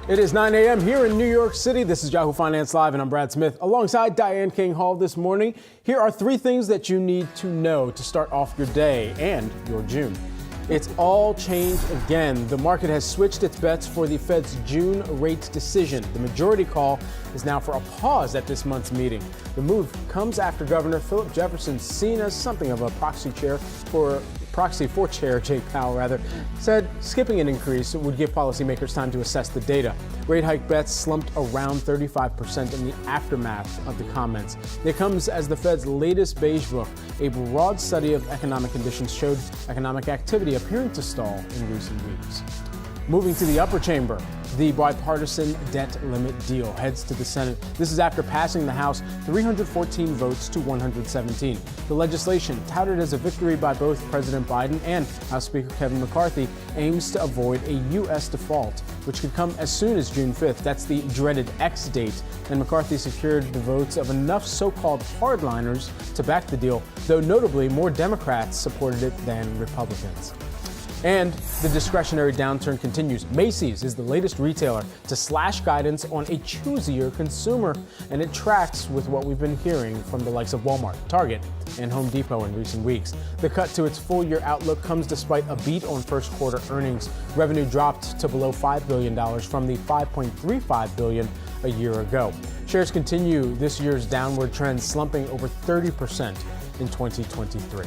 It is 9 a.m. here in New York City. This is Yahoo Finance Live, and I'm Brad Smith alongside Diane King-Hall this morning. Here are three things that you need to know to start off your day and your June. It's all changed again. The market has switched its bets for the Fed's June rate decision. The majority call is now for a pause at this month's meeting. The move comes after Governor Philip Jefferson, seen as something of a proxy for Chair Jay Powell, said skipping an increase would give policymakers time to assess the data. Rate hike bets slumped around 35% in the aftermath of the comments. It comes as the Fed's latest beige book, a broad study of economic conditions, showed economic activity appearing to stall in recent weeks. Moving to the upper chamber, the bipartisan debt limit deal heads to the Senate. This is after passing the House 314 votes to 117. The legislation, touted as a victory by both President Biden and House Speaker Kevin McCarthy, aims to avoid a U.S. default, which could come as soon as June 5th. That's the dreaded X date. And McCarthy secured the votes of enough so-called hardliners to back the deal, though notably more Democrats supported it than Republicans. And the discretionary downturn continues. Macy's is the latest retailer to slash guidance on a choosier consumer, and it tracks with what we've been hearing from the likes of Walmart, Target, and Home Depot in recent weeks. The cut to its full-year outlook comes despite a beat on first quarter earnings. Revenue dropped to below $5 billion from the $5.35 billion a year ago. Shares continue this year's downward trend, slumping over 30% in 2023.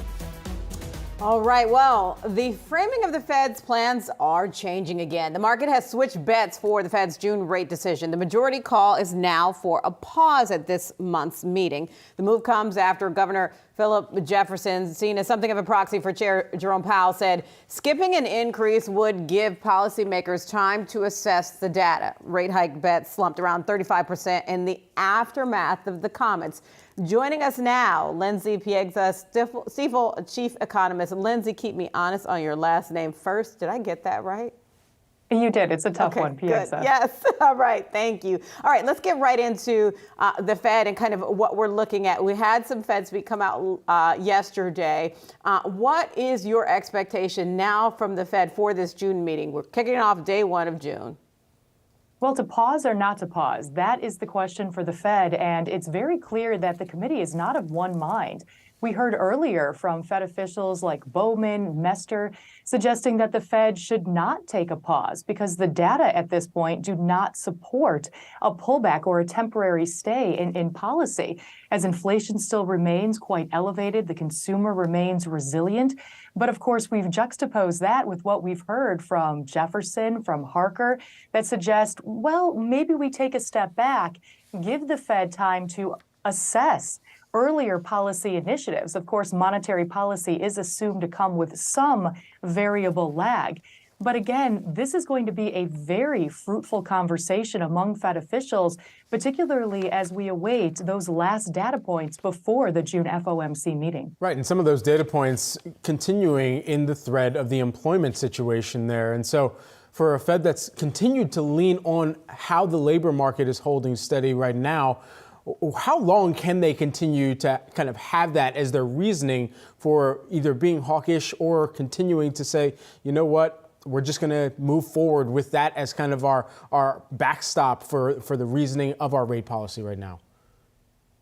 All right, well, the framing of the Fed's plans are changing again. The market has switched bets for the Fed's June rate decision. The majority call is now for a pause at this month's meeting. The move comes after Governor Philip Jefferson, seen as something of a proxy for Chair Jerome Powell, said skipping an increase would give policymakers time to assess the data. Rate hike bets slumped around 35% in the aftermath of the comments. Joining us now, Lindsay Piegza, Stifel chief economist. Lindsay, keep me honest on your last name first. Did I get that right? You did. It's a tough one, Piegza. Good. Yes. All right. Thank you. All right. Let's get right into the Fed and kind of what we're looking at. We had some Fed speak come out yesterday. What is your expectation now from the Fed for this June meeting? We're kicking off day one of June. Well, to pause or not to pause, that is the question for the Fed, and it's very clear that the committee is not of one mind. We heard earlier from Fed officials like Bowman, Mester, suggesting that the Fed should not take a pause because the data at this point do not support a pullback or a temporary stay in policy. As inflation still remains quite elevated, the consumer remains resilient. But of course, we've juxtaposed that with what we've heard from Jefferson, from Harker, that suggest, well, maybe we take a step back, give the Fed time to assess earlier policy initiatives. Of course, monetary policy is assumed to come with some variable lag. But again, this is going to be a very fruitful conversation among Fed officials, particularly as we await those last data points before the June FOMC meeting. Right, and some of those data points continuing in the thread of the employment situation there. And so for a Fed that's continued to lean on how the labor market is holding steady right now, how long can they continue to kind of have that as their reasoning for either being hawkish or continuing to say, you know what, we're just going to move forward with that as kind of our backstop for the reasoning of our rate policy right now?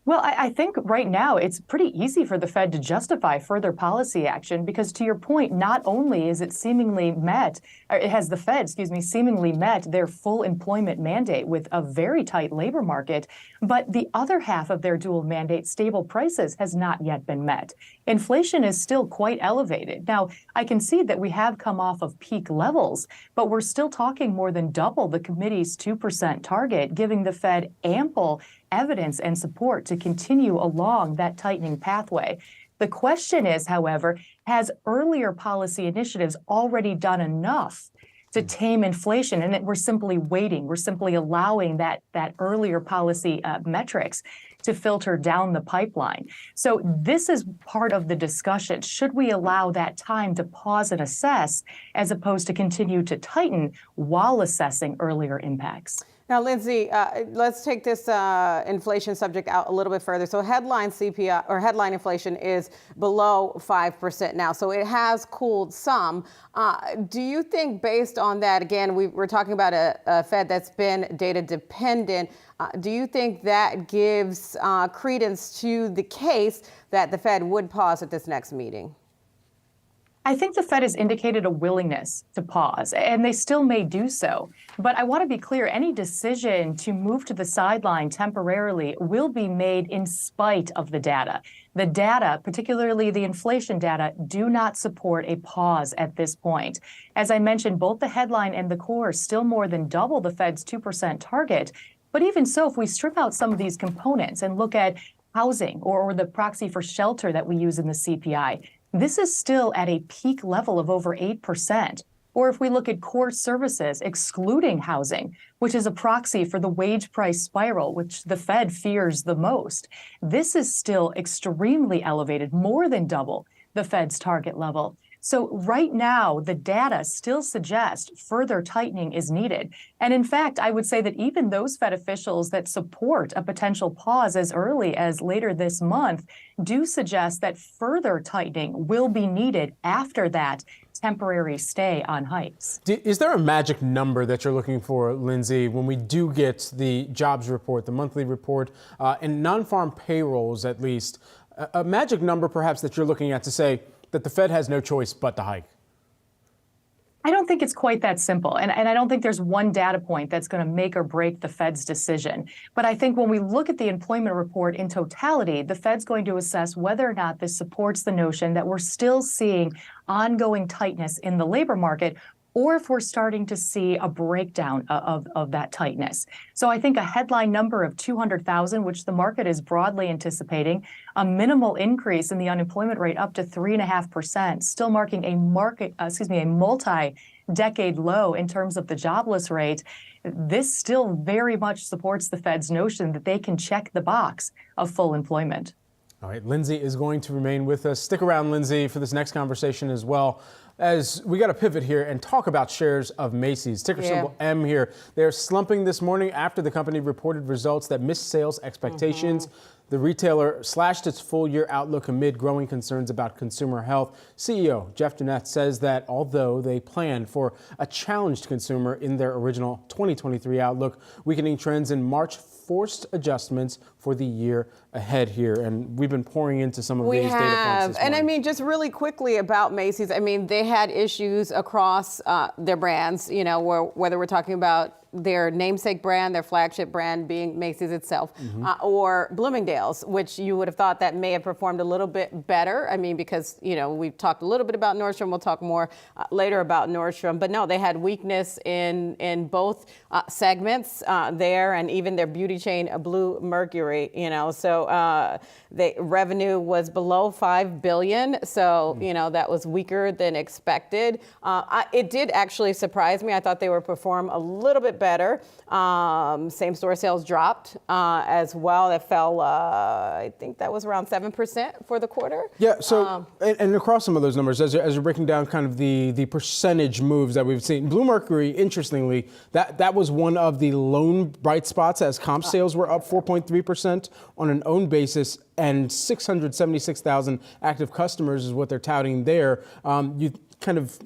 Well, I think right now it's pretty easy for the Fed to justify further policy action because, to your point, not only is it seemingly met, or has the Fed, seemingly met their full employment mandate with a very tight labor market, but the other half of their dual mandate, stable prices, has not yet been met. Inflation is still quite elevated. Now, I can see that we have come off of peak levels, but we're still talking more than double the committee's 2% target, giving the Fed ample evidence and support to continue along that tightening pathway. The question is, however, has earlier policy initiatives already done enough to tame inflation? And we're simply waiting. We're simply allowing that earlier policy metrics to filter down the pipeline. So this is part of the discussion. Should we allow that time to pause and assess as opposed to continue to tighten while assessing earlier impacts? Now, Lindsay, let's take this inflation subject out a little bit further. So headline CPI or headline inflation is below 5% now. So it has cooled some. Do you think based on that, again, we're talking about a Fed that's been data dependent. Do you think that gives credence to the case that the Fed would pause at this next meeting? I think the Fed has indicated a willingness to pause, and they still may do so. But I want to be clear, any decision to move to the sideline temporarily will be made in spite of the data. The data, particularly the inflation data, do not support a pause at this point. As I mentioned, both the headline and the core still more than double the Fed's 2% target. But even so, if we strip out some of these components and look at housing or the proxy for shelter that we use in the CPI, this is still at a peak level of over 8%. Or if we look at core services, excluding housing, which is a proxy for the wage price spiral, which the Fed fears the most, this is still extremely elevated, more than double the Fed's target level. So right now, the data still suggests further tightening is needed. And in fact, I would say that even those Fed officials that support a potential pause as early as later this month do suggest that further tightening will be needed after that temporary stay on hikes. Is there a magic number that you're looking for, Lindsay, when we do get the jobs report, the monthly report, and non-farm payrolls at least, a magic number perhaps that you're looking at to say that the Fed has no choice but to hike? I don't think it's quite that simple. And I don't think there's one data point that's going to make or break the Fed's decision. But I think when we look at the employment report in totality, the Fed's going to assess whether or not this supports the notion that we're still seeing ongoing tightness in the labor market, or if we're starting to see a breakdown of that tightness. So I think a headline number of 200,000, which the market is broadly anticipating, a minimal increase in the unemployment rate up to 3.5%, still marking a multi-decade low in terms of the jobless rate. This still very much supports the Fed's notion that they can check the box of full employment. All right, Lindsay is going to remain with us. Stick around, Lindsay, for this next conversation as well, as we got to pivot here and talk about shares of Macy's. Ticker symbol M here. They're slumping this morning after the company reported results that missed sales expectations. The retailer slashed its full-year outlook amid growing concerns about consumer health. CEO Jeff Gennette says that although they planned for a challenged consumer in their original 2023 outlook, weakening trends in March forced adjustments for the year ahead here. And we've been pouring into some of these data points this morning. And I mean, just really quickly about Macy's, I mean, they had issues across their brands, you know, whether we're talking about their namesake brand, their flagship brand being Macy's itself, or Bloomingdale's, which you would have thought that may have performed a little bit better. I mean, because, you know, we've talked a little bit about Nordstrom. We'll talk more later about Nordstrom. But no, they had weakness in both segments there, and even their beauty chain, Blue Mercury, you know. So the revenue was below $5 billion. So, you know, that was weaker than expected. It did actually surprise me. I thought they would perform a little bit better. Same store sales dropped as well. That fell, I think that was around 7% for the quarter. Yeah, so, and across some of those numbers, as you're breaking down kind of the percentage moves that we've seen, Blue Mercury, interestingly, that was one of the lone bright spots as comp sales were up 4.3% on an owned basis, and 676,000 active customers is what they're touting there. You kind of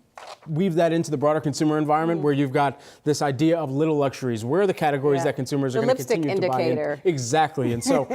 weave that into the broader consumer environment where you've got this idea of little luxuries. Where are the categories that consumers are going to continue to buy in? Exactly. And so,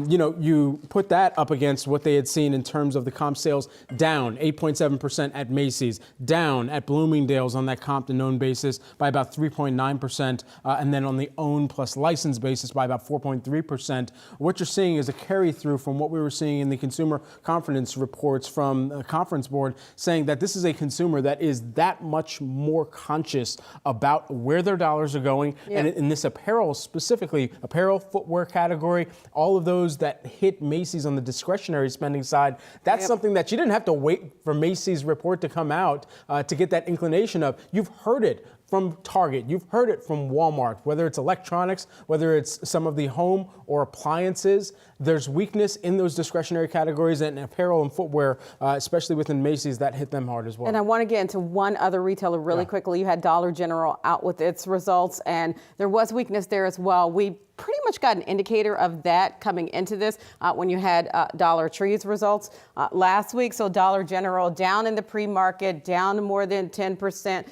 you know, you put that up against what they had seen in terms of the comp sales down 8.7% at Macy's, down at Bloomingdale's on that comp and owned basis by about 3.9%, and then on the owned plus license basis by about 4.3%. What you're seeing is a carry through from what we were seeing in the consumer confidence reports from the Conference Board, saying that this is a consumer that is that much more conscious about where their dollars are going. And in this apparel, specifically apparel, footwear category, all of those that hit Macy's on the discretionary spending side, that's something that you didn't have to wait for Macy's report to come out to get that inclination of. You've heard it from Target. You've heard it from Walmart, whether it's electronics, whether it's some of the home or appliances. There's weakness in those discretionary categories and apparel and footwear, especially within Macy's, that hit them hard as well. And I want to get into one other retailer really quickly. You had Dollar General out with its results, and there was weakness there as well. We pretty much got an indicator of that coming into this when you had Dollar Tree's results last week. So Dollar General down in the pre-market, down more than 10%,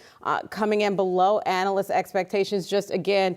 coming in below analyst expectations. Just again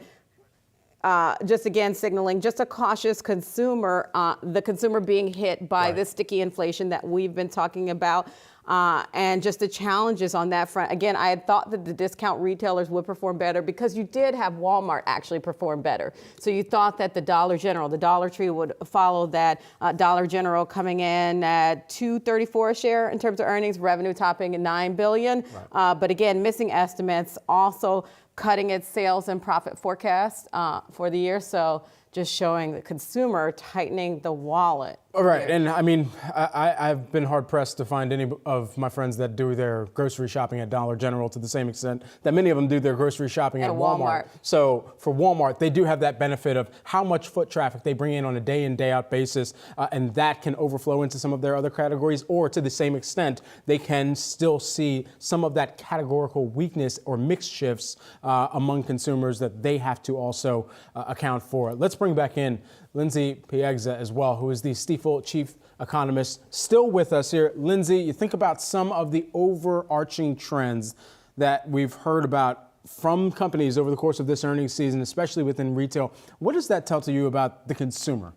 signaling just a cautious consumer, the consumer being hit by the sticky inflation that we've been talking about. And just the challenges on that front. Again, I had thought that the discount retailers would perform better because you did have Walmart actually perform better. So you thought that the Dollar General, the Dollar Tree would follow that. Dollar General coming in at $2.34 a share in terms of earnings, revenue topping at $9 billion. But again, missing estimates, also cutting its sales and profit forecast for the year. So just showing the consumer tightening the wallet. All right. And I mean, I've been hard pressed to find any of my friends that do their grocery shopping at Dollar General to the same extent that many of them do their grocery shopping at Walmart. So for Walmart, they do have that benefit of how much foot traffic they bring in on a day in, day out basis. And that can overflow into some of their other categories, or to the same extent, they can still see some of that categorical weakness or mix shifts among consumers that they have to also account for. Let's bring back in Lindsay Piegza as well, who is the Stifel chief economist, still with us here. Lindsay, you think about some of the overarching trends that we've heard about from companies over the course of this earnings season, especially within retail. What does that tell to you about the consumer?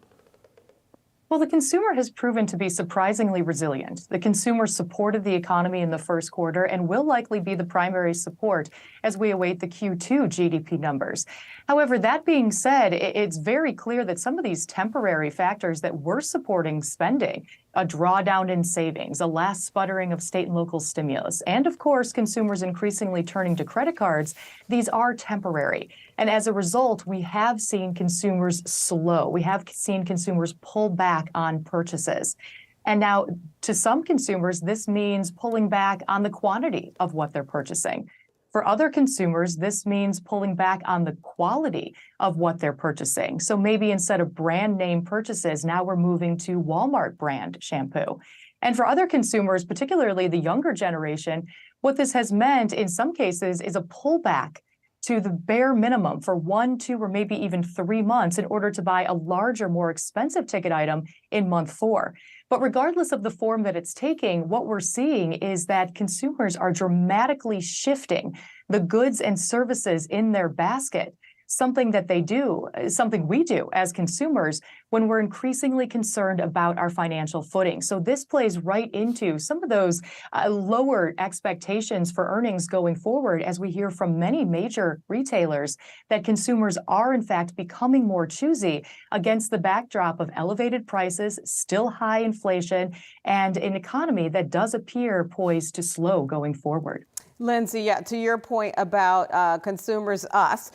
Well, the consumer has proven to be surprisingly resilient. The consumer supported the economy in the first quarter and will likely be the primary support as we await the Q2 GDP numbers. However, that being said, it's very clear that some of these temporary factors that were supporting spending, a drawdown in savings, a last sputtering of state and local stimulus, and of course, consumers increasingly turning to credit cards, these are temporary. And as a result, we have seen consumers slow. We have seen consumers pull back on purchases. And now, to some consumers, this means pulling back on the quantity of what they're purchasing. For other consumers, this means pulling back on the quality of what they're purchasing. So maybe instead of brand name purchases, now we're moving to Walmart brand shampoo. And for other consumers, particularly the younger generation, what this has meant in some cases is a pullback to the bare minimum for 1, 2, or maybe even 3 months in order to buy a larger, more expensive ticket item in month 4. But regardless of the form that it's taking, what we're seeing is that consumers are dramatically shifting the goods and services in their basket, something that they do, something we do as consumers when we're increasingly concerned about our financial footing. So this plays right into some of those lower expectations for earnings going forward, as we hear from many major retailers that consumers are in fact becoming more choosy against the backdrop of elevated prices, still high inflation, and an economy that does appear poised to slow going forward. Lindsay, to your point about consumers, us,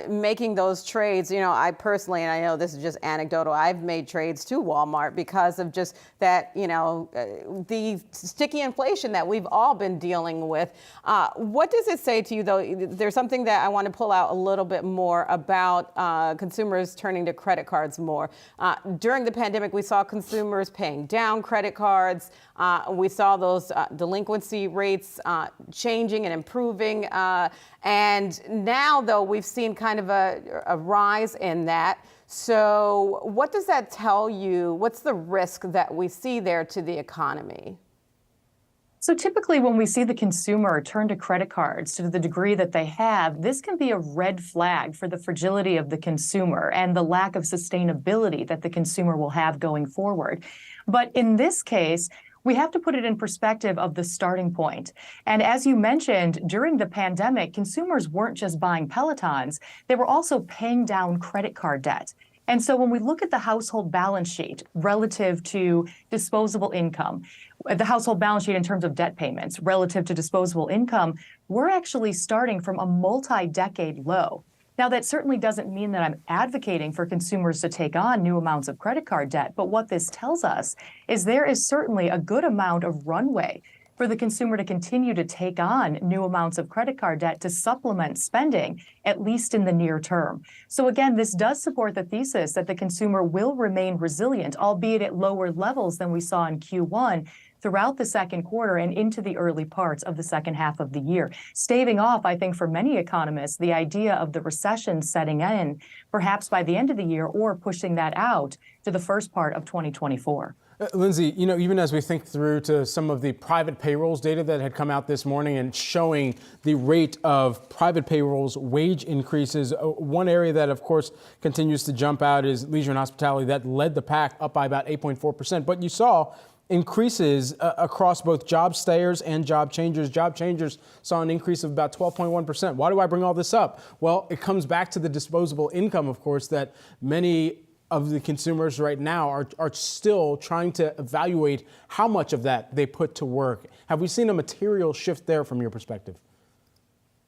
making those trades, I personally, and I know this is just anecdotal, I've made trades to Walmart because of just that, the sticky inflation that we've all been dealing with. What does it say to you, though? There's something that I want to pull out a little bit more about consumers turning to credit cards more. During the pandemic, we saw consumers paying down credit cards. We saw those delinquency rates changing and improving. And now, though, we've seen kind of a rise in that. So what does that tell you? What's the risk that we see there to the economy? So typically when we see the consumer turn to credit cards to the degree that they have, this can be a red flag for the fragility of the consumer and the lack of sustainability that the consumer will have going forward. But in this case, we have to put it in perspective of the starting point. And as you mentioned, during the pandemic, consumers weren't just buying Pelotons, they were also paying down credit card debt. And so when we look at the household balance sheet relative to disposable income, the household balance sheet in terms of debt payments relative to disposable income, we're actually starting from a multi-decade low. Now, that certainly doesn't mean that I'm advocating for consumers to take on new amounts of credit card debt, but what this tells us is there is certainly a good amount of runway for the consumer to continue to take on new amounts of credit card debt to supplement spending, at least in the near term. So again, this does support the thesis that the consumer will remain resilient, albeit at lower levels than we saw in Q1, throughout the second quarter and into the early parts of the second half of the year, staving off, I think, for many economists, the idea of the recession setting in, perhaps by the end of the year, or pushing that out to the first part of 2024. Lindsay, even as we think through to some of the private payrolls data that had come out this morning and showing the rate of private payrolls wage increases, one area that, of course, continues to jump out is leisure and hospitality. That led the pack up by about 8.4%. But you saw increases across both job stayers and job changers. Job changers saw an increase of about 12.1%. Why do I bring all this up? Well, it comes back to the disposable income, of course, that many of the consumers right now are still trying to evaluate how much of that they put to work. Have we seen a material shift there from your perspective?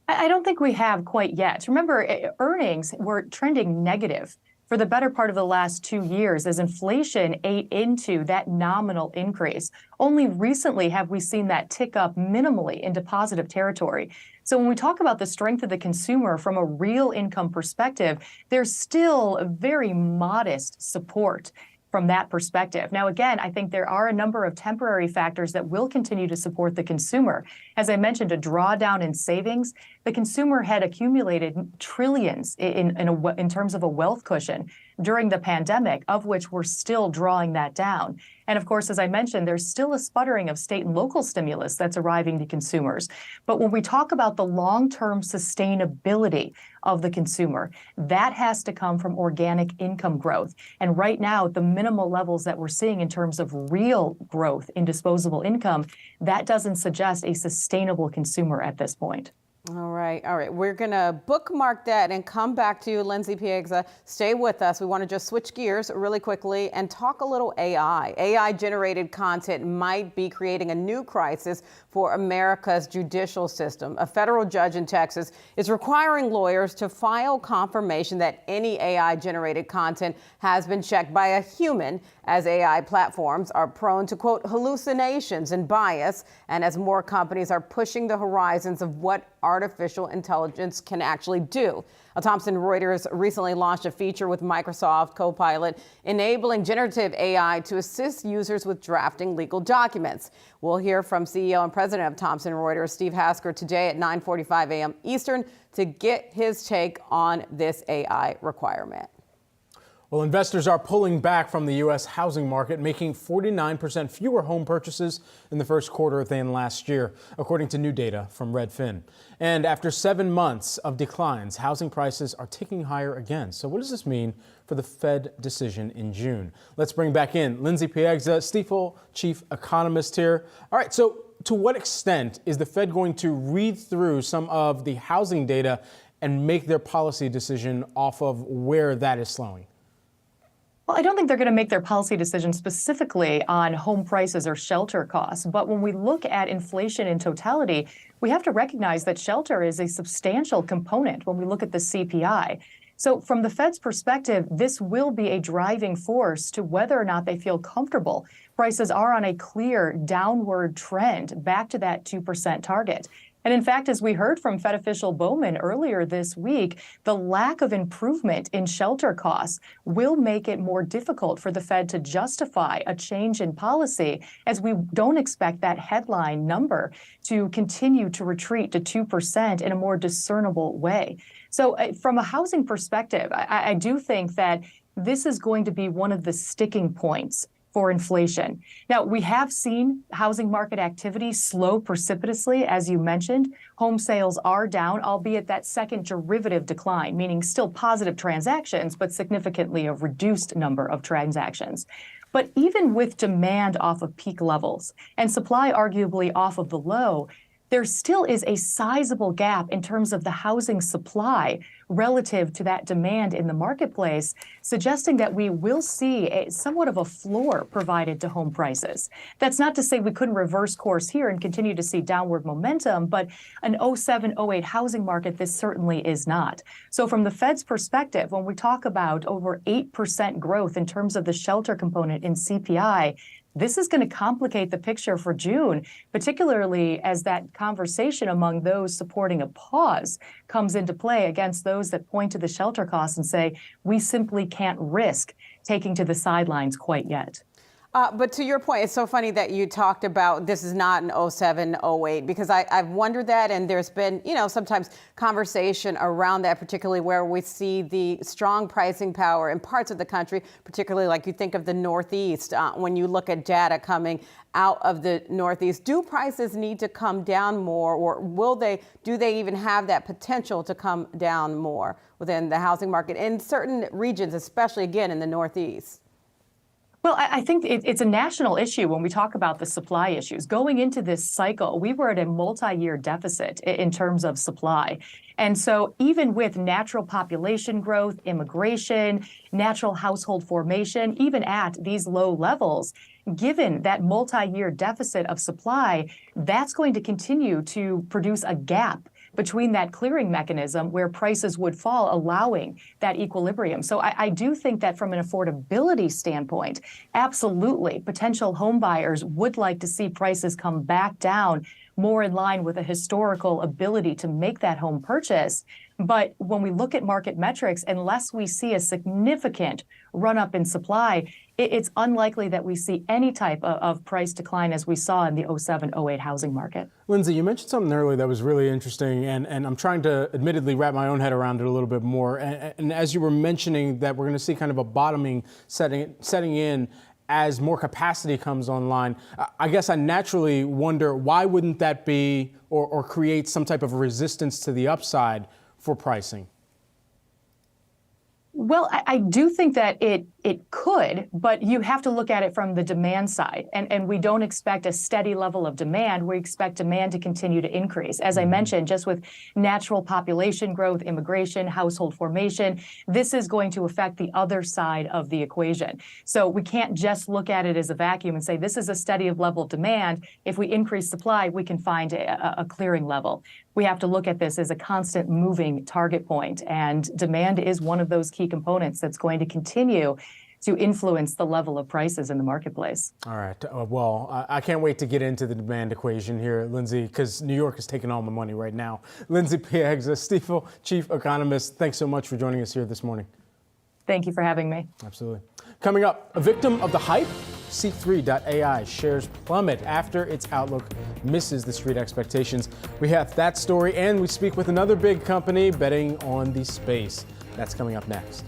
I don't think we have quite yet. Remember, earnings were trending negative for the better part of the last 2 years as inflation ate into that nominal increase. Only recently have we seen that tick up minimally into positive territory. So when we talk about the strength of the consumer from a real income perspective, there's still a very modest support from that perspective. Now, again, I think there are a number of temporary factors that will continue to support the consumer. As I mentioned, a drawdown in savings. The consumer had accumulated trillions in terms of a wealth cushion during the pandemic, of which we're still drawing that down. And of course, as I mentioned, there's still a sputtering of state and local stimulus that's arriving to consumers. But when we talk about the long-term sustainability of the consumer, that has to come from organic income growth. And right now, the minimal levels that we're seeing in terms of real growth in disposable income, that doesn't suggest a sustainable consumer at this point. All right. We're going to bookmark that and come back to you, Lindsay Piegza. Stay with us. We want to just switch gears really quickly and talk a little AI. AI-generated content might be creating a new crisis for America's judicial system. A federal judge in Texas is requiring lawyers to file confirmation that any AI-generated content has been checked by a human, as AI platforms are prone to, quote, hallucinations and bias, and as more companies are pushing the horizons of what artificial intelligence can actually do. Thomson Reuters recently launched a feature with Microsoft Copilot, enabling generative AI to assist users with drafting legal documents. We'll hear from CEO and president of Thomson Reuters, Steve Hasker, today at 9:45 a.m. Eastern to get his take on this AI requirement. Well, investors are pulling back from the U.S. housing market, making 49% fewer home purchases in the first quarter than last year, according to new data from Redfin. And after 7 months of declines, housing prices are ticking higher again. So what does this mean for the Fed decision in June? Let's bring back in Lindsay Piegza, Stifel chief economist here. All right, so to what extent is the Fed going to read through some of the housing data and make their policy decision off of where that is slowing? Well, I don't think they're going to make their policy decision specifically on home prices or shelter costs. But when we look at inflation in totality, we have to recognize that shelter is a substantial component when we look at the CPI. So from the Fed's perspective, this will be a driving force to whether or not they feel comfortable. Prices are on a clear downward trend back to that 2% target. And in fact, as we heard from Fed official Bowman earlier this week, the lack of improvement in shelter costs will make it more difficult for the Fed to justify a change in policy, as we don't expect that headline number to continue to retreat to 2% in a more discernible way. So from a housing perspective, I do think that this is going to be one of the sticking points for inflation. Now, we have seen housing market activity slow precipitously, as you mentioned. Home sales are down, albeit that second derivative decline, meaning still positive transactions, but significantly a reduced number of transactions. But even with demand off of peak levels and supply arguably off of the low, there still is a sizable gap in terms of the housing supply relative to that demand in the marketplace, suggesting that we will see somewhat of a floor provided to home prices. That's not to say we couldn't reverse course here and continue to see downward momentum, but an 07-08 housing market, this certainly is not. So from the Fed's perspective, when we talk about over 8% growth in terms of the shelter component in CPI, this is going to complicate the picture for June, particularly as that conversation among those supporting a pause comes into play against those that point to the shelter costs and say, we simply can't risk taking to the sidelines quite yet. But to your point, it's so funny that you talked about this is not an 07, 08, because I've wondered that, and there's been, sometimes conversation around that, particularly where we see the strong pricing power in parts of the country, particularly like you think of the Northeast, when you look at data coming out of the Northeast. Do prices need to come down more, or do they even have that potential to come down more within the housing market in certain regions, especially, again, in the Northeast? Well, I think it's a national issue when we talk about the supply issues. Going into this cycle, we were at a multi-year deficit in terms of supply. And so even with natural population growth, immigration, natural household formation, even at these low levels, given that multi-year deficit of supply, that's going to continue to produce a gap between that clearing mechanism where prices would fall, allowing that equilibrium. So I do think that from an affordability standpoint, absolutely, potential home buyers would like to see prices come back down more in line with a historical ability to make that home purchase. But when we look at market metrics, unless we see a significant run up in supply, it's unlikely that we see any type of price decline as we saw in the 07, 08 housing market. Lindsay, you mentioned something earlier that was really interesting, and I'm trying to admittedly wrap my own head around it a little bit more. And as you were mentioning that we're going to see kind of a bottoming setting in as more capacity comes online, I guess I naturally wonder, why wouldn't that be or create some type of resistance to the upside for pricing? Well, I do think that it could, but you have to look at it from the demand side. And we don't expect a steady level of demand. We expect demand to continue to increase. As I mentioned, just with natural population growth, immigration, household formation, this is going to affect the other side of the equation. So we can't just look at it as a vacuum and say this is a steady level of demand. If we increase supply, we can find a clearing level. We have to look at this as a constant moving target point, and demand is one of those key components that's going to continue to influence the level of prices in the marketplace. All right. Well, I can't wait to get into the demand equation here, Lindsay, because New York is taking all my money right now. Lindsay Piegza, Stifel Chief Economist, thanks so much for joining us here this morning. Thank you for having me. Absolutely. Coming up, a victim of the hype, C3.ai shares plummet after its outlook misses the street expectations. We have that story, and we speak with another big company betting on the space. That's coming up next.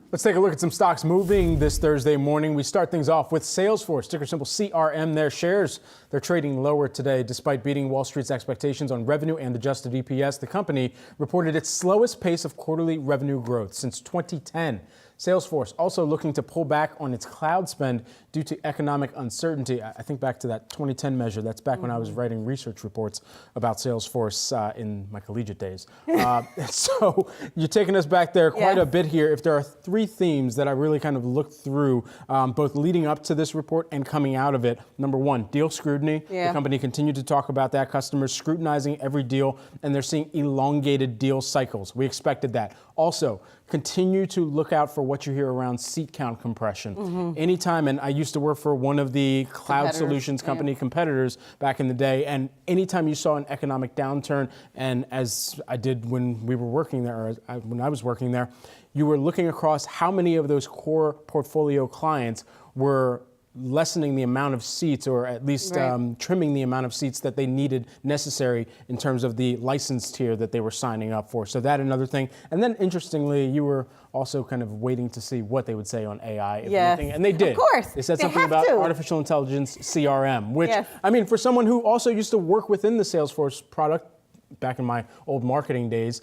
Let's take a look at some stocks moving this Thursday morning. We start things off with Salesforce, ticker symbol CRM. Their shares, they're trading lower today despite beating Wall Street's expectations on revenue and adjusted EPS. The company reported its slowest pace of quarterly revenue growth since 2010. Salesforce also looking to pull back on its cloud spend due to economic uncertainty. I think back to that 2010 measure. That's back when I was writing research reports about Salesforce in my collegiate days. So you're taking us back there quite a bit here. If there are three themes that I really kind of looked through, both leading up to this report and coming out of it. Number one, deal scrutiny. The company continued to talk about that. Customers scrutinizing every deal, and they're seeing elongated deal cycles. We expected that. Also, continue to look out for what you hear around seat count compression. Anytime, and I used to work for one of the cloud solutions company competitors back in the day, and anytime you saw an economic downturn, and as I did when we were working there, or when I was working there, you were looking across how many of those core portfolio clients were lessening the amount of seats, or at least trimming the amount of seats that they needed necessary in terms of the license tier that they were signing up for. So that another thing. And then interestingly, you were also kind of waiting to see what they would say on AI, if anything. And they did. Of course. They said something about artificial intelligence CRM, which, I mean, for someone who also used to work within the Salesforce product back in my old marketing days,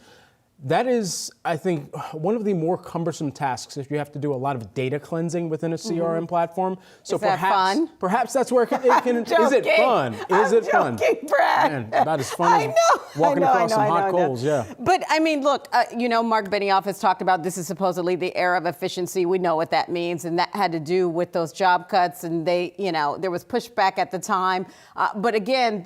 that is, I think, one of the more cumbersome tasks if you have to do a lot of data cleansing within a CRM platform. So is that fun? Perhaps that's where it can is it fun? Is it fun? Brad. Man, about as fun as walking across some hot coals, But I mean, look, Mark Benioff has talked about this is supposedly the era of efficiency. We know what that means, and that had to do with those job cuts, and there was pushback at the time. But again,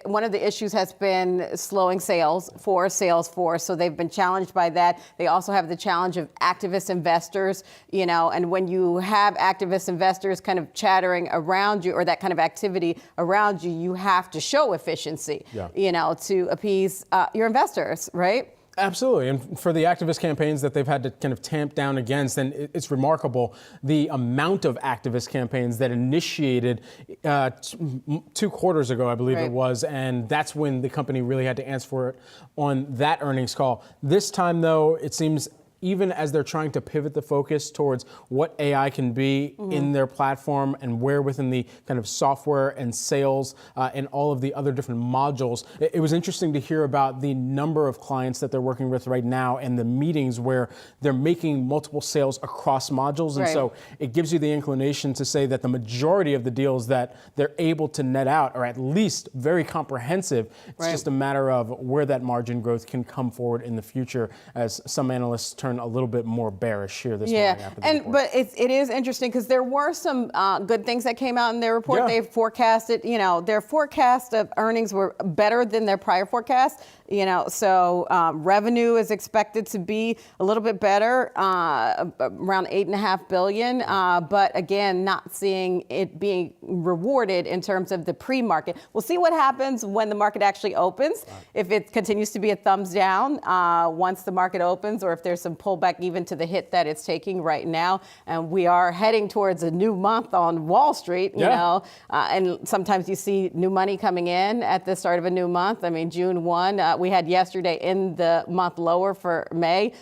one of the issues has been slowing sales for Salesforce, so they've been challenged by that. They also have the challenge of activist investors, and when you have activist investors kind of chattering around you, or that kind of activity around you, you have to show efficiency, to appease your investors, right? Absolutely. And for the activist campaigns that they've had to kind of tamp down against, and it's remarkable the amount of activist campaigns that initiated 2 quarters ago, I believe it was, and that's when the company really had to answer for it on that earnings call. This time, though, it seems even as they're trying to pivot the focus towards what AI can be in their platform and where within the kind of software and sales and all of the other different modules, it was interesting to hear about the number of clients that they're working with right now and the meetings where they're making multiple sales across modules. And so it gives you the inclination to say that the majority of the deals that they're able to net out are at least very comprehensive. It's just a matter of where that margin growth can come forward in the future, as some analysts turn a little bit more bearish here this morning after the report. But it is interesting because there were some good things that came out in their report. They forecasted, their forecast of earnings were better than their prior forecast. So revenue is expected to be a little bit better, around $8.5 billion. But again, not seeing it being rewarded in terms of the pre-market. We'll see what happens when the market actually opens. If it continues to be a thumbs down once the market opens, or if there's some pullback even to the hit that it's taking right now. And we are heading towards a new month on Wall Street, and sometimes you see new money coming in at the start of a new month. I mean, June 1, we had yesterday in the month lower for May.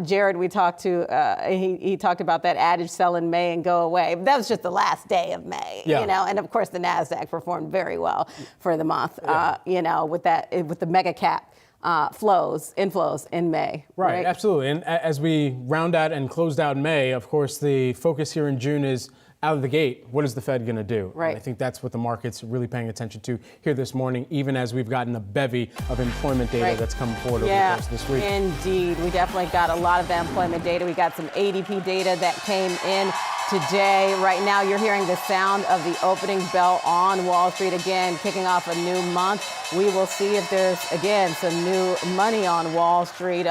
Jared, we talked to, he talked about that adage, sell in May and go away. That was just the last day of May, and of course the Nasdaq performed very well for the month, with the mega cap. inflows in May. Right, absolutely. And as we round out and closed out May, of course, the focus here in June is out of the gate, what is the Fed going to do? Right. And I think that's what the market's really paying attention to here this morning, even as we've gotten a bevy of employment data that's come forward over the course of this week. Indeed. We definitely got a lot of that employment data. We got some ADP data that came in today. Right now, you're hearing the sound of the opening bell on Wall Street again, kicking off a new month. We will see if there's, again, some new money on Wall Street.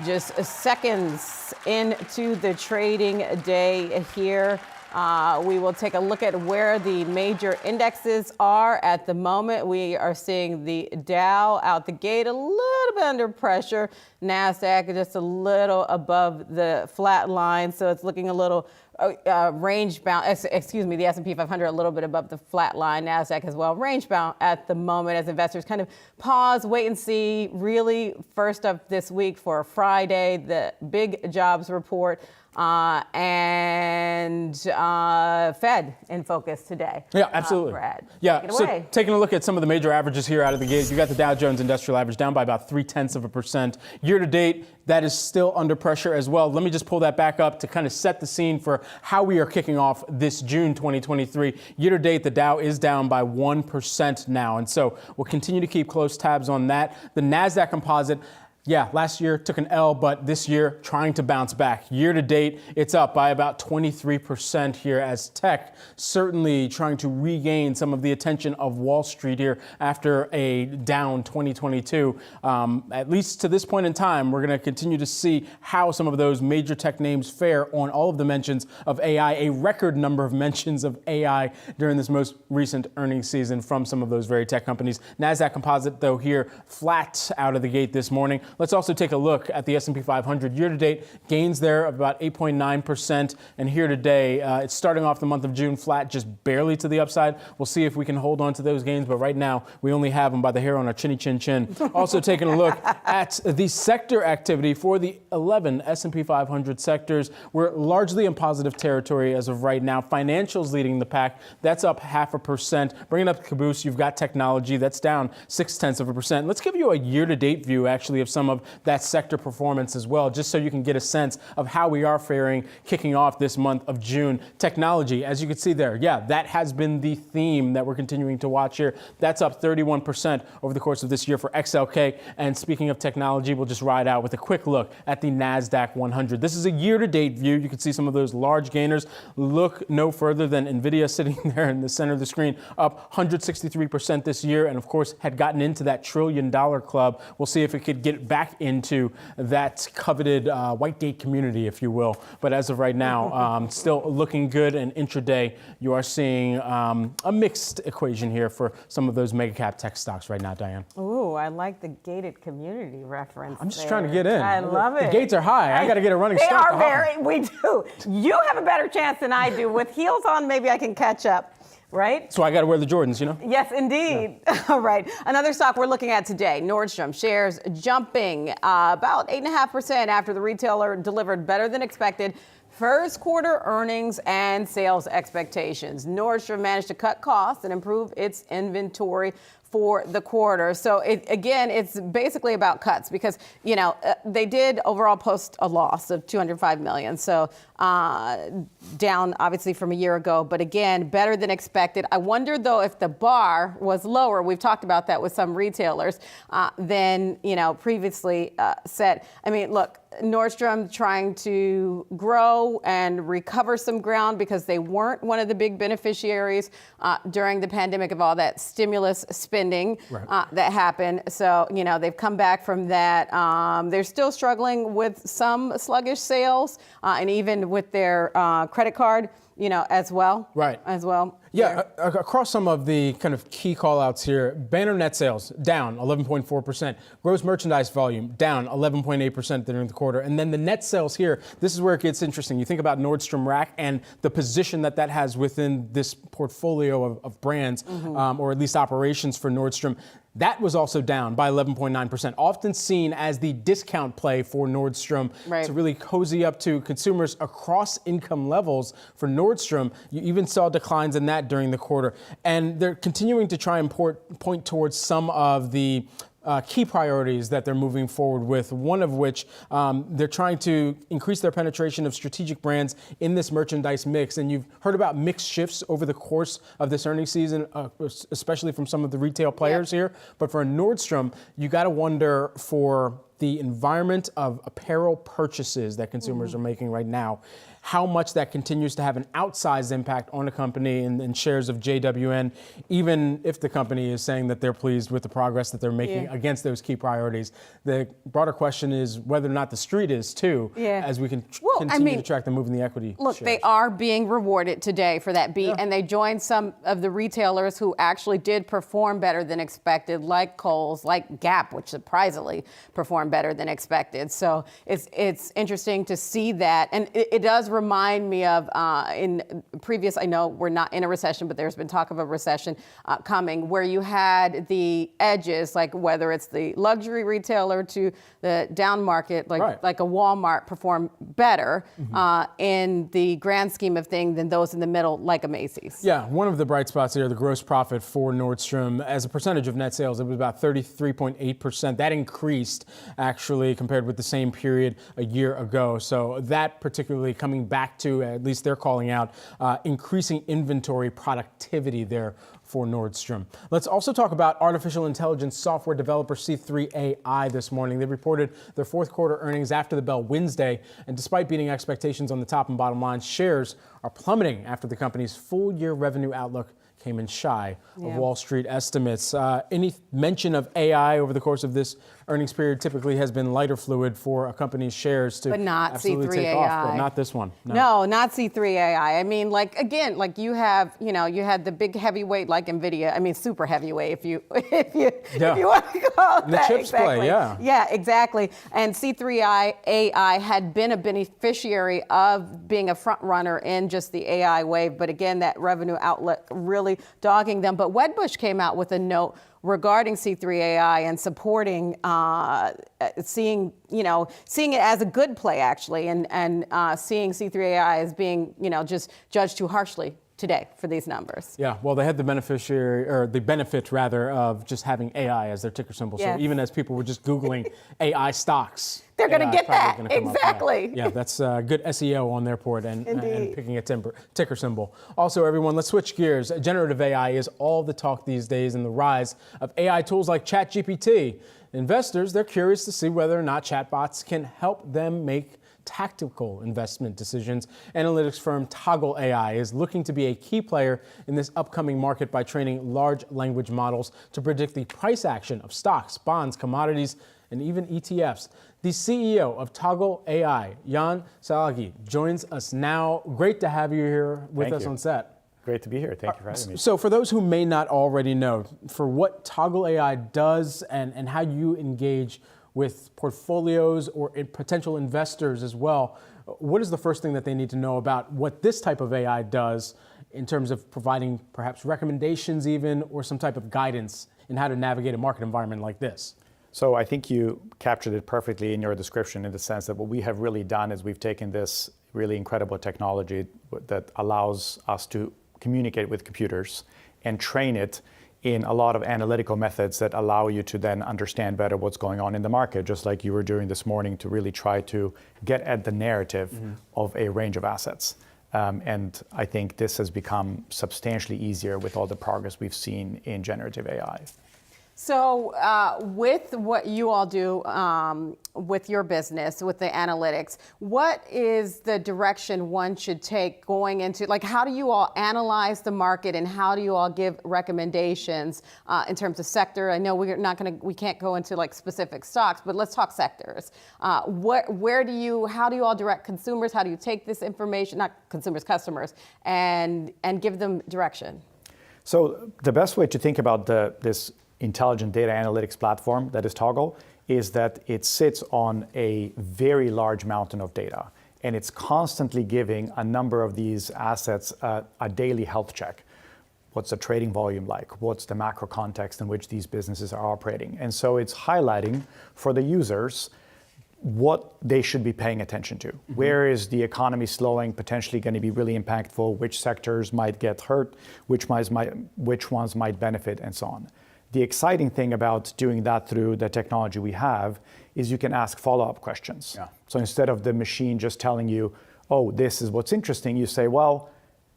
Just seconds into the trading day here. We will take a look at where the major indexes are at the moment. We are seeing the Dow out the gate a little bit under pressure. Nasdaq just a little above the flat line, so it's looking a little range bound. Excuse me, the S&P 500 a little bit above the flat line. Nasdaq as well, range bound at the moment as investors kind of pause, wait and see. Really, first up this week for Friday, the big jobs report. And Fed in focus today. Yeah, absolutely. Brad, yeah, take it so away. Taking a look at some of the major averages here out of the gate, you got the Dow Jones Industrial Average down by about 0.3%. Year to date, that is still under pressure as well. Let me just pull that back up to kind of set the scene for how we are kicking off this June 2023. Year to date, the Dow is down by 1% now. And so we'll continue to keep close tabs on that. The Nasdaq Composite, yeah, last year took an L, but this year trying to bounce back. Year to date, it's up by about 23% here as tech certainly trying to regain some of the attention of Wall Street here after a down 2022. At least to this point in time, we're going to continue to see how some of those major tech names fare on all of the mentions of AI, a record number of mentions of AI during this most recent earnings season from some of those very tech companies. Nasdaq Composite, though, here flat out of the gate this morning. Let's also take a look at the S&P 500 year-to-date gains there of about 8.9%. And here today, it's starting off the month of June flat, just barely to the upside. We'll see if we can hold on to those gains. But right now, we only have them by the hair on our chinny chin chin. Also taking a look at the sector activity for the 11 S&P 500 sectors. We're largely in positive territory as of right now. Financials leading the pack. That's up 0.5%. Bringing up the caboose, you've got technology. That's down 0.6%. Let's give you a year-to-date view, actually, of some of that sector performance as well, just so you can get a sense of how we are faring kicking off this month of June. Technology, as you can see there, yeah, that has been the theme that we're continuing to watch here. That's up 31% over the course of this year for XLK. And speaking of technology, we'll just ride out with a quick look at the Nasdaq 100. This is a year-to-date view. You can see some of those large gainers. Look no further than NVIDIA sitting there in the center of the screen, up 163% this year, and of course had gotten into that $1 trillion club. We'll see if it could get back into that coveted Whitegate community, if you will. But as of right now, still looking good. And intraday, you are seeing a mixed equation here for some of those mega cap tech stocks right now, Diane. Ooh, I like the gated community reference. I'm just trying to get in. I love it. The gates are high. I got to get a running They start. are very, we do. You have a better chance than I do. With heels on, maybe I can catch up. Right? So I got to wear the Jordans, you know? Yes, indeed. Yeah. All right. Another stock we're looking at today, Nordstrom shares jumping about 8.5% after the retailer delivered better than expected first quarter earnings and sales expectations. Nordstrom managed to cut costs and improve its inventory for the quarter. So again, it's basically about cuts because, you know, they did overall post a loss of $205 million. So down obviously from a year ago, but again, better than expected. I wonder though if the bar was lower. We've talked about that with some retailers than, you know, previously set. I mean, look, Nordstrom trying to grow and recover some ground because they weren't one of the big beneficiaries during the pandemic of all that stimulus spending that happened. So, you know, they've come back from that. They're still struggling with some sluggish sales and even with their credit card, you know, as well. Right. As well. Yeah, across some of the kind of key call-outs here, banner net sales down 11.4%, gross merchandise volume down 11.8% during the quarter, and then the net sales here, this is where it gets interesting. You think about Nordstrom Rack and the position that that has within this portfolio of brands, or at least operations for Nordstrom. That was also down by 11.9%, often seen as the discount play for Nordstrom to really cozy up to consumers across income levels. For Nordstrom, you even saw declines in that during the quarter. And they're continuing to try and point towards some of the key priorities that they're moving forward with, one of which they're trying to increase their penetration of strategic brands in this merchandise mix. And you've heard about mix shifts over the course of this earnings season, especially from some of the retail players here. But for Nordstrom, you got to wonder for the environment of apparel purchases that consumers are making right now, how much that continues to have an outsized impact on the company and shares of JWN, even if the company is saying that they're pleased with the progress that they're making against those key priorities. The broader question is whether or not the street is too, as we can continue to track the move in the equity Look, shares. they are being rewarded today for that beat, and they joined some of the retailers who actually did perform better than expected, like Kohl's, like Gap, which surprisingly performed better than expected. So it's interesting to see that, and it does remind me of in previous, I know we're not in a recession, but there's been talk of a recession coming, where you had the edges, like whether it's the luxury retailer to the down market, like a Walmart, perform better in the grand scheme of things than those in the middle, like a Macy's. Yeah, one of the bright spots here, the gross profit for Nordstrom as a percentage of net sales, it was about 33.8%. That increased actually compared with the same period a year ago. So that particularly coming back to, at least they're calling out, increasing inventory productivity there for Nordstrom. Let's also talk about artificial intelligence software developer C3.ai this morning. They reported their fourth quarter earnings after the bell Wednesday, and despite beating expectations on the top and bottom line, shares are plummeting after the company's full year revenue outlook came in shy of Wall Street estimates. Any mention of AI over the course of this earnings period typically has been lighter fluid for a company's shares to absolutely take off, but not this one. No, not C3.ai. I mean, like, again, like you have, you had the big heavyweight like Nvidia. I mean, super heavyweight if you want to call it the that. chips play, Yeah, exactly. And C3.ai had been a beneficiary of being a front runner in just the AI wave, but again, that revenue outlook really dogging them. But Wedbush came out with a note regarding C3.ai and supporting, seeing it as a good play actually, and seeing C3.ai as being, just judged too harshly today for these numbers. Yeah, well, they had the benefit rather of just having AI as their ticker symbol. So even as people were just Googling AI stocks, they're going to get that. Exactly. Yeah, that's good SEO on their part and picking a ticker symbol. Also, everyone, let's switch gears. Generative AI is all the talk these days, and the rise of AI tools like ChatGPT. Investors, they're curious to see whether or not chatbots can help them make tactical investment decisions. Analytics firm Toggle AI is looking to be a key player in this upcoming market by training large language models to predict the price action of stocks, bonds, commodities, and even ETFs. The CEO of Toggle AI, Jan Salagi, joins us now. Great to have you here with us on set. Great to be here. Thank you for having me. So for those who may not already know, for what Toggle AI does and how you engage with portfolios or potential investors as well, what is the first thing that they need to know about what this type of AI does in terms of providing perhaps recommendations even, or some type of guidance in how to navigate a market environment like this? So I think you captured it perfectly in your description, in the sense that what we have really done is we've taken this really incredible technology that allows us to communicate with computers and train it in a lot of analytical methods that allow you to then understand better what's going on in the market, just like you were doing this morning, to really try to get at the narrative of a range of assets. And I think this has become substantially easier with all the progress we've seen in generative AI. So with what you all do with your business, with the analytics, what is the direction one should take going into, like, how do you all analyze the market and how do you all give recommendations in terms of sector? I know we can't go into like specific stocks, but let's talk sectors. How do you all direct consumers? How do you take this information, not consumers, customers, and give them direction? So the best way to think about this intelligent data analytics platform that is Toggle is that it sits on a very large mountain of data, and it's constantly giving a number of these assets a daily health check. What's the trading volume like? What's the macro context in which these businesses are operating? And so it's highlighting for the users what they should be paying attention to. Where is the economy slowing, potentially going to be really impactful? Which sectors might get hurt? Which ones might benefit, and so on. The exciting thing about doing that through the technology we have is you can ask follow-up questions. Yeah. So instead of the machine just telling you, oh, this is what's interesting, you say, well,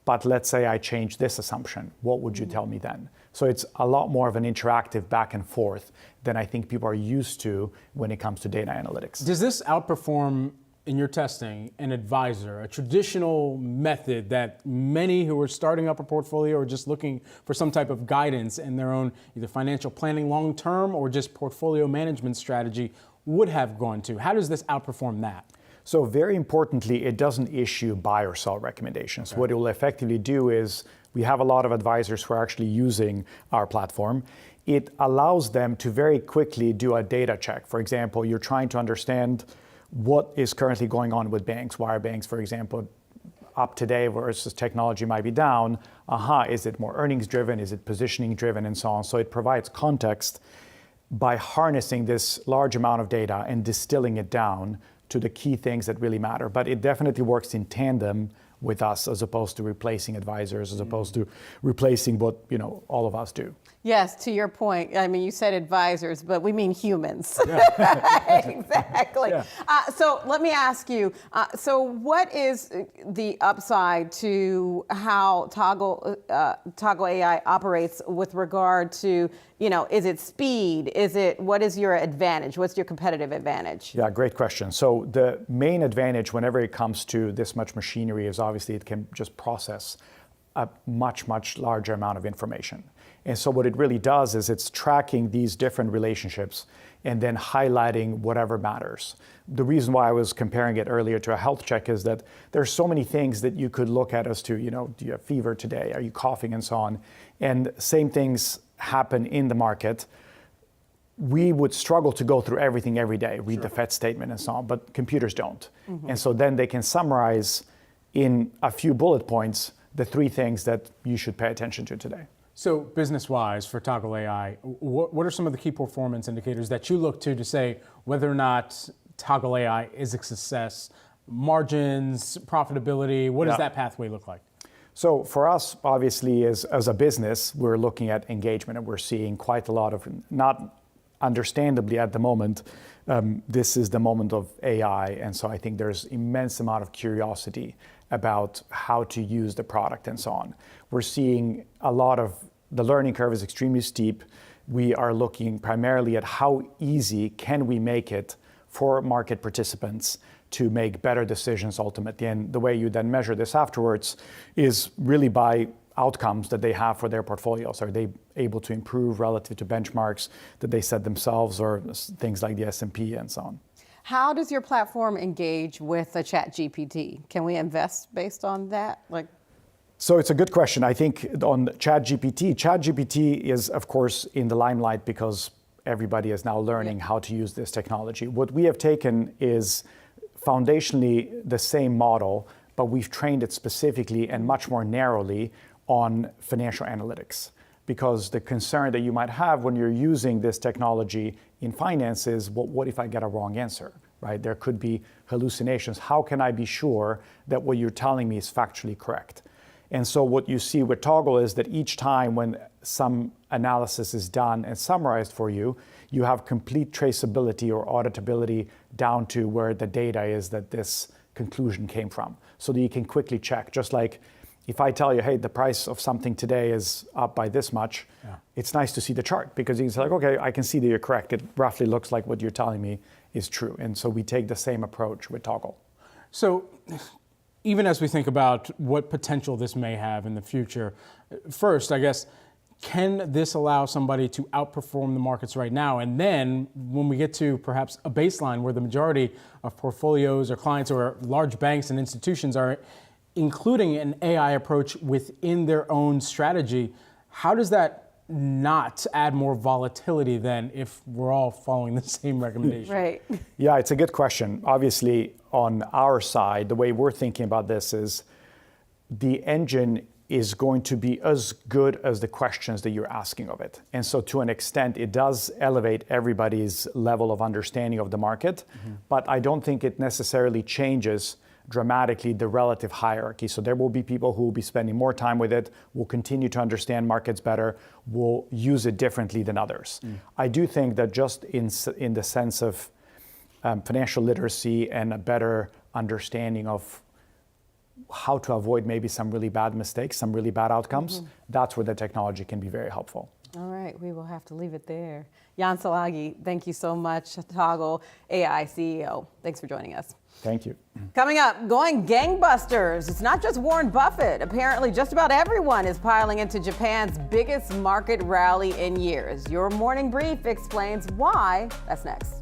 but let's say I change this assumption. What would you tell me then? So it's a lot more of an interactive back and forth than I think people are used to when it comes to data analytics. Does this outperform, in your testing, an advisor, a traditional method that many who are starting up a portfolio or just looking for some type of guidance in their own either financial planning long term or just portfolio management strategy would have gone to? How does this outperform that? So very importantly, it doesn't issue buy or sell recommendations. Okay. What it will effectively do is, we have a lot of advisors who are actually using our platform. It allows them to very quickly do a data check. For example, you're trying to understand what is currently going on with banks. Why are banks, for example, up today versus technology might be down? Is it more earnings driven? Is it positioning driven and so on? So it provides context by harnessing this large amount of data and distilling it down to the key things that really matter. But it definitely works in tandem with us as opposed to replacing advisors, as opposed to replacing what all of us do. Yes, to your point. I mean, you said advisors, but we mean humans. Yeah. Exactly. Yeah. So let me ask you, so what is the upside to how Toggle AI operates with regard to, is it speed? What is your advantage? What's your competitive advantage? Yeah, great question. So the main advantage whenever it comes to this much machinery is obviously it can just process a much, much larger amount of information. And so what it really does is it's tracking these different relationships and then highlighting whatever matters. The reason why I was comparing it earlier to a health check is that there's so many things that you could look at as to, do you have fever today? Are you coughing and so on? And same things happen in the market. We would struggle to go through everything every day, read the Fed statement and so on, but computers don't. Mm-hmm. And so then they can summarize in a few bullet points the 3 things that you should pay attention to today. So business-wise for Toggle AI, what are some of the key performance indicators that you look to say whether or not Toggle AI is a success? Margins, profitability, what does that pathway look like? So for us, obviously, as a business, we're looking at engagement and we're seeing quite a lot of, not understandably at the moment, this is the moment of AI. And so I think there's immense amount of curiosity about how to use the product and so on. We're seeing a lot of, the learning curve is extremely steep. We are looking primarily at how easy can we make it for market participants to make better decisions ultimately. And the way you then measure this afterwards is really by outcomes that they have for their portfolios. Are they able to improve relative to benchmarks that they set themselves, or things like the S&P and so on? How does your platform engage with the ChatGPT? Can we invest based on that? So it's a good question. I think on ChatGPT is, of course, in the limelight because everybody is now learning how to use this technology. What we have taken is foundationally the same model, but we've trained it specifically and much more narrowly on financial analytics. Because the concern that you might have when you're using this technology in finance is, well, what if I get a wrong answer, right? There could be hallucinations. How can I be sure that what you're telling me is factually correct? And so what you see with Toggle is that each time when some analysis is done and summarized for you, you have complete traceability or auditability down to where the data is that this conclusion came from. So that you can quickly check, just like if I tell you, hey, the price of something today is up by this much, it's nice to see the chart because you can say, like, okay, I can see that you're correct. It roughly looks like what you're telling me is true. And so we take the same approach with Toggle. So even as we think about what potential this may have in the future, first, I guess, can this allow somebody to outperform the markets right now? And then when we get to perhaps a baseline where the majority of portfolios or clients or large banks and institutions are including an AI approach within their own strategy, how does that not add more volatility than if we're all following the same recommendation? Right. Yeah, it's a good question. Obviously, on our side, the way we're thinking about this is the engine is going to be as good as the questions that you're asking of it. And so to an extent, it does elevate everybody's level of understanding of the market, but I don't think it necessarily changes dramatically the relative hierarchy. So there will be people who will be spending more time with it, will continue to understand markets better, will use it differently than others. I do think that just in the sense of financial literacy and a better understanding of how to avoid maybe some really bad mistakes, some really bad outcomes, that's where the technology can be very helpful. All right, we will have to leave it there. Jan Salagi, thank you so much. Toggle AI CEO, thanks for joining us. Thank you. Coming up, going gangbusters. It's not just Warren Buffett. Apparently, just about everyone is piling into Japan's biggest market rally in years. Your morning brief explains why. That's next.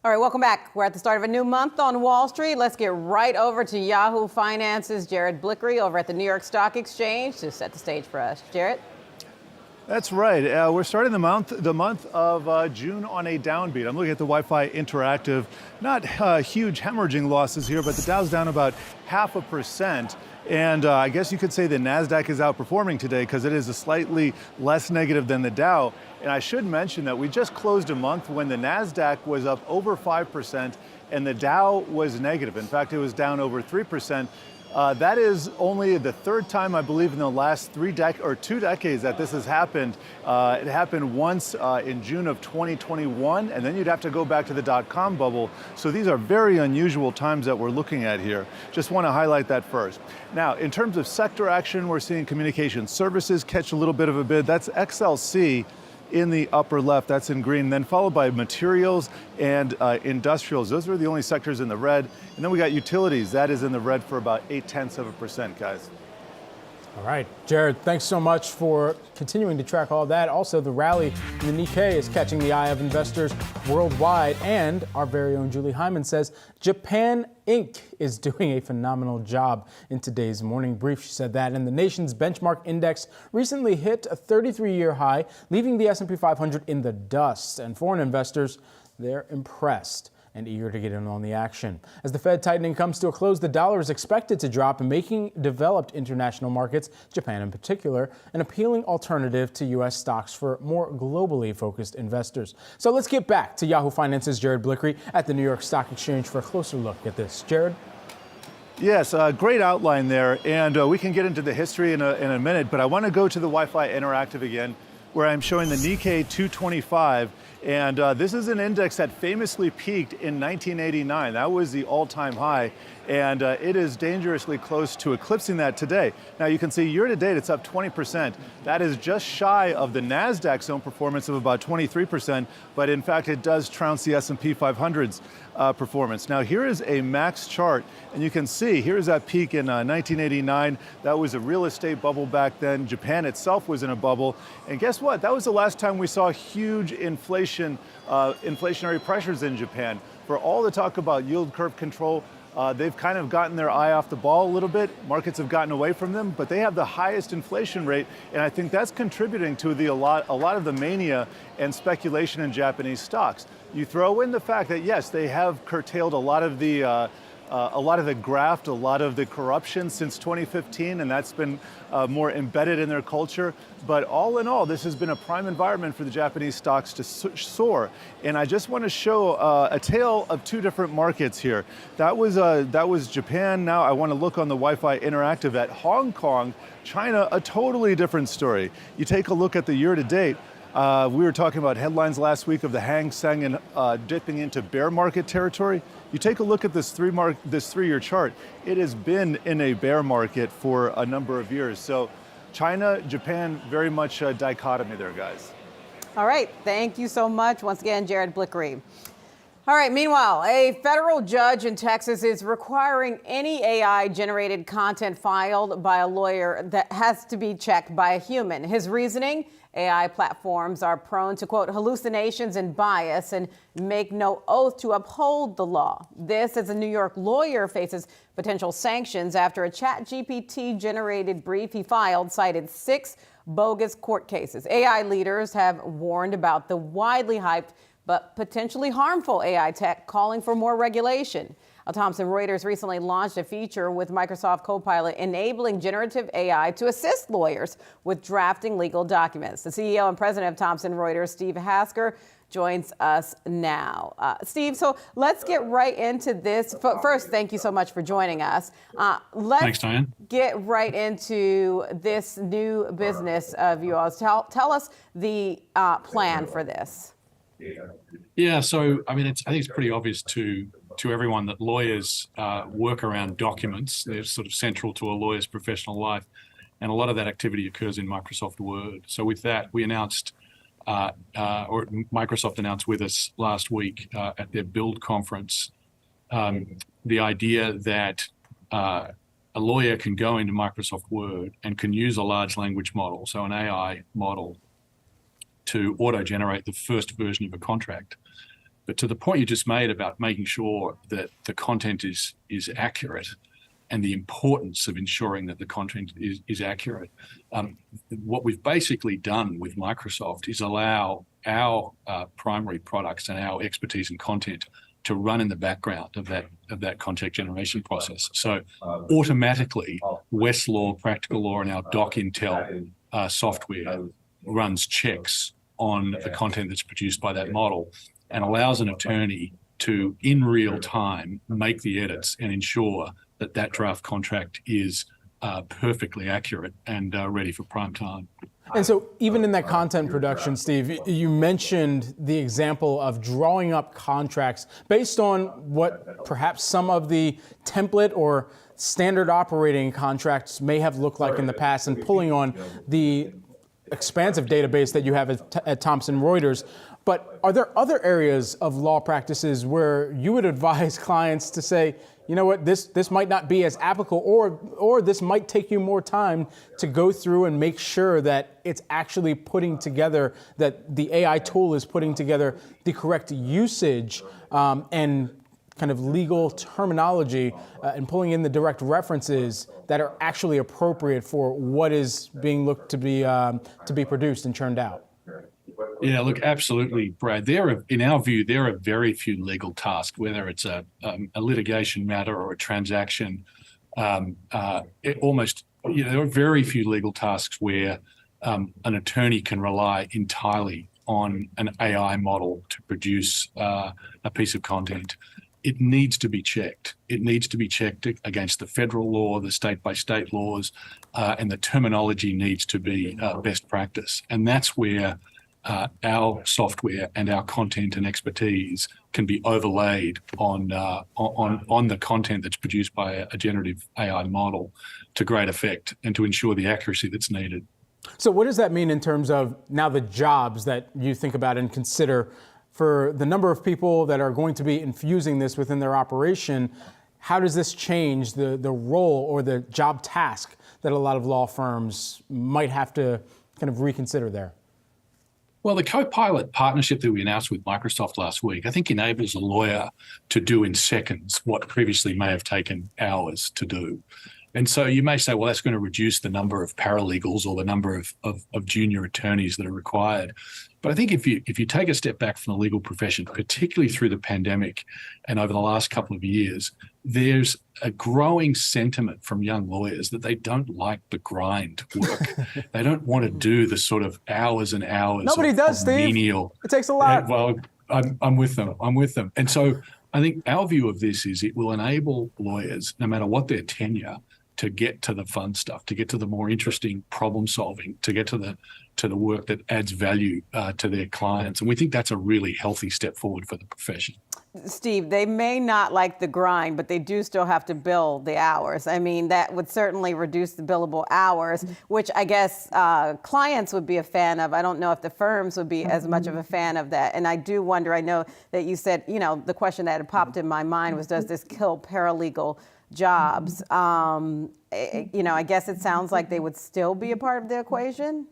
All right, welcome back. We're at the start of a new month on Wall Street. Let's get right over to Yahoo Finance's Jared Blickery over at the New York Stock Exchange to set the stage for us. Jared? That's right. We're starting the month of June on a downbeat. I'm looking at the Wi-Fi Interactive. Not huge hemorrhaging losses here, but the Dow's down about 0.5%. And I guess you could say the Nasdaq is outperforming today because it is a slightly less negative than the Dow. And I should mention that we just closed a month when the Nasdaq was up over 5% and the Dow was negative. In fact, it was down over 3%. That is only the third time, I believe, in the last 2 decades that this has happened. It happened once in June of 2021, and then you'd have to go back to the dot-com bubble. So these are very unusual times that we're looking at here. Just want to highlight that first. Now, in terms of sector action, we're seeing communication services catch a little bit of a bid. That's XLC in the upper left, that's in green, then followed by materials and industrials. Those are the only sectors in the red. And then we got utilities, that is in the red for about 0.8%, guys. All right, Jared, thanks so much for continuing to track all that. Also, the rally in the Nikkei is catching the eye of investors worldwide. And our very own Julie Hyman says Japan Inc. is doing a phenomenal job in today's morning brief. She said that. And the nation's benchmark index recently hit a 33-year high, leaving the S&P 500 in the dust. And foreign investors, they're impressed and eager to get in on the action. As the Fed tightening comes to a close, the dollar is expected to drop, making developed international markets, Japan in particular, an appealing alternative to U.S. stocks for more globally focused investors. So let's get back to Yahoo Finance's Jared Blickery at the New York Stock Exchange for a closer look at this. Jared? Yes, great outline there, and we can get into the history in a minute, but I want to go to the Wi-Fi Interactive again, where I'm showing the Nikkei 225. And this is an index that famously peaked in 1989. That was the all-time high, and it is dangerously close to eclipsing that today. Now you can see year to date it's up 20%. That is just shy of the Nasdaq's own performance of about 23%, but in fact it does trounce the S&P 500's performance. Now here is a max chart, and you can see here is that peak in 1989. That was a real estate bubble back then. Japan itself was in a bubble, and guess what? That was the last time we saw huge inflationary pressures in Japan. For all the talk about yield curve control, they've kind of gotten their eye off the ball a little bit. Markets have gotten away from them, but they have the highest inflation rate, and I think that's contributing to a lot of the mania and speculation in Japanese stocks. You throw in the fact that yes, they have curtailed a lot of the graft, a lot of the corruption since 2015, and that's been more embedded in their culture. But all in all, this has been a prime environment for the Japanese stocks to soar. And I just want to show a tale of two different markets here. That was Japan. Now I want to look on the Wi-Fi Interactive at Hong Kong, China, a totally different story. You take a look at the year to date. We were talking about headlines last week of the Hang Seng and dipping into bear market territory. You take a look at this three-year chart. It has been in a bear market for a number of years. So China, Japan, very much a dichotomy there, guys. All right. Thank you so much. Once again, Jared Blickery. All right. Meanwhile, a federal judge in Texas is requiring any AI-generated content filed by a lawyer that has to be checked by a human. His reasoning? AI platforms are prone to, quote, hallucinations and bias and make no oath to uphold the law. This, as a New York lawyer faces potential sanctions after a ChatGPT-generated brief he filed cited 6 bogus court cases. AI leaders have warned about the widely hyped but potentially harmful AI tech, calling for more regulation. Thomson Reuters recently launched a feature with Microsoft Copilot enabling generative AI to assist lawyers with drafting legal documents. The CEO and president of Thomson Reuters, Steve Hasker, joins us now. Steve, so let's get right into this. First, thank you so much for joining us. Thanks, Diane. Get right into this new business of yours. Tell us the plan for this. Yeah, so I mean, I think it's pretty obvious to everyone that lawyers work around documents. They're sort of central to a lawyer's professional life, and a lot of that activity occurs in Microsoft Word. So with that, we announced, or Microsoft announced with us last week at their Build conference, the idea that a lawyer can go into Microsoft Word and can use a large language model, so an AI model, to auto-generate the first version of a contract. But to the point you just made about making sure that the content is accurate and the importance of ensuring that the content is accurate, what we've basically done with Microsoft is allow our primary products and our expertise in content to run in the background of that content generation process. So automatically, Westlaw, Practical Law, and our DocIntel software runs checks on the content that's produced by that model and allows an attorney to, in real time, make the edits and ensure that that draft contract is perfectly accurate and ready for prime time. And so even in that content production, Steve, you mentioned the example of drawing up contracts based on what perhaps some of the template or standard operating contracts may have looked like in the past and pulling on the expansive database that you have at Thomson Reuters. But are there other areas of law practices where you would advise clients to say, you know what, this might not be as applicable, or this might take you more time to go through and make sure that it's actually putting together, that the AI tool is putting together the correct usage and kind of legal terminology and pulling in the direct references that are actually appropriate for what is being looked to be produced and churned out? Yeah, look, absolutely, Brad. In our view, there are very few legal tasks, whether it's a litigation matter or a transaction. There are very few legal tasks where an attorney can rely entirely on an AI model to produce a piece of content. It needs to be checked. It needs to be checked against the federal law, the state-by-state laws, and the terminology needs to be best practice. And that's where our software and our content and expertise can be overlaid on the content that's produced by a generative AI model to great effect and to ensure the accuracy that's needed. So what does that mean in terms of now the jobs that you think about and consider for the number of people that are going to be infusing this within their operation? How does this change the role or the job task that a lot of law firms might have to kind of reconsider there? Well, the Copilot partnership that we announced with Microsoft last week, I think enables a lawyer to do in seconds what previously may have taken hours to do. And so you may say, well, that's going to reduce the number of paralegals or the number of junior attorneys that are required. But I think if you take a step back from the legal profession, particularly through the pandemic and over the last couple of years, there's a growing sentiment from young lawyers that they don't like the grind work. They don't want to do the sort of hours and hours. Nobody does, Steve. Menial. It takes a lot. Well, I'm with them. And so I think our view of this is it will enable lawyers, no matter what their tenure, to get to the fun stuff, to get to the more interesting problem solving, to get to the work that adds value to their clients. And we think that's a really healthy step forward for the profession. Steve, they may not like the grind, but they do still have to bill the hours. I mean, that would certainly reduce the billable hours, which I guess clients would be a fan of. I don't know if the firms would be as much of a fan of that. And I do wonder, I know that you said, the question that had popped in my mind was, does this kill paralegal jobs? I guess it sounds like they would still be a part of the equation.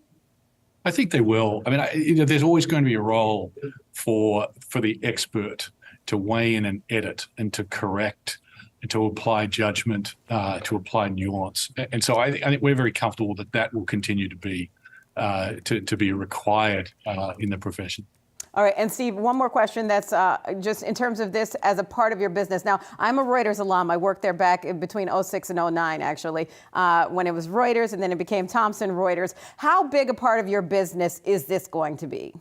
I think they will. I mean, there's always going to be a role for the expert to weigh in and edit and to correct and to apply judgment, to apply nuance. And so I think we're very comfortable that will continue to be required in the profession. All right, and Steve, one more question that's just in terms of this as a part of your business. Now, I'm a Reuters alum. I worked there back in between 06 and 09, actually, when it was Reuters, and then it became Thomson Reuters. How big a part of your business is this going to be?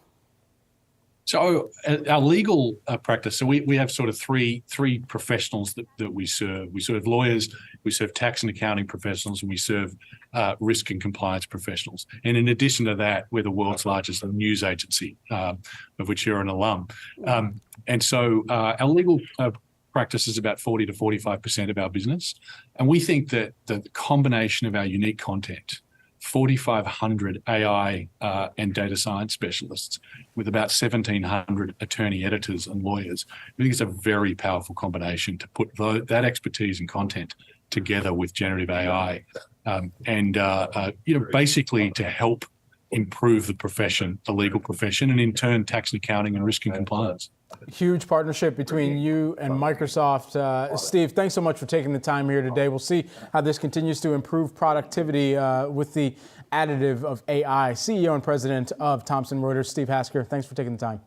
So our legal practice, so we have sort of three professionals that we serve. We serve lawyers, we serve tax and accounting professionals, and we serve risk and compliance professionals. And in addition to that, we're the world's largest news agency, of which you're an alum. And so our legal practice is about 40 to 45% of our business. And we think that the combination of our unique content, 4,500 AI and data science specialists with about 1,700 attorney editors and lawyers, I think it's a very powerful combination to put that expertise and content together with generative AI basically to help improve the profession, the legal profession, and in turn, tax and accounting and risk and compliance. Huge partnership between you and Microsoft. Steve, thanks so much for taking the time here today. We'll see how this continues to improve productivity with the additive of AI. CEO and president of Thomson Reuters, Steve Hasker, thanks for taking the time.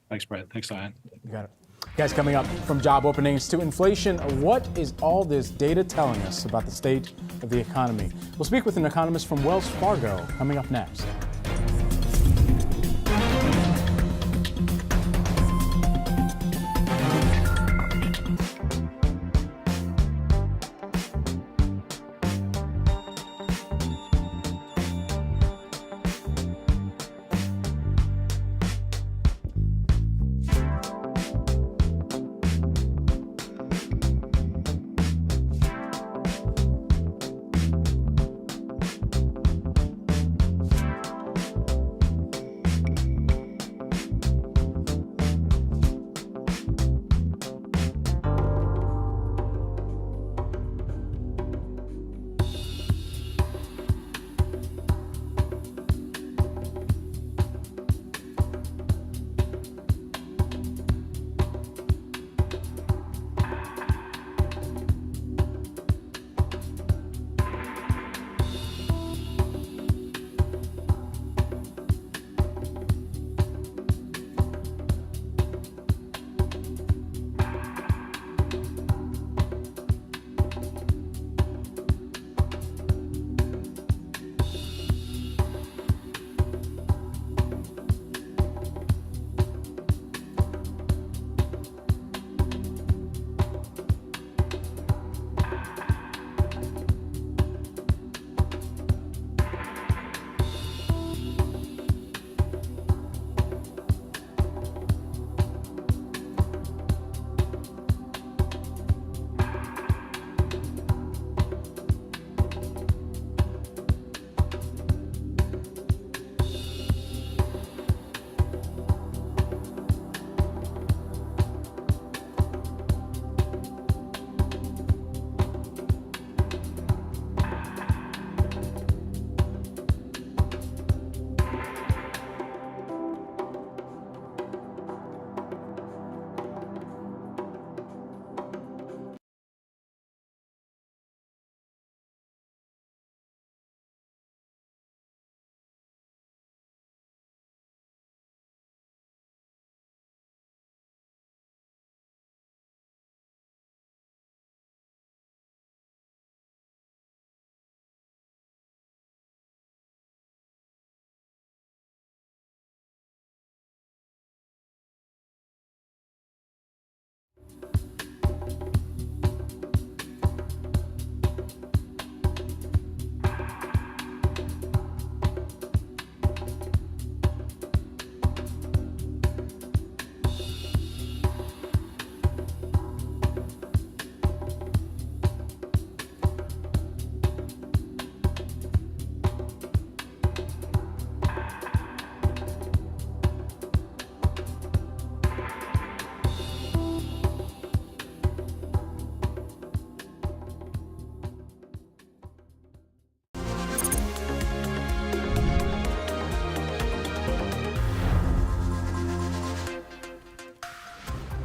Thanks, Brad. Thanks, Diane. You got it. Guys, coming up, from job openings to inflation, what is all this data telling us about the state of the economy? We'll speak with an economist from Wells Fargo coming up next.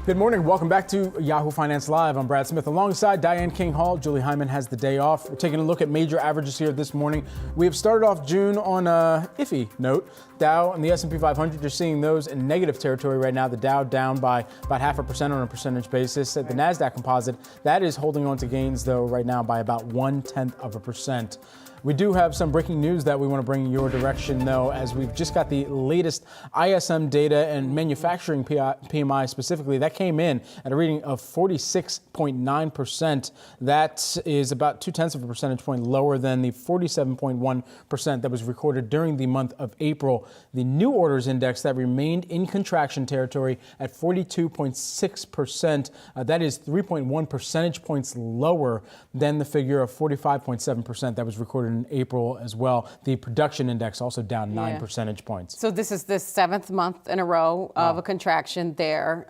Good morning. Welcome back to Yahoo Finance Live. I'm Brad Smith alongside Diane King Hall. Julie Hyman has the day off. We're taking a look at major averages here this morning. We have started off June on a iffy note. Dow and the S&P 500, you're seeing those in negative territory right now. The Dow down by about 0.5% on a percentage basis. The Nasdaq Composite, that is holding on to gains, though, right now by about 0.1%. We do have some breaking news that we want to bring your direction, though, as we've just got the latest ISM data and manufacturing PMI specifically. That came in at a reading of 46.9%. That is about 0.2 of a percentage point lower than the 47.1% that was recorded during the month of April. The new orders index that remained in contraction territory at 42.6%. That is 3.1 percentage points lower than the figure of 45.7% that was recorded in April as well. The production index also down 9 percentage points. So this is the 7th month in a row of a contraction there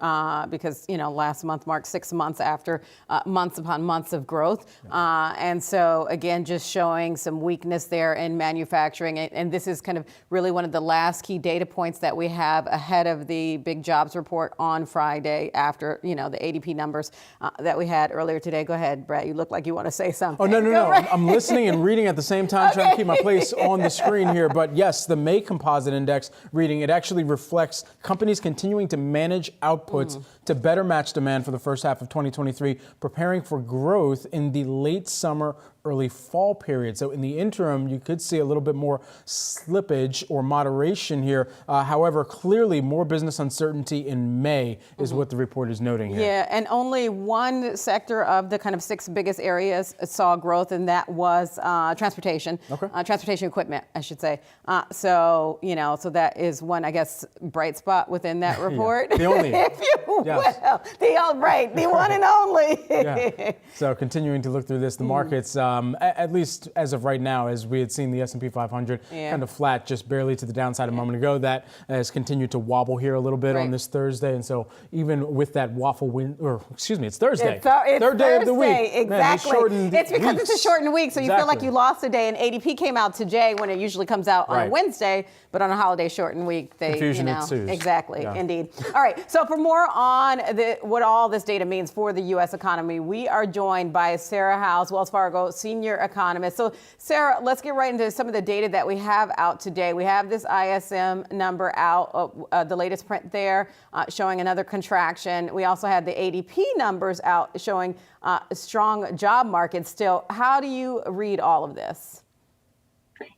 because, last month marked 6 months after months upon months of growth. And so, again, just showing some weakness there in manufacturing. And this is kind of really one of the last key data points that we have ahead of the big jobs report on Friday after, the ADP numbers that we had earlier today. Go ahead, Brett. You look like you want to say something. Oh, no. I'm listening and reading at the same time, trying to keep my place on the screen here. But yes, the May Composite Index reading, it actually reflects companies continuing to manage outputs to better match demand for the first half of 2023, preparing for growth in the late summer, early fall period. So in the interim, you could see a little bit more slippage or moderation here. However, clearly more business uncertainty in May is what the report is noting here. Yeah, and only one sector of the kind of 6 biggest areas saw growth, and that was transportation. Okay. Transportation equipment, I should say. So that is one, I guess, bright spot within that report. The only. If you will. The one and only. Yeah. So continuing to look through this, the markets, at least as of right now, as we had seen the S&P 500 kind of flat, just barely to the downside a moment ago, that has continued to wobble here a little bit on this Thursday. And so even with that it's Thursday. Third day of the week. Exactly. Man, it's because it's a shortened week, so you feel like you lost a day. And ADP came out today when it usually comes out on a Wednesday, but on a holiday shortened week, they, confusion ensues. Exactly, indeed. All right, so for more on what all this data means for the U.S. economy, we are joined by Sarah Howes, Wells Fargo senior economist. So, Sarah, let's get right into some of the data that we have out today. We have this ISM number out, the latest print there, showing another contraction. We also had the ADP numbers out showing a strong job market still. How do you read all of this?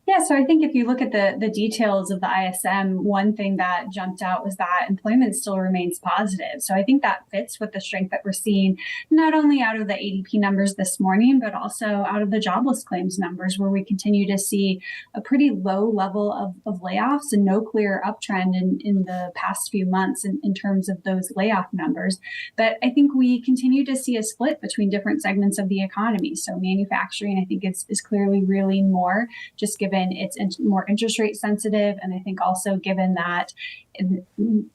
Yeah, so I think if you look at the details of the ISM, one thing that jumped out was that employment still remains positive. So I think that fits with the strength that we're seeing, not only out of the ADP numbers this morning, but also out of the jobless claims numbers, where we continue to see a pretty low level of layoffs and no clear uptrend in the past few months in terms of those layoff numbers. But I think we continue to see a split between different segments of the economy. So manufacturing, I think, is clearly reeling more, just given it's more interest rate sensitive. And I think also given that,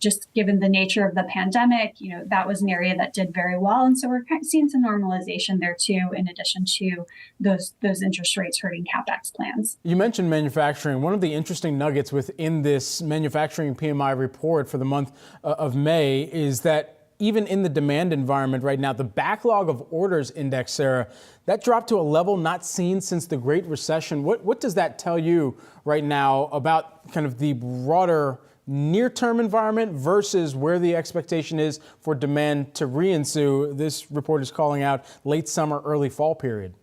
just given the nature of the pandemic, that was an area that did very well. And so we're kind of seeing some normalization there too, in addition to those interest rates hurting CapEx plans. You mentioned manufacturing. One of the interesting nuggets within this manufacturing PMI report for the month of May is that even in the demand environment right now, the backlog of orders index, Sarah, that dropped to a level not seen since the Great Recession. What does that tell you right now about kind of the broader near-term environment versus where the expectation is for demand to re-ensue? This report is calling out late summer, early fall period.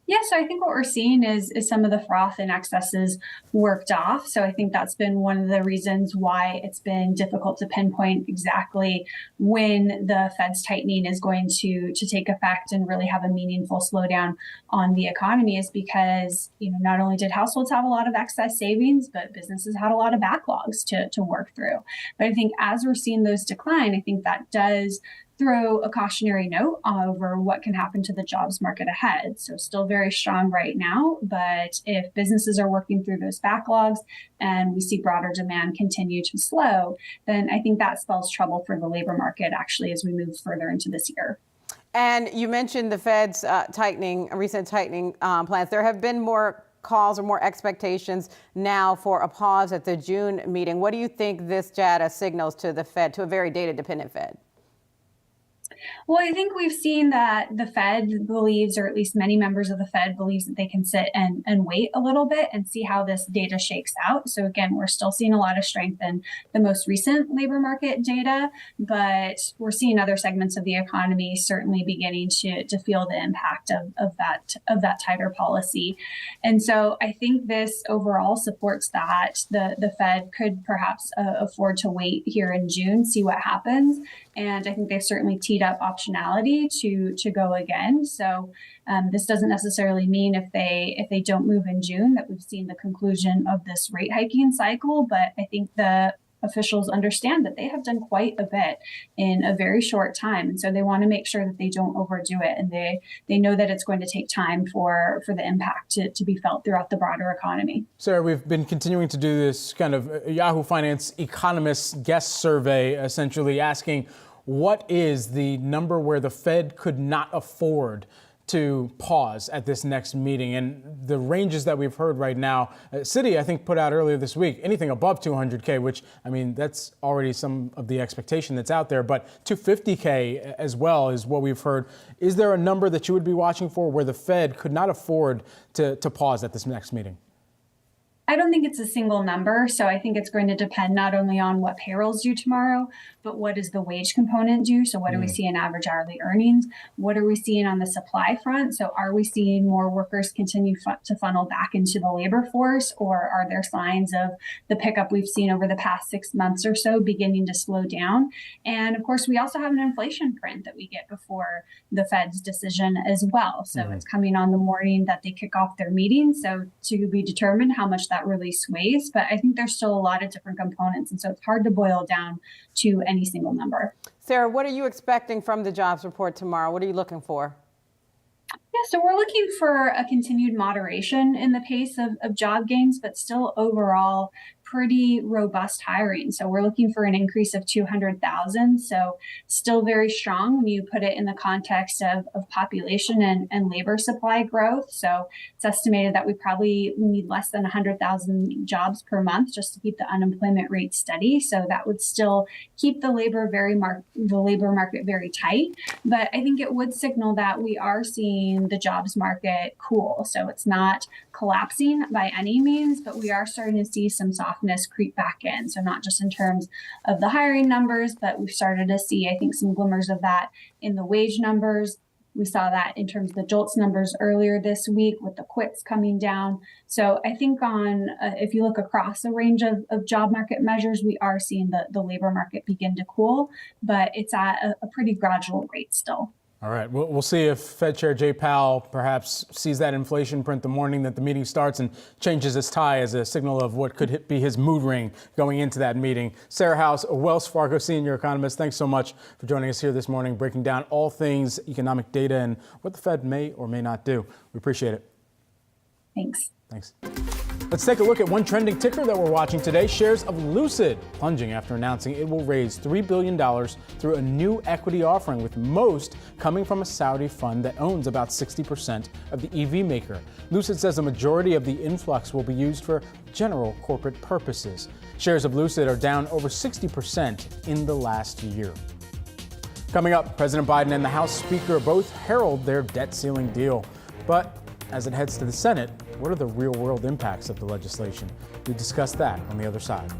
Yeah, so I think what we're seeing is some of the froth and excesses worked off. So I think that's been one of the reasons why it's been difficult to pinpoint exactly when the Fed's tightening is going to take effect and really have a meaningful slowdown on the economy, is because, not only did households have a lot of excess savings, but businesses had a lot of backlogs to work through. But I think as we're seeing those decline, I think that does throw a cautionary note over what can happen to the jobs market ahead. So still very strong right now, but if businesses are working through those backlogs and we see broader demand continue to slow, then I think that spells trouble for the labor market actually as we move further into this year. And you mentioned the Fed's recent tightening plans. There have been more calls or more expectations now for a pause at the June meeting. What do you think this data signals to the Fed, to a very data-dependent Fed? Well, I think we've seen that the Fed believes, or at least many members of the Fed believes, that they can sit and wait a little bit and see how this data shakes out. So again, we're still seeing a lot of strength in the most recent labor market data, but we're seeing other segments of the economy certainly beginning to feel the impact of that tighter policy. And so I think this overall supports that the Fed could perhaps afford to wait here in June, see what happens. And I think they've certainly teed up optionality to go again. So this doesn't necessarily mean if they don't move in June that we've seen the conclusion of this rate hiking cycle. But I think the officials understand that they have done quite a bit in a very short time. And so they want to make sure that they don't overdo it. And they know that it's going to take time for the impact to be felt throughout the broader economy. Sarah, we've been continuing to do this kind of Yahoo Finance economist guest survey, essentially asking what is the number where the Fed could not afford to pause at this next meeting. And the ranges that we've heard right now, Citi, I think, put out earlier this week, anything above 200K, which, I mean, that's already some of the expectation that's out there, but 250K as well is what we've heard. Is there a number that you would be watching for where the Fed could not afford to pause at this next meeting? I don't think it's a single number. So I think it's going to depend not only on what payrolls do tomorrow, but what does the wage component do? So what do we see in average hourly earnings? What are we seeing on the supply front? So are we seeing more workers continue to funnel back into the labor force, or are there signs of the pickup we've seen over the past 6 months or so beginning to slow down? And of course, we also have an inflation print that we get before the Fed's decision as well. So it's coming on the morning that they kick off their meeting. So to be determined how much that really sways, but I think there's still a lot of different components. And so it's hard to boil down to any single number. Sarah, what are you expecting from the jobs report tomorrow? What are you looking for? Yeah, so we're looking for a continued moderation in the pace of job gains, but still overall pretty robust hiring. So we're looking for an increase of 200,000. So still very strong when you put it in the context of population and labor supply growth. So it's estimated that we probably need less than 100,000 jobs per month just to keep the unemployment rate steady. So that would still keep the labor market very tight. But I think it would signal that we are seeing the jobs market cool. So it's not collapsing by any means, but we are starting to see some softness creep back in. So not just in terms of the hiring numbers, but we've started to see, I think, some glimmers of that in the wage numbers. We saw that in terms of the JOLTS numbers earlier this week with the quits coming down. So I think if you look across a range of job market measures, we are seeing the labor market begin to cool, but it's at a pretty gradual rate still. All right, we'll see if Fed Chair Jay Powell perhaps sees that inflation print the morning that the meeting starts and changes his tie as a signal of what could be his mood ring going into that meeting. Sarah House, a Wells Fargo senior economist, thanks so much for joining us here this morning, breaking down all things economic data and what the Fed may or may not do. We appreciate it. Thanks. Thanks. Let's take a look at one trending ticker that we're watching today. Shares of Lucid plunging after announcing it will raise $3 billion through a new equity offering, with most coming from a Saudi fund that owns about 60% of the EV maker. Lucid says the majority of the influx will be used for general corporate purposes. Shares of Lucid are down over 60% in the last year. Coming up, President Biden and the House Speaker both herald their debt ceiling deal. But as it heads to the Senate, what are the real-world impacts of the legislation? We discuss that on the other side.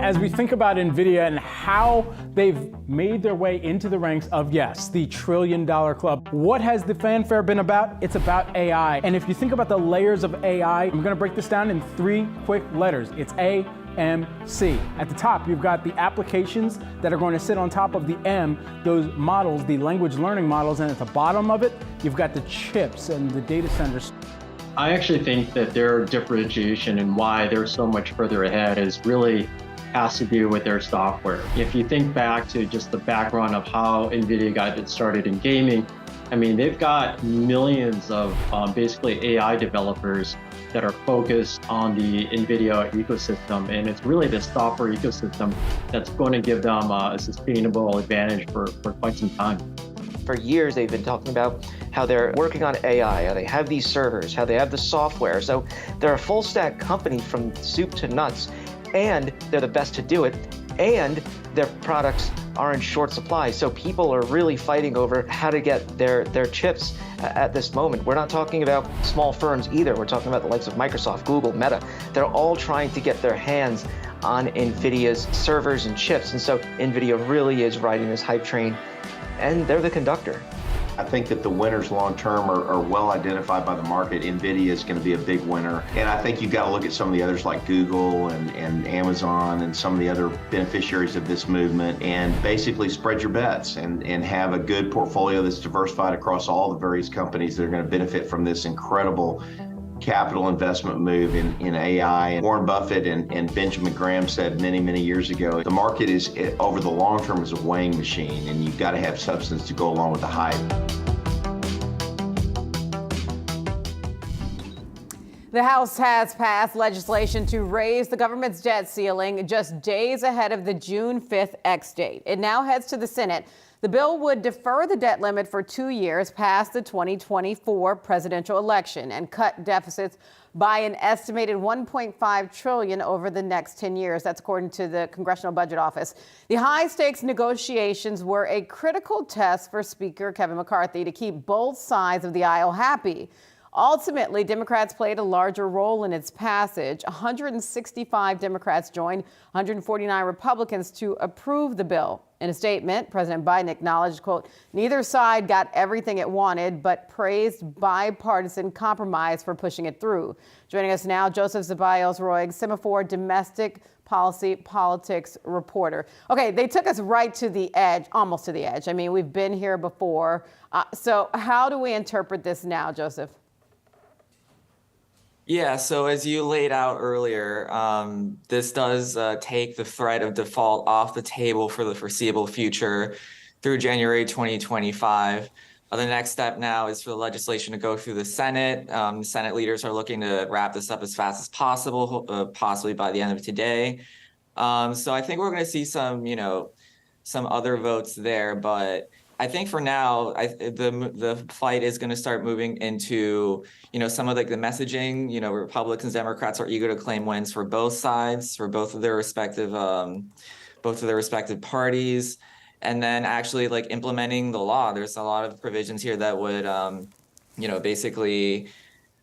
as we think about NVIDIA and how they've made their way into the ranks of, yes, the $1 trillion club, what has the fanfare been about? It's about AI. And if you think about the layers of AI, I'm going to break this down in 3 quick letters. It's A, M, C. At the top, you've got the applications that are going to sit on top of the M, those models, the language learning models, and at the bottom of it, you've got the chips and the data centers. I actually think that their differentiation and why they're so much further ahead is really has to do with their software. If you think back to just the background of how NVIDIA got it started in gaming, I mean, they've got millions of basically AI developers that are focused on the NVIDIA ecosystem. And it's really the software ecosystem that's going to give them a sustainable advantage for quite some time. For years, they've been talking about how they're working on AI, how they have these servers, how they have the software. So they're a full stack company from soup to nuts, and they're the best to do it. And their products are in short supply. So people are really fighting over how to get their chips at this moment. We're not talking about small firms either. We're talking about the likes of Microsoft, Google, Meta. They're all trying to get their hands on NVIDIA's servers and chips. And so NVIDIA really is riding this hype train, and they're the conductor. I think that the winners long term are well identified by the market. NVIDIA is going to be a big winner. And I think you've got to look at some of the others like Google and Amazon and some of the other beneficiaries of this movement and basically spread your bets and have a good portfolio that's diversified across all the various companies that are going to benefit from this incredible capital investment move in AI. And Warren Buffett and Benjamin Graham said many, many years ago, the market is, over the long term, is a weighing machine, and you've got to have substance to go along with the hype. The House has passed legislation to raise the government's debt ceiling just days ahead of the June 5th ex-date. It now heads to the Senate. The bill would defer the debt limit for 2 years past the 2024 presidential election and cut deficits by an estimated $1.5 trillion over the next 10 years. That's according to the Congressional Budget Office. The high-stakes negotiations were a critical test for Speaker Kevin McCarthy to keep both sides of the aisle happy. Ultimately, Democrats played a larger role in its passage. 165 Democrats joined 149 Republicans to approve the bill. In a statement, President Biden acknowledged, quote, neither side got everything it wanted, but praised bipartisan compromise for pushing it through. Joining us now, Joseph Zeballos-Roig, Semaphore domestic policy politics reporter. Okay, they took us right to the edge, almost to the edge. I mean, we've been here before. So how do we interpret this now, Joseph? Yeah, so as you laid out earlier, this does take the threat of default off the table for the foreseeable future through January 2025. The next step now is for the legislation to go through the Senate. Senate leaders are looking to wrap this up as fast as possible, possibly by the end of today. So I think we're going to see some other votes there, but I think for now, the fight is going to start moving into, some of the messaging. Republicans, Democrats are eager to claim wins for both sides, for both of their respective parties, and then actually implementing the law. There's a lot of provisions here that would, basically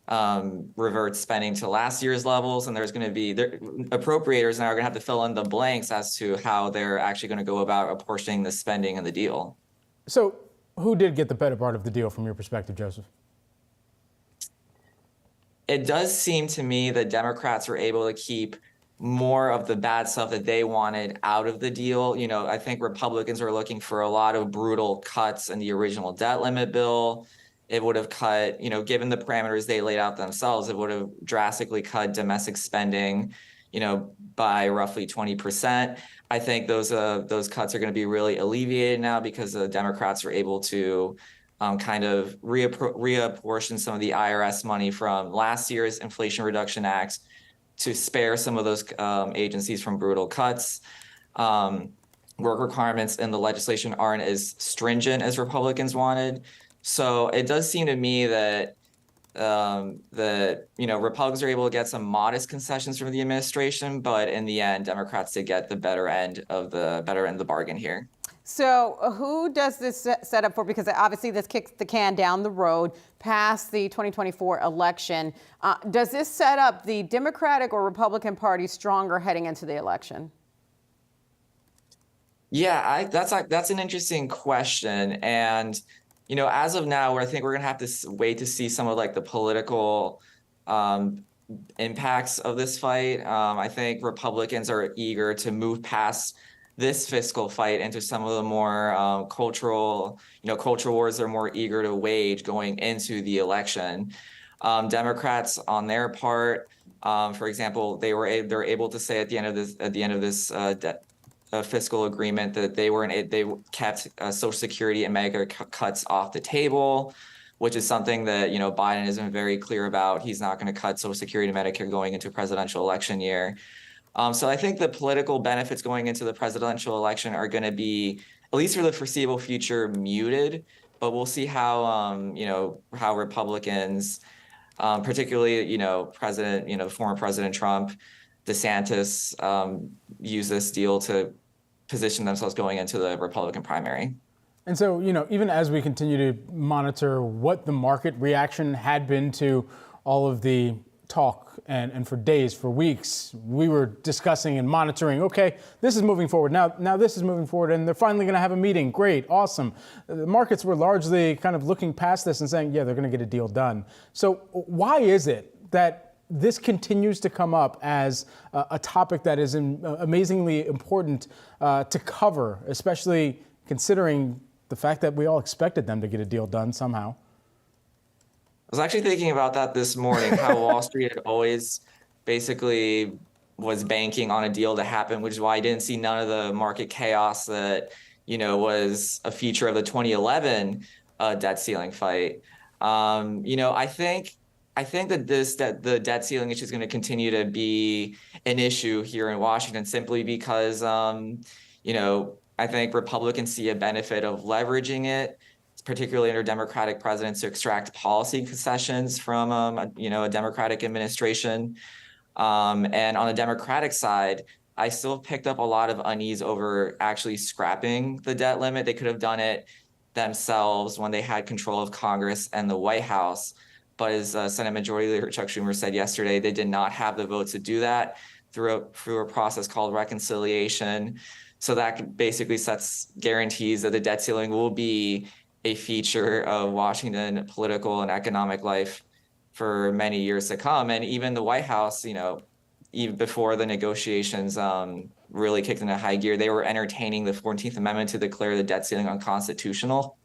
revert spending to last year's levels, and there's going to be appropriators now are going to have to fill in the blanks as to how they're actually going to go about apportioning the spending in the deal. So who did get the better part of the deal from your perspective, Joseph? It does seem to me that Democrats were able to keep more of the bad stuff that they wanted out of the deal. I think Republicans are looking for a lot of brutal cuts in the original debt limit bill. It would have cut, given the parameters they laid out themselves, it would have drastically cut domestic spending, by roughly 20%. I think those cuts are going to be really alleviated now because the Democrats are able to kind of reapportion some of the IRS money from last year's Inflation Reduction Act to spare some of those agencies from brutal cuts. Work requirements in the legislation aren't as stringent as Republicans wanted. So it does seem to me that Republicans are able to get some modest concessions from the administration, but in the end, Democrats did get the better end of the bargain here. So who does this set up for? Because obviously this kicks the can down the road past the 2024 election. Does this set up the Democratic or Republican Party stronger heading into the election? Yeah, that's an interesting question. And, as of now, I think we're going to have to wait to see some of like the political impacts of this fight. I think Republicans are eager to move past this fiscal fight into some of the more cultural wars they're more eager to wage going into the election. Democrats, on their part, for example, they're able to say at the end of this fiscal agreement that they kept Social Security and Medicare cuts off the table, which is something that Biden has been very clear about. He's not going to cut Social Security and Medicare going into a presidential election year. So I think the political benefits going into the presidential election are going to be, at least for the foreseeable future, muted. But we'll see how how Republicans, particularly former President Trump, DeSantis, use this deal to position themselves going into the Republican primary. And so, even as we continue to monitor what the market reaction had been to all of the talk, and for days, for weeks, we were discussing and monitoring, okay, this is moving forward. Now this is moving forward, and they're finally going to have a meeting. Great, awesome. The markets were largely kind of looking past this and saying, yeah, they're going to get a deal done. So why is it that this continues to come up as a topic that is amazingly important to cover, especially considering the fact that we all expected them to get a deal done somehow? I was actually thinking about that this morning, how Wall Street had always basically was banking on a deal to happen, which is why I didn't see none of the market chaos that, was a feature of the 2011 debt ceiling fight. I think that the debt ceiling issue is going to continue to be an issue here in Washington simply because, I think Republicans see a benefit of leveraging it, particularly under Democratic presidents, to extract policy concessions from, a Democratic administration. And on the Democratic side, I still picked up a lot of unease over actually scrapping the debt limit. They could have done it themselves when they had control of Congress and the White House. But as Senate Majority Leader Chuck Schumer said yesterday, they did not have the votes to do that through a process called reconciliation. So that basically guarantees that the debt ceiling will be a feature of Washington political and economic life for many years to come. And even the White House, even before the negotiations really kicked into high gear, they were entertaining the 14th Amendment to declare the debt ceiling unconstitutional.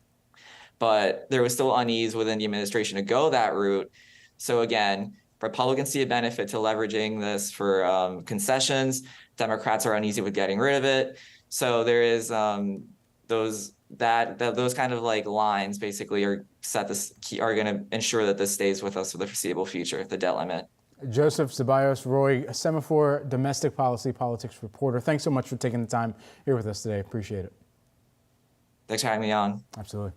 But there was still unease within the administration to go that route. So again, Republicans see a benefit to leveraging this for concessions. Democrats are uneasy with getting rid of it. So there is those kind of like lines basically are going to ensure that this stays with us for the foreseeable future, the debt limit. Joseph Ceballos-Roy, a Semaphore domestic politics reporter. Thanks so much for taking the time here with us today. Appreciate it. Thanks for having me on. Absolutely.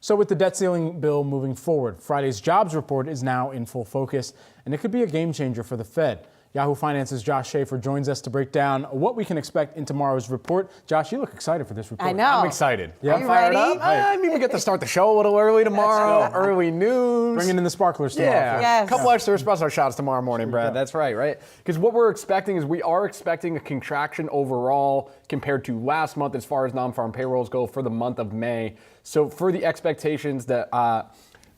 So with the debt ceiling bill moving forward, Friday's jobs report is now in full focus, and it could be a game changer for the Fed. Yahoo Finance's Josh Schaefer joins us to break down what we can expect in tomorrow's report. Josh, you look excited for this report. I know. I'm excited. Yeah, are you ready? I mean, we get to start the show a little early tomorrow. Early news. Bringing in the sparklers. Yeah. Yes. A couple extra espresso shots tomorrow morning, Brad. That's right? Because what we're expecting is we are expecting a contraction overall compared to last month as far as non-farm payrolls go for the month of May. So for the expectations that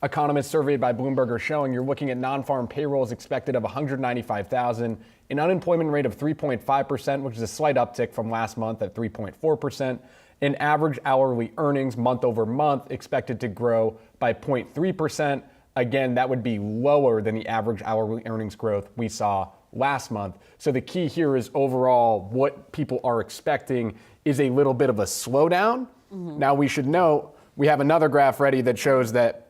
economists surveyed by Bloomberg are showing, you're looking at non-farm payrolls expected of 195,000, an unemployment rate of 3.5%, which is a slight uptick from last month at 3.4%, and average hourly earnings month over month expected to grow by 0.3%. Again, that would be lower than the average hourly earnings growth we saw last month. So the key here is overall what people are expecting is a little bit of a slowdown. Mm-hmm. Now we should note, we have another graph ready that shows that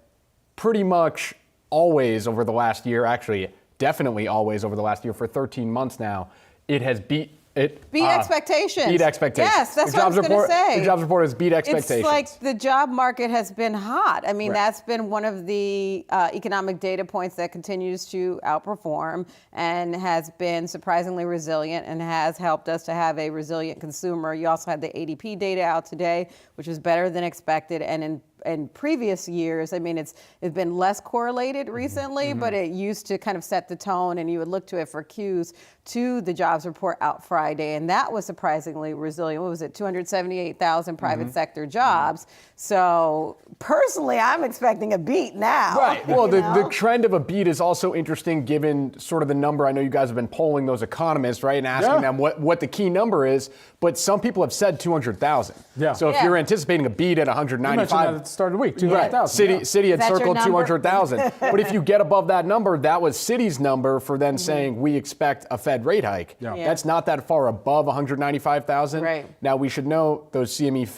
pretty much always over the last year, actually definitely always over the last year for 13 months now, it has beat expectations. Beat expectations. Yes, that's what I was going to say. The jobs report has beat expectations. It's like the job market has been hot. I mean, That's been one of the economic data points that continues to outperform and has been surprisingly resilient and has helped us to have a resilient consumer. You also had the ADP data out today, which was better than expected. And in in previous years. I mean, it's been less correlated recently, but it used to kind of set the tone, and you would look to it for cues to the jobs report out Friday, and that was surprisingly resilient. What was it, 278,000 private sector jobs? So personally, I'm expecting a beat now. Right. Well, the trend of a beat is also interesting given sort of the number. I know you guys have been polling those economists, right, and asking them what the key number is, but some people have said 200,000. Yeah. So if you're anticipating a beat at 195, you mentioned that at the start of the week, 200,000. Citi had Is that your circled number? 200,000. But if you get above that number, that was Citi's number for then saying we expect a Fed rate hike. Yeah. That's not that far above 195,000. Right. Now we should know the CME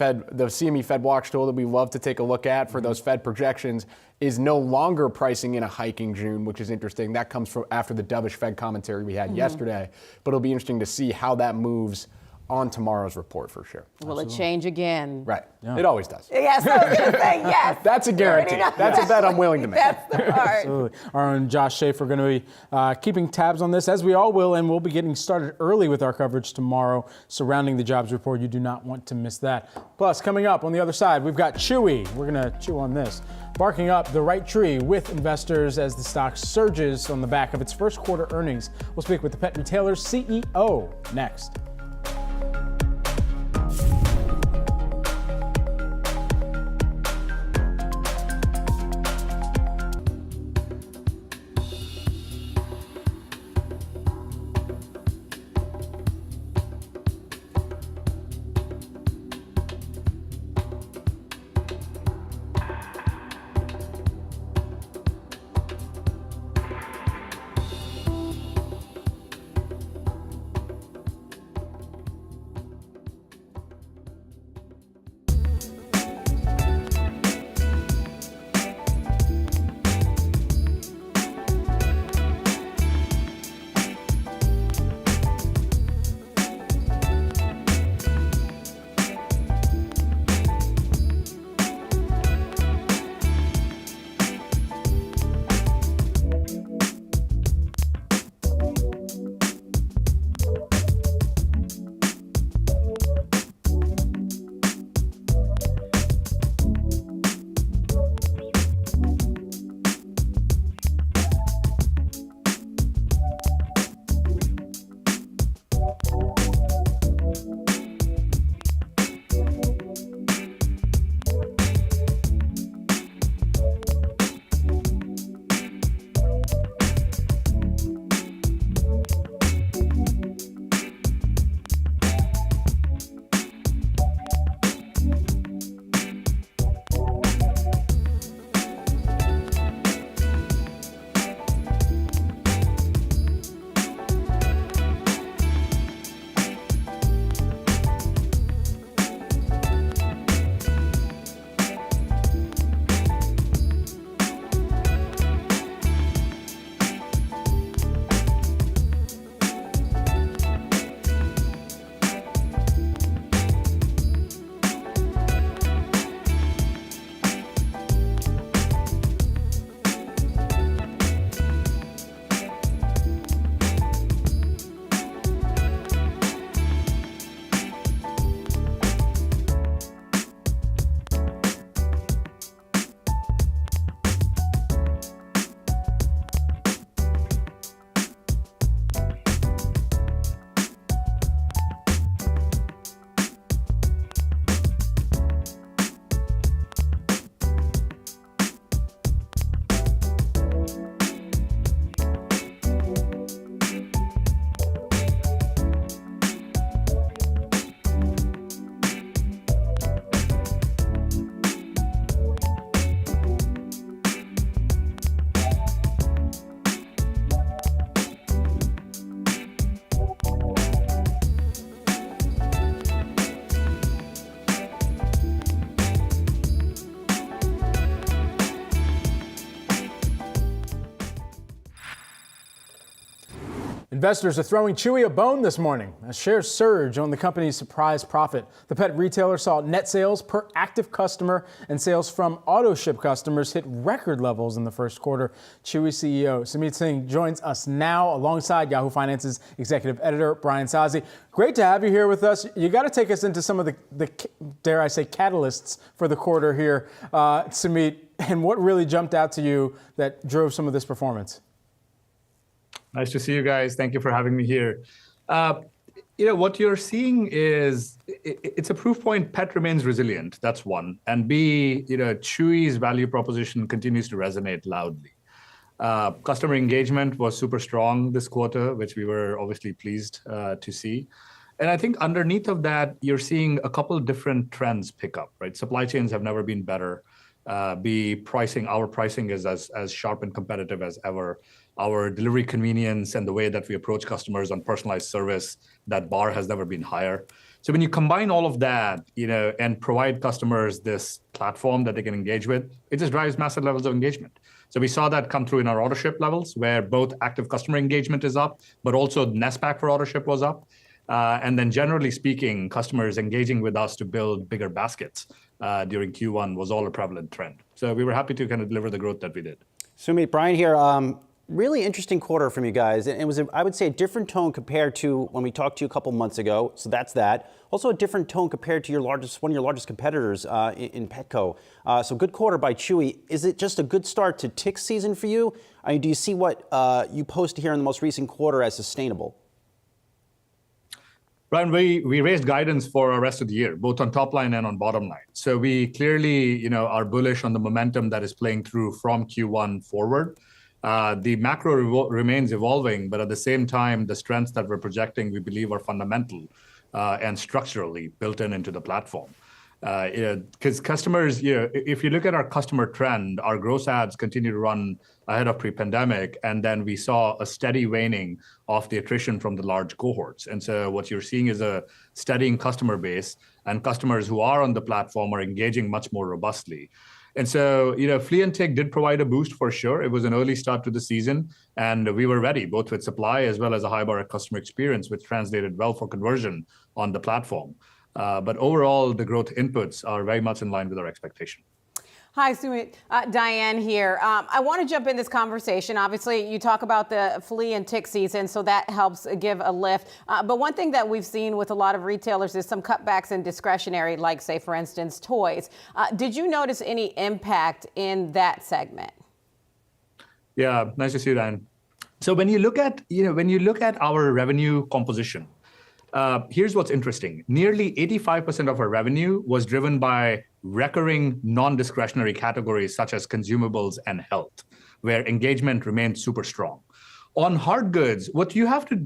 Fed Watch tool that we love to take a look at for those Fed projections is no longer pricing in a hike in June, which is interesting. That comes from after the dovish Fed commentary we had yesterday. But it'll be interesting to see how that moves on tomorrow's report for sure. Will it change again? Right. It always does. Yes, I was going to say yes. That's a guarantee. That's a bet I'm willing to make. That's the part. Absolutely. Our own Josh Schaefer going to be keeping tabs on this, as we all will, and we'll be getting started early with our coverage tomorrow surrounding the jobs report. You do not want to miss that. Plus, coming up on the other side, we've got Chewy. We're going to chew on this. Barking up the right tree with investors as the stock surges on the back of its first quarter earnings. We'll speak with the pet retailer's CEO next. Investors are throwing Chewy a bone this morning as shares surge on the company's surprise profit. The pet retailer saw net sales per active customer and sales from auto ship customers hit record levels in the first quarter. Chewy CEO Sumit Singh joins us now alongside Yahoo Finance's executive editor Brian Sazi. Great to have you here with us. You got to take us into some of the dare I say, catalysts for the quarter here, Sumit, and what really jumped out to you that drove some of this performance? Nice to see you guys. Thank you for having me here. What you're seeing is it's a proof point. Pet remains resilient. That's one. And B, Chewy's value proposition continues to resonate loudly. Customer engagement was super strong this quarter, which we were obviously pleased to see. And I think underneath of that, you're seeing a couple of different trends pick up, right? Supply chains have never been better. Our pricing is as sharp and competitive as ever. Our delivery convenience and the way that we approach customers on personalized service, that bar has never been higher. So when you combine all of that, and provide customers this platform that they can engage with, it just drives massive levels of engagement. So we saw that come through in our auto ship levels, where both active customer engagement is up, but also NSPAC for auto ship was up. And then generally speaking, customers engaging with us to build bigger baskets during Q1 was all a prevalent trend. So we were happy to kind of deliver the growth that we did. Sumit, Brian here. Really interesting quarter from you guys. It was, I would say, a different tone compared to when we talked to you a couple months ago. So that's that. Also a different tone compared to one of your largest competitors in Petco. So good quarter by Chewy. Is it just a good start to tick season for you? I mean, do you see what you posted here in the most recent quarter as sustainable? Brian, we raised guidance for our rest of the year, both on top line and on bottom line. So we clearly, are bullish on the momentum that is playing through from Q1 forward. The macro remains evolving, but at the same time, the strengths that we're projecting, we believe, are fundamental and structurally built into the platform. Because customers, if you look at our customer trend, our gross ads continue to run ahead of pre-pandemic, and then we saw a steady waning of the attrition from the large cohorts. And so what you're seeing is a steadying customer base, and customers who are on the platform are engaging much more robustly. And so, flea and tick did provide a boost for sure. It was an early start to the season, and we were ready, both with supply as well as a high bar of customer experience, which translated well for conversion on the platform. But overall, the growth inputs are very much in line with our expectation. Hi, Sumit. Diane here. I want to jump in this conversation. Obviously, you talk about the flea and tick season, so that helps give a lift. But one thing that we've seen with a lot of retailers is some cutbacks in discretionary, like, say, for instance, toys. Did you notice any impact in that segment? Yeah, nice to see you, Diane. So when you look at our revenue composition, here's what's interesting. Nearly 85% of our revenue was driven by recurring non-discretionary categories such as consumables and health, where engagement remained super strong. On hard goods, what you have to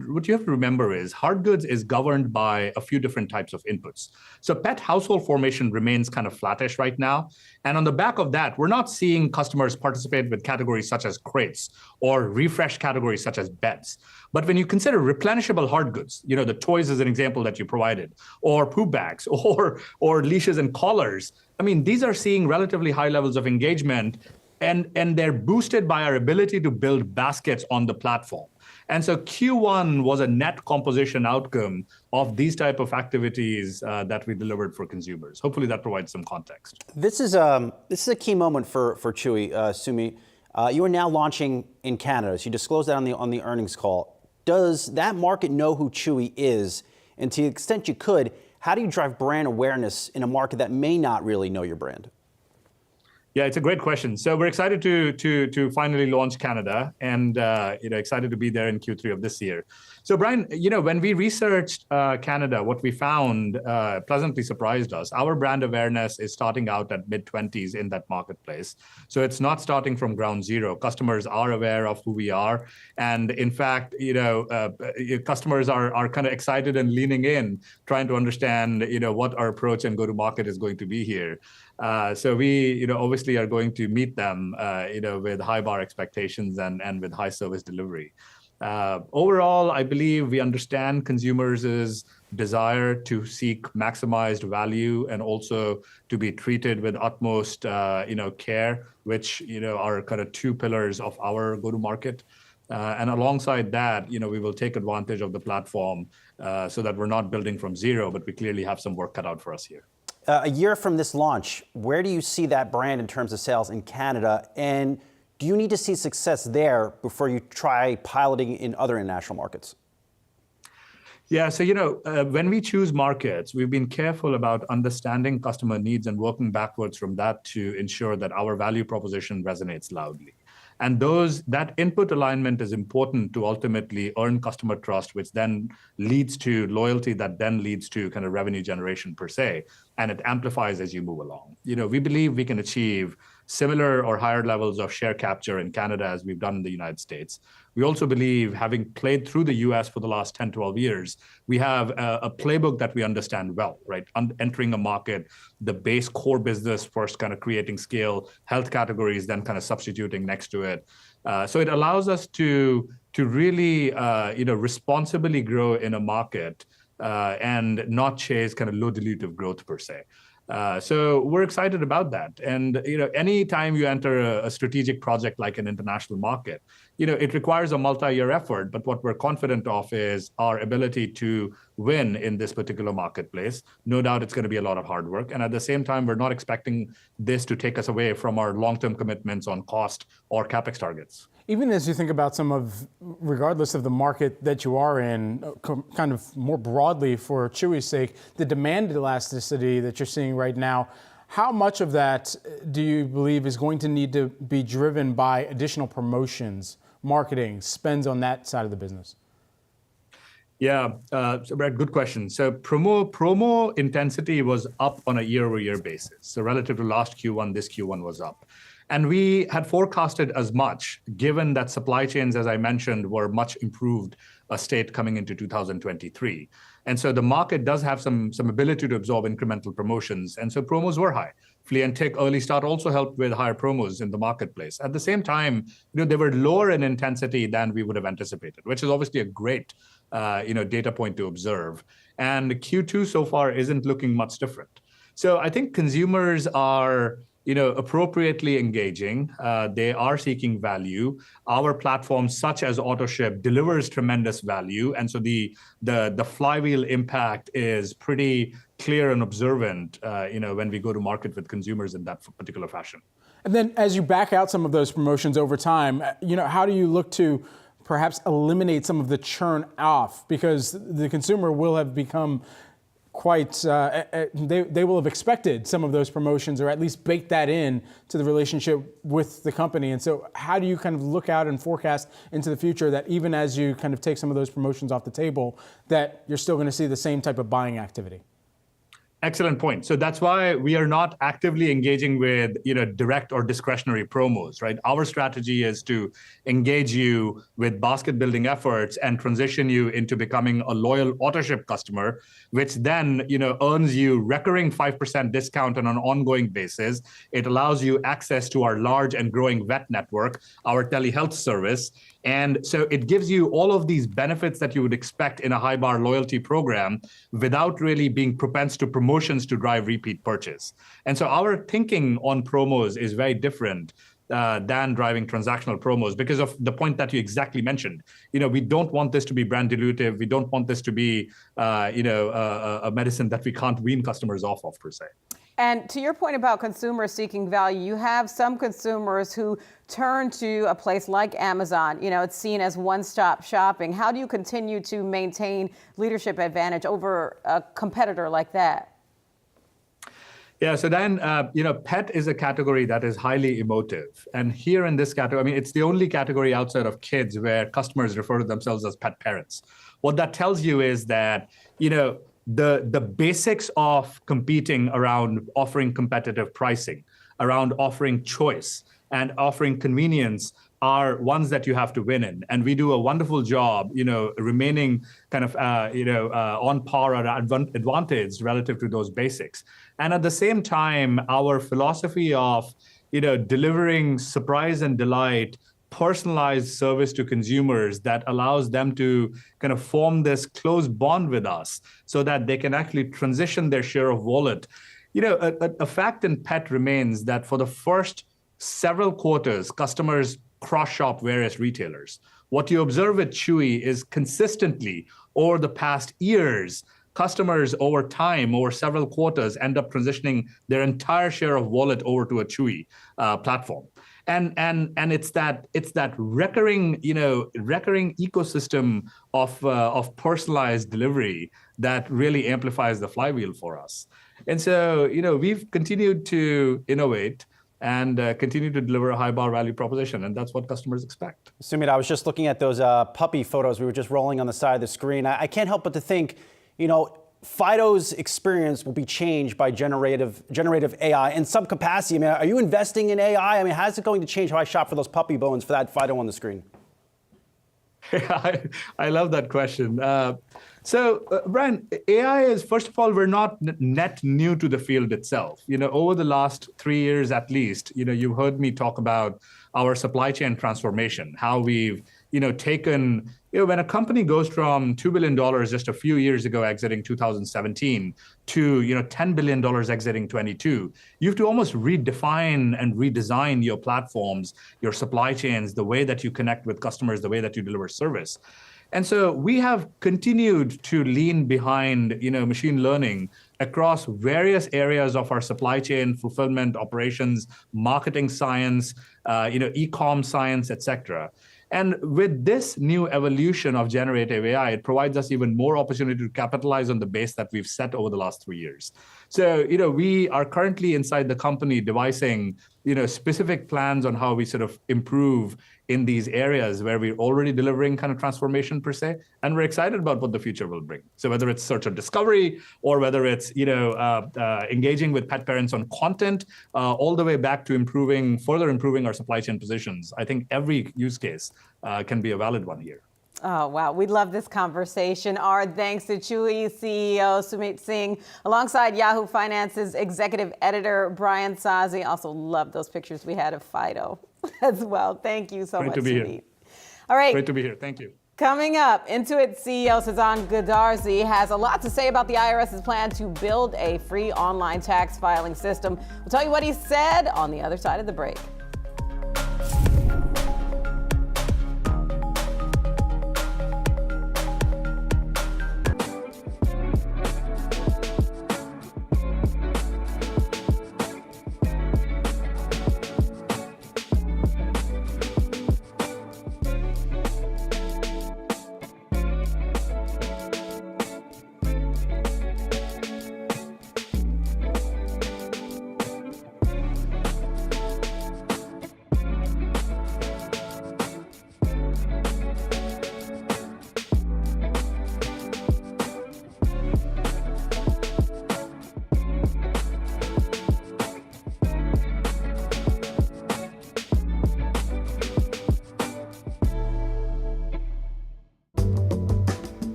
remember is hard goods is governed by a few different types of inputs. So pet household formation remains kind of flattish right now. And on the back of that, we're not seeing customers participate with categories such as crates or refresh categories such as beds. But when you consider replenishable hard goods, the toys as an example that you provided, or poop bags, or leashes and collars, I mean, these are seeing relatively high levels of engagement, and they're boosted by our ability to build baskets on the platform. And so Q1 was a net composition outcome of these type of activities that we delivered for consumers. Hopefully that provides some context. This is a key moment for Chewy, Sumit. You are now launching in Canada, so you disclosed that on the earnings call. Does that market know who Chewy is? And to the extent you could, how do you drive brand awareness in a market that may not really know your brand? Yeah, it's a great question. So we're excited to finally launch Canada, and excited to be there in Q3 of this year. So Brian, when we researched Canada, what we found pleasantly surprised us. Our brand awareness is starting out at mid-20s in that marketplace. So it's not starting from ground zero. Customers are aware of who we are, and in fact, customers are kind of excited and leaning in, trying to understand what our approach and go-to-market is going to be here. So we, obviously are going to meet them, with high bar expectations and with high service delivery. Overall, I believe we understand consumers' desire to seek maximized value and also to be treated with utmost, care, which, are kind of two pillars of our go-to-market. And alongside that, we will take advantage of the platform so that we're not building from zero, but we clearly have some work cut out for us here. A year from this launch, where do you see that brand in terms of sales in Canada? And do you need to see success there before you try piloting in other international markets? Yeah, so when we choose markets, we've been careful about understanding customer needs and working backwards from that to ensure that our value proposition resonates loudly. And that input alignment is important to ultimately earn customer trust, which then leads to loyalty, that then leads to kind of revenue generation per se, and it amplifies as you move along. We believe we can achieve similar or higher levels of share capture in Canada as we've done in the United States. We also believe, having played through the US for the last 10, 12 years, we have a playbook that we understand well, right? Entering a market, the base core business first, kind of creating scale, health categories, then kind of substituting next to it. So it allows us to really, responsibly grow in a market and not chase kind of low dilutive growth per se. So we're excited about that. And, anytime you enter a strategic project like an international market, it requires a multi-year effort. But what we're confident of is our ability to win in this particular marketplace. No doubt it's going to be a lot of hard work. And at the same time, we're not expecting this to take us away from our long-term commitments on cost or CapEx targets. Even as you think about regardless of the market that you are in, kind of more broadly for Chewy's sake, the demand elasticity that you're seeing right now, how much of that do you believe is going to need to be driven by additional promotions, marketing, spends on that side of the business? Yeah, so Brad, good question. So promo intensity was up on a year-over-year basis. So relative to last Q1, this Q1 was up. And we had forecasted as much, given that supply chains, as I mentioned, were much improved state coming into 2023. And so the market does have some ability to absorb incremental promotions. And so promos were high. Flea and Tick early start also helped with higher promos in the marketplace. At the same time, they were lower in intensity than we would have anticipated, which is obviously a great data point to observe. And Q2 so far isn't looking much different. So I think consumers are appropriately engaging. They are seeking value. Our platform, such as AutoShip, delivers tremendous value. And so the flywheel impact is pretty clear and observant, when we go to market with consumers in that particular fashion. And then as you back out some of those promotions over time, how do you look to perhaps eliminate some of the churn off? Because the consumer will have become they will have expected some of those promotions, or at least bake that in to the relationship with the company. And so how do you kind of look out and forecast into the future that even as you kind of take some of those promotions off the table, that you're still going to see the same type of buying activity? Excellent point. So that's why we are not actively engaging with direct or discretionary promos, right? Our strategy is to engage you with basket building efforts and transition you into becoming a loyal AutoShip customer, which then earns you recurring 5% discount on an ongoing basis. It allows you access to our large and growing vet network, our telehealth service. And so it gives you all of these benefits that you would expect in a high bar loyalty program without really being propense to promotions to drive repeat purchase. And so our thinking on promos is very different than driving transactional promos because of the point that you exactly mentioned. We don't want this to be brand dilutive. We don't want this to be, a medicine that we can't wean customers off of per se. And to your point about consumers seeking value, you have some consumers who turn to a place like Amazon. It's seen as one-stop shopping. How do you continue to maintain leadership advantage over a competitor like that? Yeah, so then, pet is a category that is highly emotive. And here in this category, it's the only category outside of kids where customers refer to themselves as pet parents. What that tells you is that, the basics of competing around offering competitive pricing, around offering choice and offering convenience are ones that you have to win in. And we do a wonderful job, remaining kind of, on par or advantage relative to those basics. And at the same time, our philosophy of, delivering surprise and delight, personalized service to consumers that allows them to kind of form this close bond with us so that they can actually transition their share of wallet. A fact in pet remains that for the first several quarters, customers cross-shop various retailers. what you observe at Chewy is consistently over the past years, customers over time, over several quarters, end up transitioning their entire share of wallet over to a Chewy platform. And it's that recurring ecosystem of personalized delivery that really amplifies the flywheel for us. And so, we've continued to innovate and continue to deliver a high bar value proposition, and that's what customers expect. Sumit, I was just looking at those puppy photos we were just rolling on the side of the screen. I can't help but to think, Fido's experience will be changed by generative AI in some capacity. I mean, are you investing in AI? I mean, how's it going to change how I shop for those puppy bones for that Fido on the screen? I love that question. Brian, AI is, first of all, we're not net new to the field itself. Over the last 3 years at least, you've heard me talk about our supply chain transformation, how we've, taken, when a company goes from $2 billion just a few years ago exiting 2017 to, $10 billion exiting 22, you have to almost redefine and redesign your platforms, your supply chains, the way that you connect with customers, the way that you deliver service. And so we have continued to lean behind, machine learning across various areas of our supply chain, fulfillment, operations, marketing science, e-com science, et cetera. And with this new evolution of generative AI, it provides us even more opportunity to capitalize on the base that we've set over the last 3 years. So, we are currently inside the company devising, specific plans on how we sort of improve in these areas where we're already delivering kind of transformation per se, and we're excited about what the future will bring. So whether it's search or discovery, or whether it's engaging with pet parents on content, all the way back to further improving our supply chain positions, I think every use case can be a valid one here. Oh, wow. We love this conversation. Our thanks to Chewy CEO Sumit Singh, alongside Yahoo Finance's executive editor, Brian Sazi. Also love those pictures we had of Fido as well. Thank you so much, Sumit. Here. All right. Great to be here. Thank you. Coming up, Intuit CEO Sazan Goodarzi has a lot to say about the IRS's plan to build a free online tax filing system. We'll tell you what he said on the other side of the break.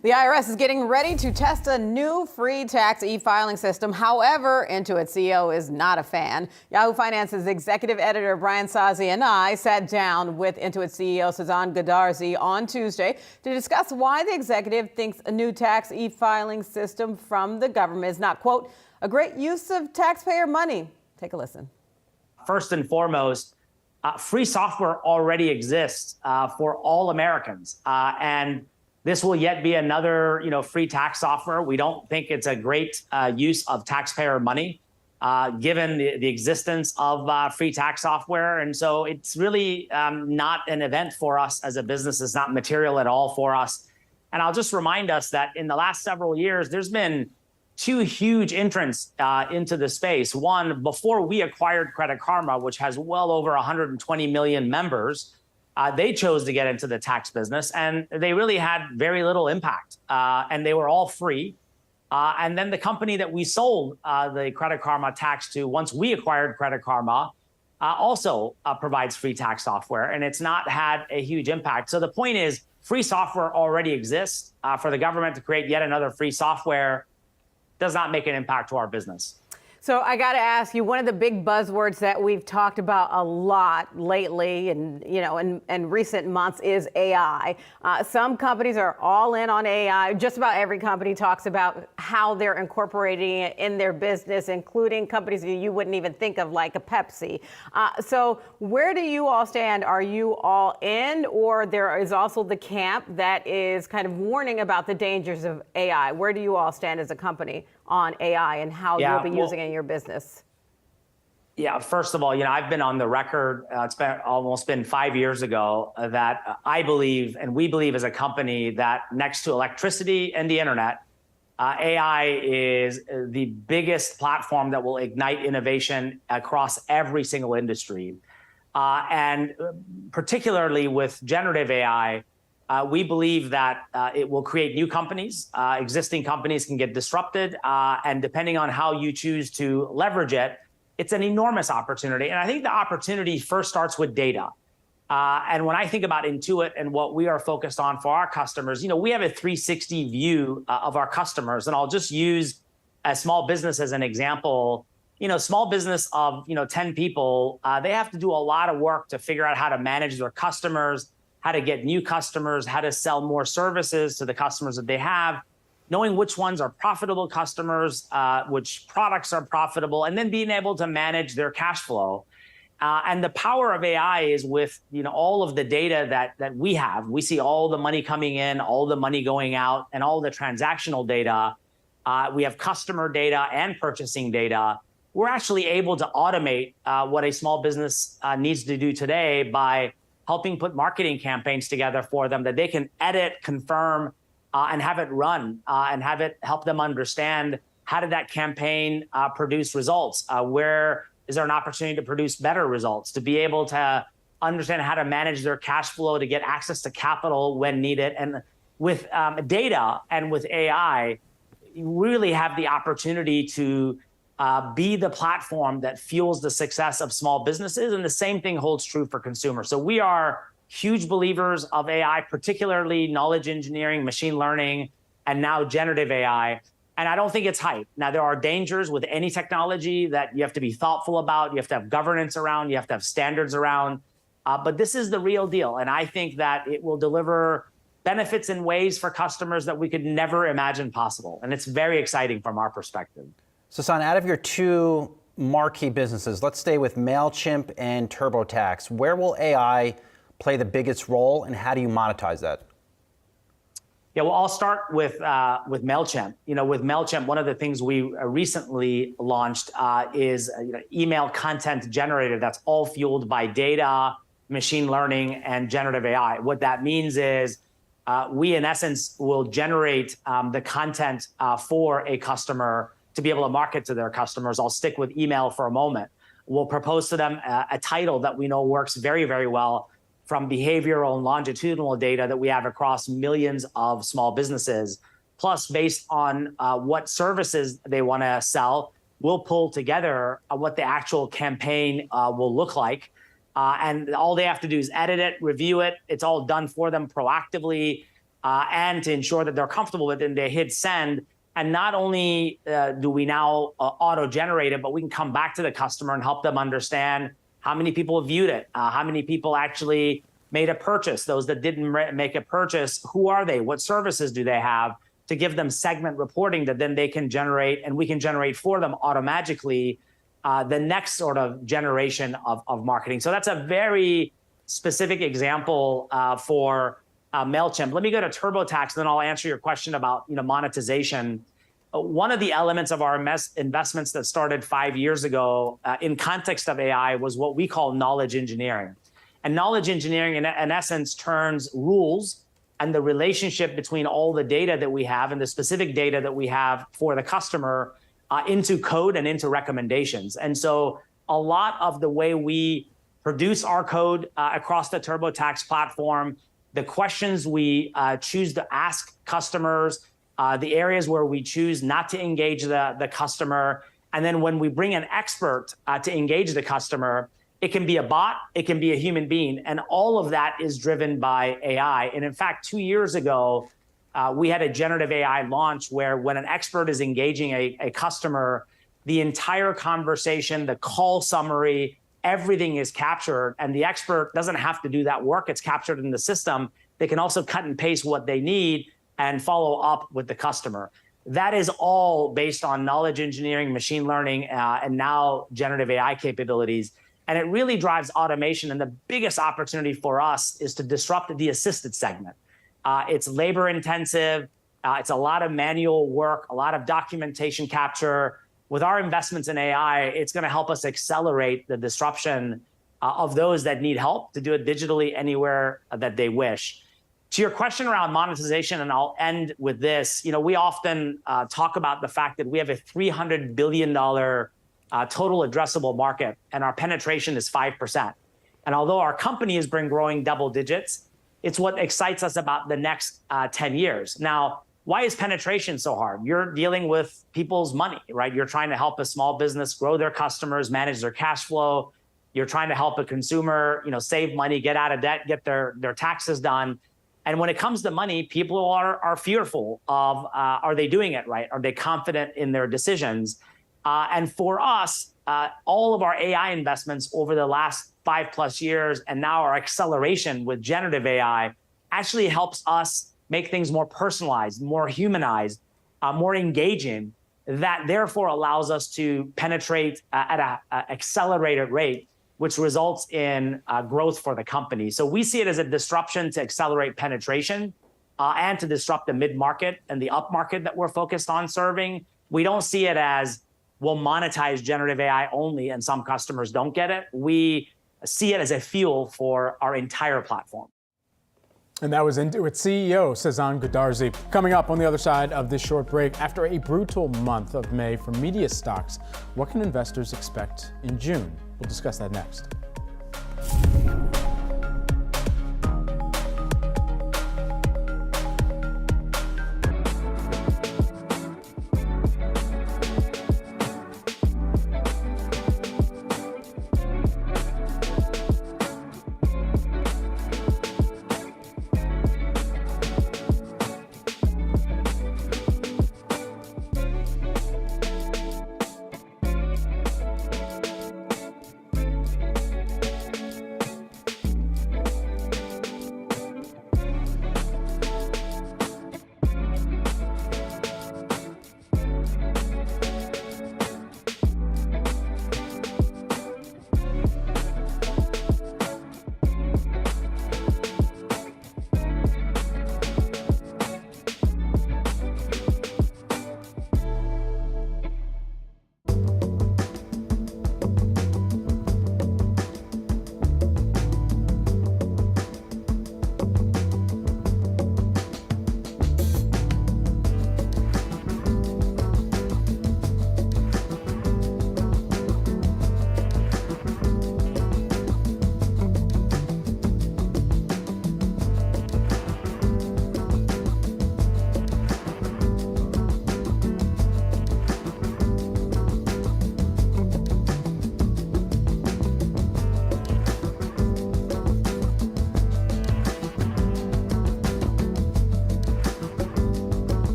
The IRS is getting ready to test a new free tax e-filing system. However, Intuit CEO is not a fan. Yahoo Finance's executive editor Brian Sazi and I sat down with Intuit CEO Suzanne Godarzi on Tuesday to discuss why the executive thinks a new tax e-filing system from the government is not, quote, a great use of taxpayer money. Take a listen. First and foremost, free software already exists for all Americans, and this will yet be another, free tax software. We don't think it's a great use of taxpayer money, given the existence of free tax software. And so it's really not an event for us as a business. It's not material at all for us. And I'll just remind us that in the last several years, there's been two huge entrants into the space. One, before we acquired Credit Karma, which has well over 120 million members, they chose to get into the tax business, and they really had very little impact, and they were all free. And then the company that we sold the Credit Karma tax to, once we acquired Credit Karma, also provides free tax software, and it's not had a huge impact. So the point is, free software already exists. For the government to create yet another free software does not make an impact to our business. So I got to ask you, one of the big buzzwords that we've talked about a lot lately and, in recent months is AI. Some companies are all in on AI. Just about every company talks about how they're incorporating it in their business, including companies that you wouldn't even think of, like a Pepsi. So where do you all stand? Are you all in, or there is also the camp that is kind of warning about the dangers of AI? Where do you all stand as a company on AI and how you'll be using it in your business? Yeah, first of all, I've been on the record, it's been almost 5 years ago, that I believe, and we believe as a company, that next to electricity and the internet, AI is the biggest platform that will ignite innovation across every single industry. And particularly with generative AI, we believe that it will create new companies. Existing companies can get disrupted. And depending on how you choose to leverage it, it's an enormous opportunity. And I think the opportunity first starts with data. And when I think about Intuit and what we are focused on for our customers, we have a 360 view of our customers. And I'll just use a small business as an example. Small business of 10 people, they have to do a lot of work to figure out how to manage their customers, how to get new customers, how to sell more services to the customers that they have, knowing which ones are profitable customers, which products are profitable, and then being able to manage their cash flow. And the power of AI is with all of the data that we have. We see all the money coming in, all the money going out, and all the transactional data. We have customer data and purchasing data. We're actually able to automate what a small business needs to do today by helping put marketing campaigns together for them that they can edit, confirm, and have it run, and have it help them understand how did that campaign produce results? Where is there an opportunity to produce better results? To be able to understand how to manage their cash flow, to get access to capital when needed. And with data and with AI, you really have the opportunity to be the platform that fuels the success of small businesses. And the same thing holds true for consumers. So we are huge believers of AI, particularly knowledge engineering, machine learning, and now generative AI. And I don't think it's hype. Now, there are dangers with any technology that you have to be thoughtful about. You have to have governance around. You have to have standards around. But this is the real deal. And I think that it will deliver benefits in ways for customers that we could never imagine possible. And it's very exciting from our perspective. Sasan, out of your two marquee businesses, let's stay with MailChimp and TurboTax. Where will AI play the biggest role, and how do you monetize that? Yeah, well, I'll start with MailChimp. With MailChimp, one of the things we recently launched is email content generator that's all fueled by data, machine learning, and generative AI. What that means is we, in essence, will generate the content for a customer to be able to market to their customers. I'll stick with email for a moment. We'll propose to them a title that we know works very, very well from behavioral and longitudinal data that we have across millions of small businesses. Plus, based on what services they want to sell, we'll pull together what the actual campaign will look like. And all they have to do is edit it, review it. It's all done for them proactively. and to ensure that they're comfortable with it, and they hit send. And not only do we now auto-generate it, but we can come back to the customer and help them understand how many people have viewed it, how many people actually made a purchase, those that didn't make a purchase, who are they, what services do they have, to give them segment reporting that then they can generate, and we can generate for them automatically the next sort of generation of marketing. So that's a very specific example for MailChimp. Let me go to TurboTax, then I'll answer your question about monetization. One of the elements of our investments that started 5 years ago in context of AI was what we call knowledge engineering. And knowledge engineering, in essence, turns rules and the relationship between all the data that we have and the specific data that we have for the customer into code and into recommendations. And so a lot of the way we produce our code across the TurboTax platform, the questions we choose to ask customers, the areas where we choose not to engage the customer, and then when we bring an expert to engage the customer, it can be a bot, it can be a human being, and all of that is driven by AI. And in fact, 2 years ago, we had a generative AI launch where when an expert is engaging a customer, the entire conversation, the call summary, everything is captured, and the expert doesn't have to do that work. It's captured in the system. They can also cut and paste what they need and follow up with the customer. That is all based on knowledge engineering, machine learning, and now generative AI capabilities. And it really drives automation. And the biggest opportunity for us is to disrupt the assisted segment. It's labor intensive. It's a lot of manual work, a lot of documentation capture. With our investments in AI, it's going to help us accelerate the disruption of those that need help to do it digitally anywhere that they wish. To your question around monetization, and I'll end with this, we often talk about the fact that we have a $300 billion total addressable market, and our penetration is 5%. And although our company has been growing double digits, it's what excites us about the next 10 years. Now, why is penetration so hard? You're dealing with people's money, right? You're trying to help a small business grow their customers, manage their cash flow. You're trying to help a consumer, save money, get out of debt, get their taxes done. And when it comes to money, people are fearful of, are they doing it right? Are they confident in their decisions? And for us, all of our AI investments over the last 5+ years, and now our acceleration with generative AI, actually helps us make things more personalized, more humanized, more engaging. That therefore allows us to penetrate at an accelerated rate, which results in growth for the company. So we see it as a disruption to accelerate penetration and to disrupt the mid-market and the up-market that we're focused on serving. We don't see it as we'll monetize generative AI only and some customers don't get it. We see it as a fuel for our entire platform. And that was Intuit CEO Cezanne Goodarzi. Coming up on the other side of this short break, after a brutal month of May for media stocks, what can investors expect in June? We'll discuss that next.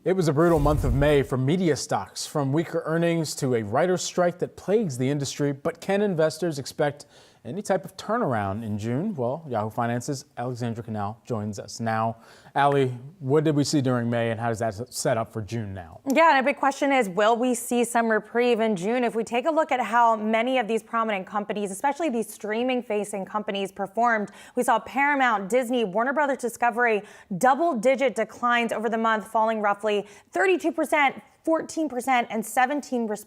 It was a brutal month of May for media stocks, from weaker earnings to a writer's strike that plagues the industry. But can investors expect any type of turnaround in June? Well, Yahoo Finance's Alexandra Canal joins us now. Allie, what did we see during May, and how does that set up for June now? Yeah, and a big question is, will we see some reprieve in June? If we take a look at how many of these prominent companies, especially these streaming-facing companies, performed, we saw Paramount, Disney, Warner Brothers Discovery, double-digit declines over the month, falling roughly 32%, 14%, and 17%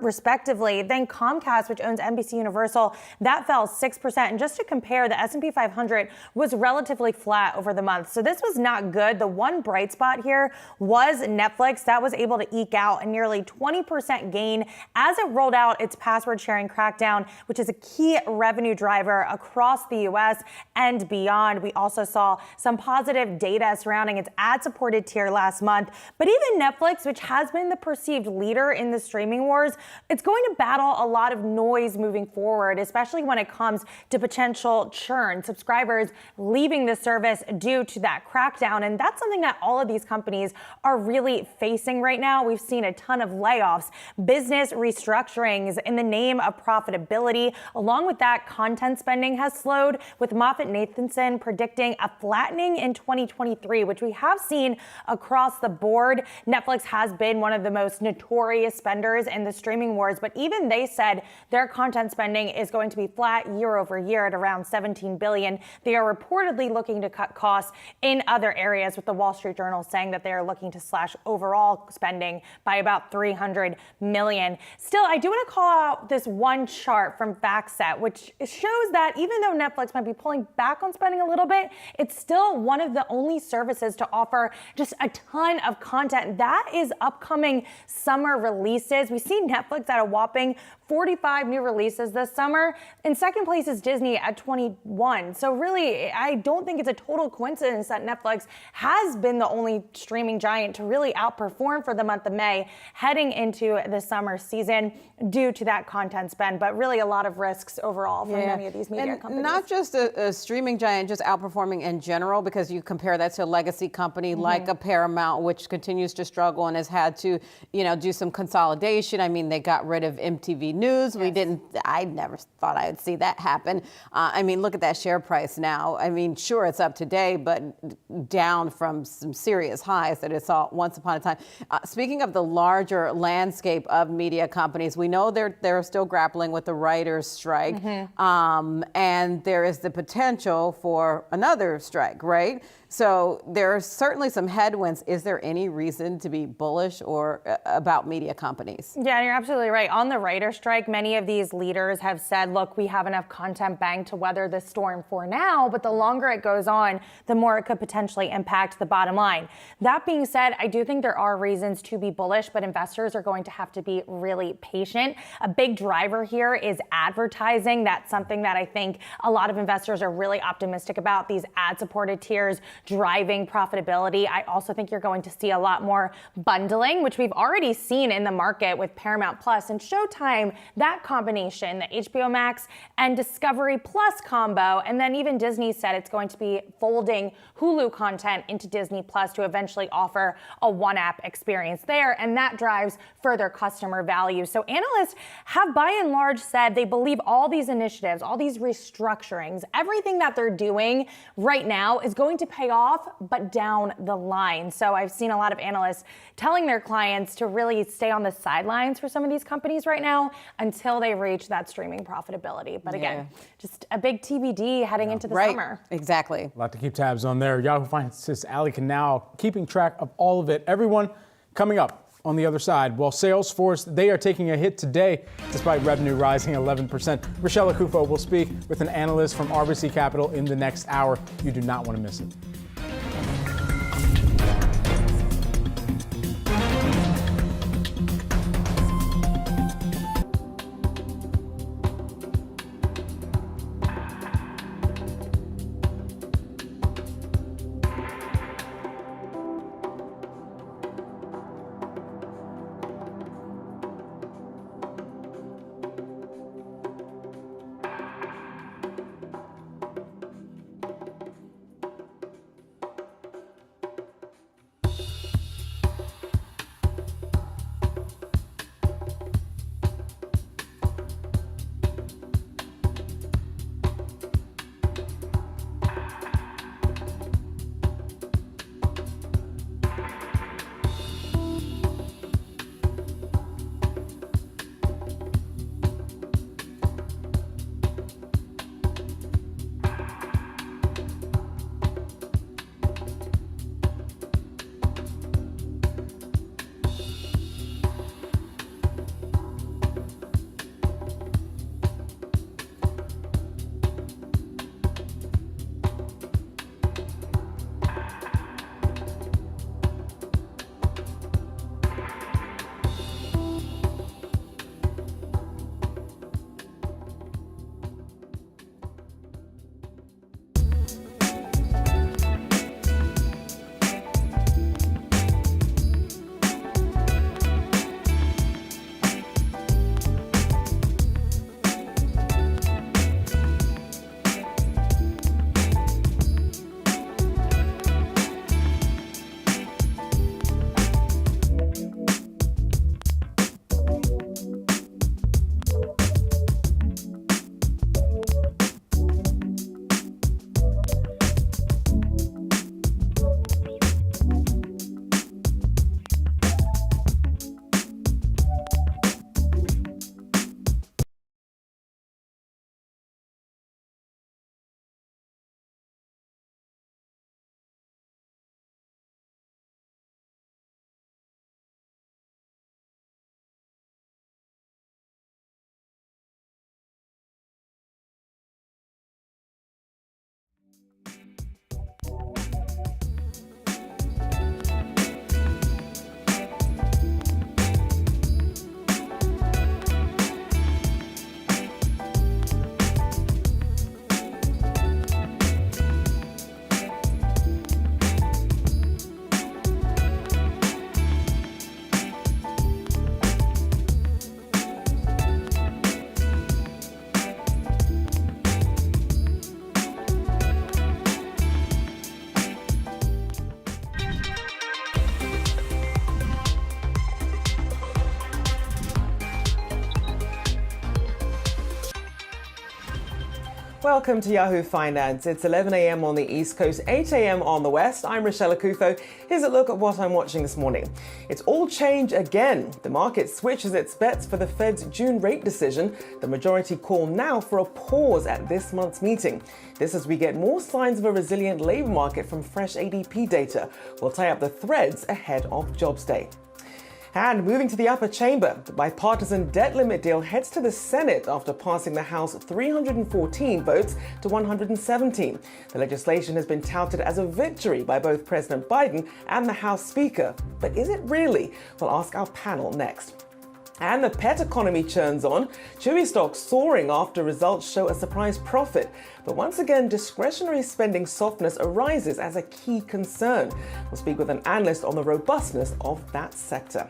respectively. Then Comcast, which owns NBC Universal, that fell 6%. And just to compare, the S&P 500 was relatively flat over the month. So this was not good. The one bright spot here was Netflix. That was able to eke out a nearly 20% gain as it rolled out its password sharing crackdown, which is a key revenue driver across the U.S. and beyond. We also saw some positive data surrounding its ad-supported tier last month. But even Netflix, which has been the perceived leader in the streaming wars, it's going to battle a lot of noise moving forward, especially when it comes to potential churn, subscribers leaving the service due to that crackdown. And that's something that all of these companies are really facing right now. We've seen a ton of layoffs, business restructurings in the name of profitability. Along with that, content spending has slowed, with MoffettNathanson predicting a flattening in 2023, which we have seen across the board. Netflix has been one of the most notorious spenders in the streaming wars, but even they said their content spending is going to be flat year over year at around $17 billion. They are reportedly looking to cut costs in other areas, with the Wall Street Journal saying that they are looking to slash overall spending by about $300 million. Still, I do want to call out this one chart from FactSet, which shows that even though Netflix might be pulling back on spending a little bit, it's still one of the only services to offer just a ton of content. That is upcoming summer releases. We see Netflix at a whopping 45 new releases this summer. In second place is Disney at 21. So really, I don't think it's a total coincidence that Netflix has been the only streaming giant to really outperform for the month of May heading into the summer season due to that content spend, but really a lot of risks overall for many of these media companies. Not just a streaming giant just outperforming in general, because you compare that to a legacy company like a Paramount, which continues to struggle and has had to, do some consolidation. I mean, they got rid of MTV News. I never thought I would see that happen. I mean, look at that share price now. I mean, sure, it's up today, but down from some serious highs that it saw once upon a time. Speaking of the larger landscape of media companies, we know they're still grappling with the writers' strike, and there is the potential for another strike, right? So there are certainly some headwinds. Is there any reason to be bullish or about media companies? Yeah, you're absolutely right. On the writer strike, many of these leaders have said, look, we have enough content banked to weather this storm for now, but the longer it goes on, the more it could potentially impact the bottom line. That being said, I do think there are reasons to be bullish, but investors are going to have to be really patient. A big driver here is advertising. That's something that I think a lot of investors are really optimistic about, these ad-supported tiers driving profitability. I also think you're going to see a lot more bundling, which we've already seen in the market with Paramount Plus and Showtime, that combination, the HBO Max and Discovery Plus combo. And then even Disney said it's going to be folding Hulu content into Disney Plus to eventually offer a one-app experience there. And that drives further customer value. So analysts have by and large said they believe all these initiatives, all these restructurings, everything that they're doing right now is going to pay off, but down the line. So I've seen a lot of analysts telling their clients to really stay on the sidelines for some of these companies right now until they reach that streaming profitability. But again, just a big TBD heading into the summer. Exactly. A lot to keep tabs on there. Yahoo Finance's Allie Canal keeping track of all of it. Everyone, coming up on the other side, well, Salesforce, they are taking a hit today despite revenue rising 11%. Rochelle Akufo will speak with an analyst from RBC Capital in the next hour. You do not want to miss it. Welcome to Yahoo Finance. It's 11 a.m. on the East Coast, 8 a.m. on the West. I'm Rochelle Akufo. Here's a look at what I'm watching this morning. It's all change again. The market switches its bets for the Fed's June rate decision. The majority call now for a pause at this month's meeting. This as we get more signs of a resilient labor market from fresh ADP data. We'll tie up the threads ahead of Jobs Day. And moving to the upper chamber, the bipartisan debt limit deal heads to the Senate after passing the House 314 votes to 117. The legislation has been touted as a victory by both President Biden and the House Speaker. But is it really? We'll ask our panel next. And the pet economy churns on. Chewy stocks soaring after results show a surprise profit. But once again, discretionary spending softness arises as a key concern. We'll speak with an analyst on the robustness of that sector.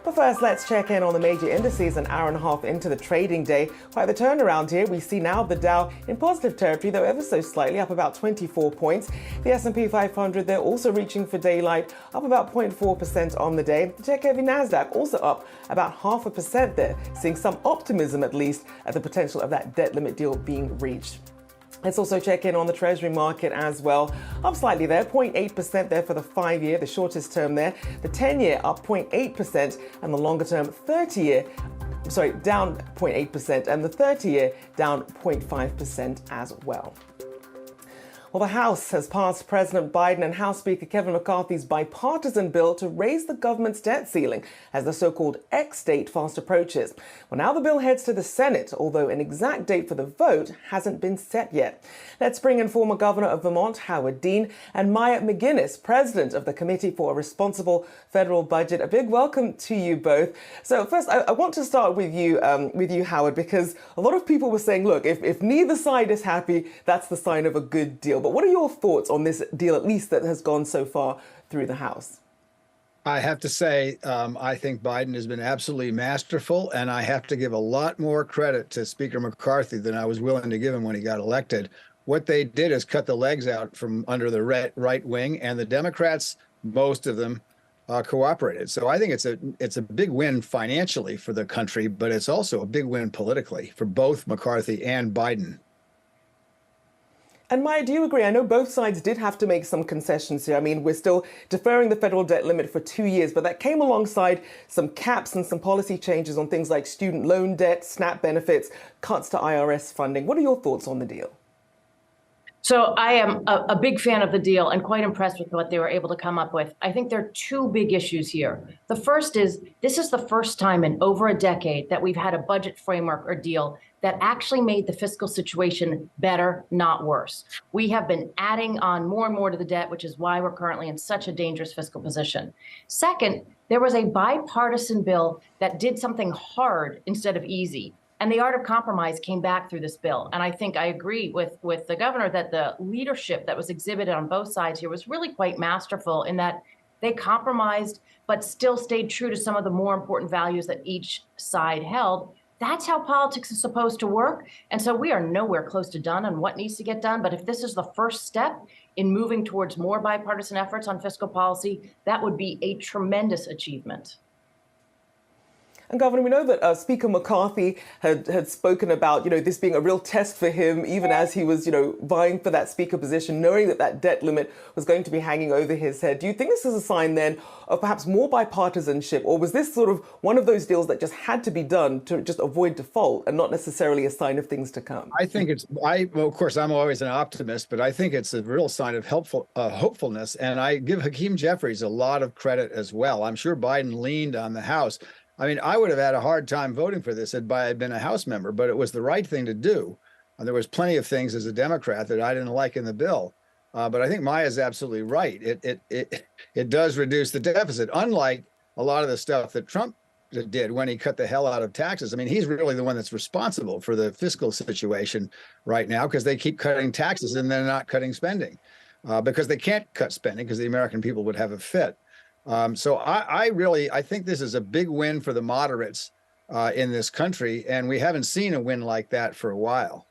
But first, let's check in on the major indices an hour and a half into the trading day. Quite the turnaround here. We see now the Dow in positive territory, though ever so slightly, up about 24 points. The S&P 500, they're also reaching for daylight, up about 0.4% on the day. The tech-heavy Nasdaq also up about 0.5% there, seeing some optimism at least at the potential of that debt limit deal being reached. Let's also check in on the Treasury market as well. Up slightly there, 0.8% there for the 5-year, the shortest term there. The 10-year up 0.8% and the longer term 30-year, down 0.8% and the 30-year down 0.5% as well. Well, the House has passed President Biden and House Speaker Kevin McCarthy's bipartisan bill to raise the government's debt ceiling as the so-called X date fast approaches. Well, now the bill heads to the Senate, although an exact date for the vote hasn't been set yet. Let's bring in former Governor of Vermont, Howard Dean, and Maya McGinnis, President of the Committee for a Responsible Federal Budget. A big welcome to you both. So first, I want to start with you, Howard, because a lot of people were saying, look, if neither side is happy, that's the sign of a good deal. But what are your thoughts on this deal, at least that has gone so far through the House? I have to say, I think Biden has been absolutely masterful, and I have to give a lot more credit to Speaker McCarthy than I was willing to give him when he got elected. What they did is cut the legs out from under the right wing, and the Democrats, most of them, cooperated. So I think it's a big win financially for the country, but it's also a big win politically for both McCarthy and Biden. And Maya, do you agree? I know both sides did have to make some concessions here. I mean, we're still deferring the federal debt limit for 2 years, but that came alongside some caps and some policy changes on things like student loan debt, SNAP benefits, cuts to IRS funding. What are your thoughts on the deal? So I am a big fan of the deal and quite impressed with what they were able to come up with. I think there are two big issues here. The first is this is the first time in over a decade that we've had a budget framework or deal that actually made the fiscal situation better, not worse. We have been adding on more and more to the debt, which is why we're currently in such a dangerous fiscal position. Second, there was a bipartisan bill that did something hard instead of easy. And the art of compromise came back through this bill. And I think I agree with the governor that the leadership that was exhibited on both sides here was really quite masterful in that they compromised, but still stayed true to some of the more important values that each side held. That's how politics is supposed to work. And so we are nowhere close to done on what needs to get done. But if this is the first step in moving towards more bipartisan efforts on fiscal policy, that would be a tremendous achievement. And Governor, we know that Speaker McCarthy had spoken about, this being a real test for him, even as he was, vying for that speaker position, knowing that that debt limit was going to be hanging over his head. Do you think this is a sign then of perhaps more bipartisanship, or was this sort of one of those deals that just had to be done to just avoid default and not necessarily a sign of things to come? I think well, of course, I'm always an optimist, but I think it's a real sign of hopefulness. And I give Hakeem Jeffries a lot of credit as well. I'm sure Biden leaned on the House. I mean, I would have had a hard time voting for this had I been a House member, but it was the right thing to do. And there was plenty of things as a Democrat that I didn't like in the bill. But I think Maya's absolutely right. It does reduce the deficit, unlike a lot of the stuff that Trump did when he cut the hell out of taxes. I mean, he's really the one that's responsible for the fiscal situation right now because they keep cutting taxes and they're not cutting spending because they can't cut spending because the American people would have a fit. So I think this is a big win for the moderates in this country, and we haven't seen a win like that for a while.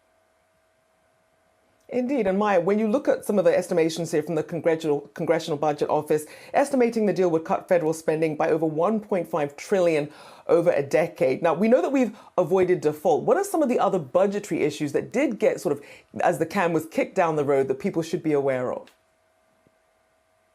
Indeed, and Maya, when you look at some of the estimations here from the Congressional Budget Office, estimating the deal would cut federal spending by over $1.5 trillion over a decade. Now, we know that we've avoided default. What are some of the other budgetary issues that did get sort of, as the can was kicked down the road, that people should be aware of?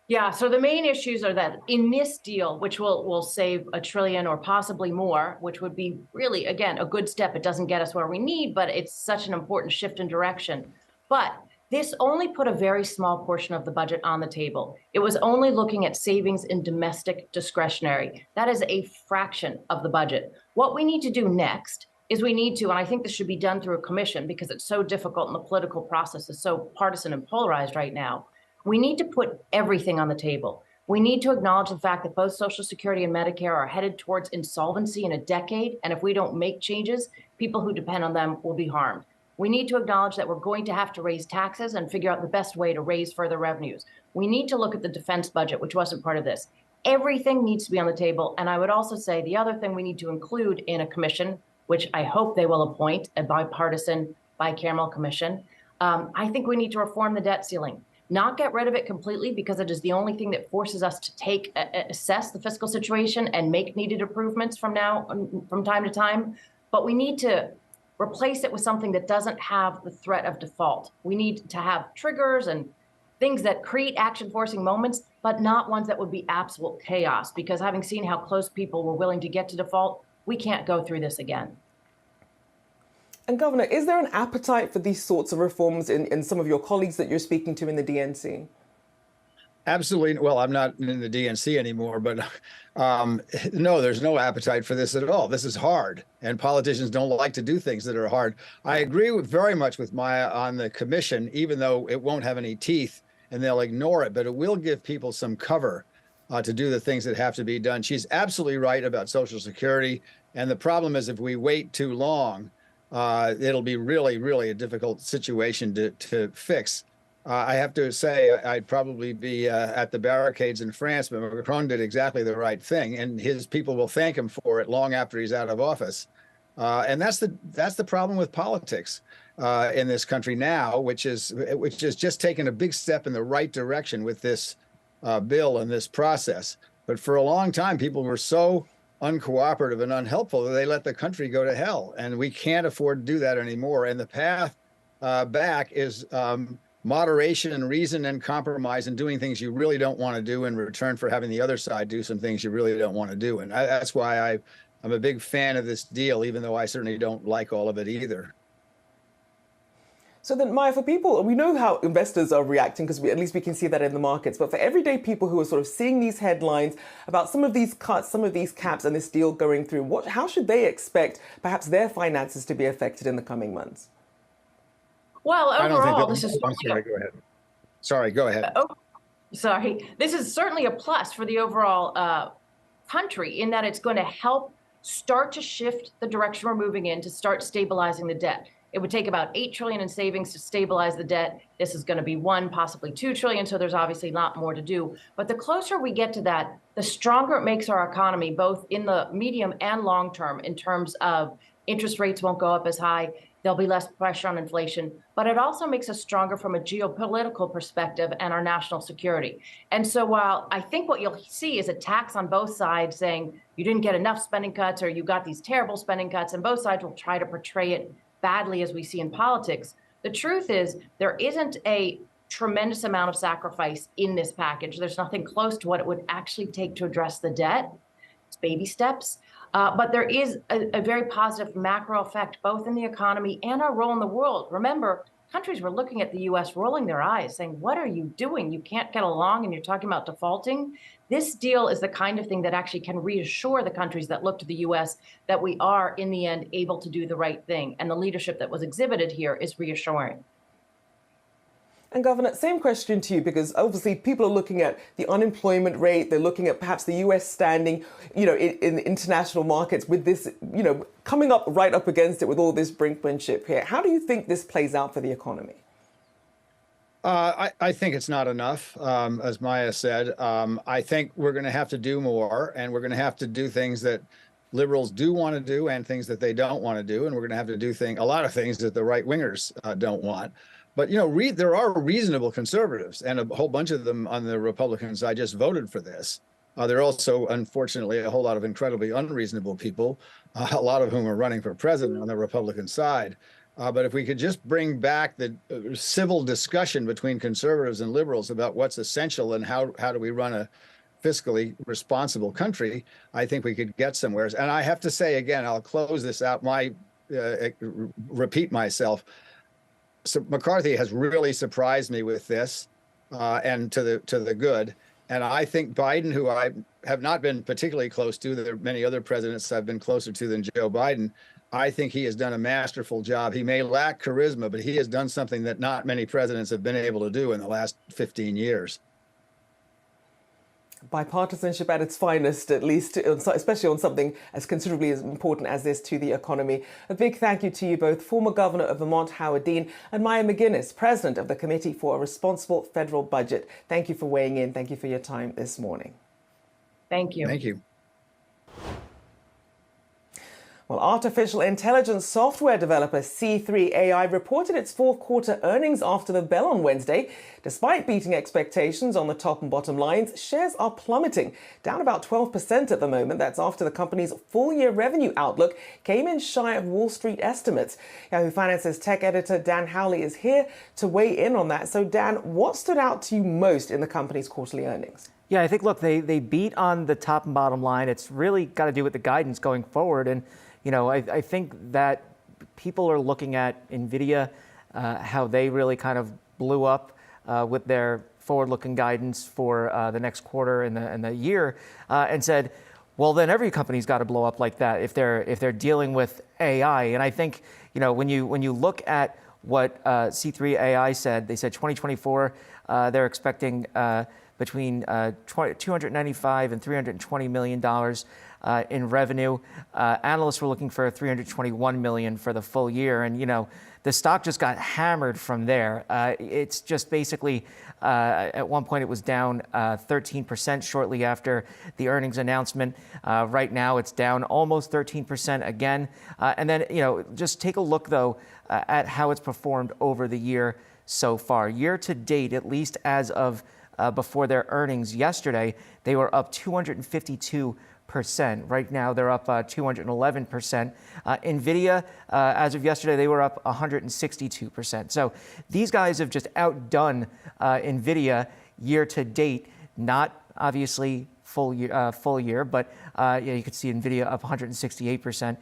Yeah, so the main issues are that in this deal, which will save $1 trillion or possibly more, which would be really, again, a good step. It doesn't get us where we need, but it's such an important shift in direction. But this only put a very small portion of the budget on the table. It was only looking at savings in domestic discretionary. That is a fraction of the budget. What we need to do next is we need to, and I think this should be done through a commission because it's so difficult and the political process is so partisan and polarized right now. We need to put everything on the table. We need to acknowledge the fact that both Social Security and Medicare are headed towards insolvency in a decade. And if we don't make changes, people who depend on them will be harmed. We need to acknowledge that we're going to have to raise taxes and figure out the best way to raise further revenues. We need to look at the defense budget, which wasn't part of this. Everything needs to be on the table. And I would also say the other thing we need to include in a commission, which I hope they will appoint, a bipartisan, bicameral commission, I think we need to reform the debt ceiling. Not get rid of it completely because it is the only thing that forces us to assess the fiscal situation and make needed improvements from time to time. But we need to replace it with something that doesn't have the threat of default. We need to have triggers and things that create action forcing moments, but not ones that would be absolute chaos, because having seen how close people were willing to get to default, we can't go through this again. And Governor, is there an appetite for these sorts of reforms in some of your colleagues that you're speaking to in the DNC? Absolutely. Well, I'm not in the DNC anymore, but no, there's no appetite for this at all. This is hard, and politicians don't like to do things that are hard. I agree very much with Maya on the commission, even though it won't have any teeth and they'll ignore it, but it will give people some cover to do the things that have to be done. She's absolutely right about Social Security. And the problem is if we wait too long, it'll be really, really a difficult situation to fix. I have to say I'd probably be at the barricades in France, but Macron did exactly the right thing, and his people will thank him for it long after he's out of office. And that's the problem with politics in this country now, which is just taking a big step in the right direction with this bill and this process. But for a long time, people were so uncooperative and unhelpful that they let the country go to hell, and we can't afford to do that anymore. And the path back is moderation and reason and compromise and doing things you really don't want to do in return for having the other side do some things you really don't want to do. And that's why I'm a big fan of this deal, even though I certainly don't like all of it either. So then, Maya, for people, we know how investors are reacting because at least we can see that in the markets. But for everyday people who are sort of seeing these headlines about some of these cuts, some of these caps and this deal going through, how should they expect perhaps their finances to be affected in the coming months? Well, overall, this is... I'm sorry, go ahead. Sorry, go ahead. Sorry. This is certainly a plus for the overall country in that it's going to help start to shift the direction we're moving in to start stabilizing the debt. It would take about $8 trillion in savings to stabilize the debt. This is going to be $1, possibly $2 trillion. So there's obviously a lot more to do. But the closer we get to that, the stronger it makes our economy, both in the medium and long term, in terms of interest rates won't go up as high. There'll be less pressure on inflation, but it also makes us stronger from a geopolitical perspective and our national security. And so while I think what you'll see is attacks on both sides saying you didn't get enough spending cuts or you got these terrible spending cuts, and both sides will try to portray it badly as we see in politics, the truth is there isn't a tremendous amount of sacrifice in this package. There's nothing close to what it would actually take to address the debt. It's baby steps. But there is a very positive macro effect, both in the economy and our role in the world. Remember, countries were looking at the U.S. rolling their eyes, saying, what are you doing? You can't get along and you're talking about defaulting. This deal is the kind of thing that actually can reassure the countries that look to the U.S. that we are, in the end, able to do the right thing. And the leadership that was exhibited here is reassuring. And Governor, same question to you, because obviously people are looking at the unemployment rate. They're looking at perhaps the U.S. standing, in international markets with this, coming up right up against it with all this brinkmanship here. How do you think this plays out for the economy? I think it's not enough, as Maya said. I think we're going to have to do more, and we're going to have to do things that liberals do want to do and things that they don't want to do. And we're going to have to do a lot of things that the right wingers don't want. But, you know, there are reasonable conservatives, and a whole bunch of them on the Republican side just voted for this. There are also, unfortunately, a whole lot of incredibly unreasonable people, a lot of whom are running for president on the Republican side. But if we could just bring back the civil discussion between conservatives and liberals about what's essential and how do we run a fiscally responsible country, I think we could get somewhere. And I have to say, again, I'll close this out, repeat myself. So McCarthy has really surprised me with this, and to the good. And I think Biden, who I have not been particularly close to, there are many other presidents I've been closer to than Joe Biden, I think he has done a masterful job. He may lack charisma, but he has done something that not many presidents have been able to do in the last 15 years. Bipartisanship at its finest, at least, especially on something as considerably as important as this to the economy. A big thank you to you both, former Governor of Vermont Howard Dean and Maya McGuinness, President of the Committee for a Responsible Federal Budget. Thank you for weighing in. Thank you for your time this morning. Thank you. Thank you. Well, artificial intelligence software developer C3 AI reported its fourth quarter earnings after the bell on Wednesday. Despite beating expectations on the top and bottom lines, shares are plummeting, down about 12% at the moment. That's after the company's full-year revenue outlook came in shy of Wall Street estimates. Yahoo Finance's tech editor Dan Howley is here to weigh in on that. So, Dan, what stood out to you most in the company's quarterly earnings? Yeah, I think, look, they beat on the top and bottom line. It's really got to do with the guidance going forward. And you know, I think that people are looking at NVIDIA, how they really kind of blew up with their forward-looking guidance for the next quarter and the year, and said, well, then every company's got to blow up like that if they're dealing with AI. And I think, you know, when you look at what C3 AI said, they said 2024 they're expecting between $295 and $320 million in revenue. Analysts were looking for $321 million for the full year. And, you know, the stock just got hammered from there. It's just basically, at one point it was down 13% shortly after the earnings announcement. Right now it's down almost 13% again. And then, you know, just take a look, though, at how it's performed over the year so far. Year to date, at least as of before their earnings yesterday, they were up 252%. Right now, they're up 211%. NVIDIA, as of yesterday, they were up 162%. So these guys have just outdone NVIDIA year to date, not obviously full year, but yeah, you could see NVIDIA up 168%.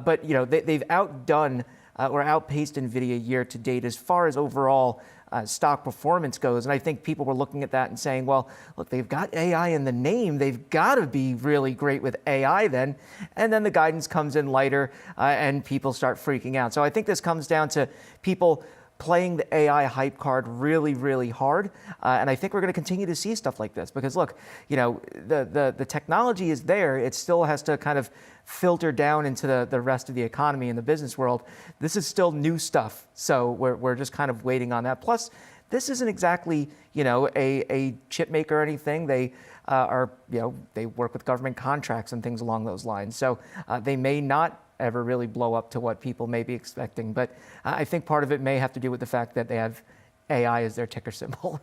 But you know, they've outdone or outpaced NVIDIA year to date as far as overall stock performance goes. And I think people were looking at that and saying, well, look, they've got AI in the name. They've got to be really great with AI then. And then the guidance comes in lighter and people start freaking out. So I think this comes down to people playing the AI hype card really, really hard. And I think we're going to continue to see stuff like this because, look, you know, the technology is there. It still has to kind of filter down into the rest of the economy and the business world. This is still new stuff. So we're just kind of waiting on that. Plus, this isn't exactly, you know, a chip maker or anything. They are, you know, they work with government contracts and things along those lines. So they may not ever really blow up to what people may be expecting. But I think part of it may have to do with the fact that they have AI as their ticker symbol.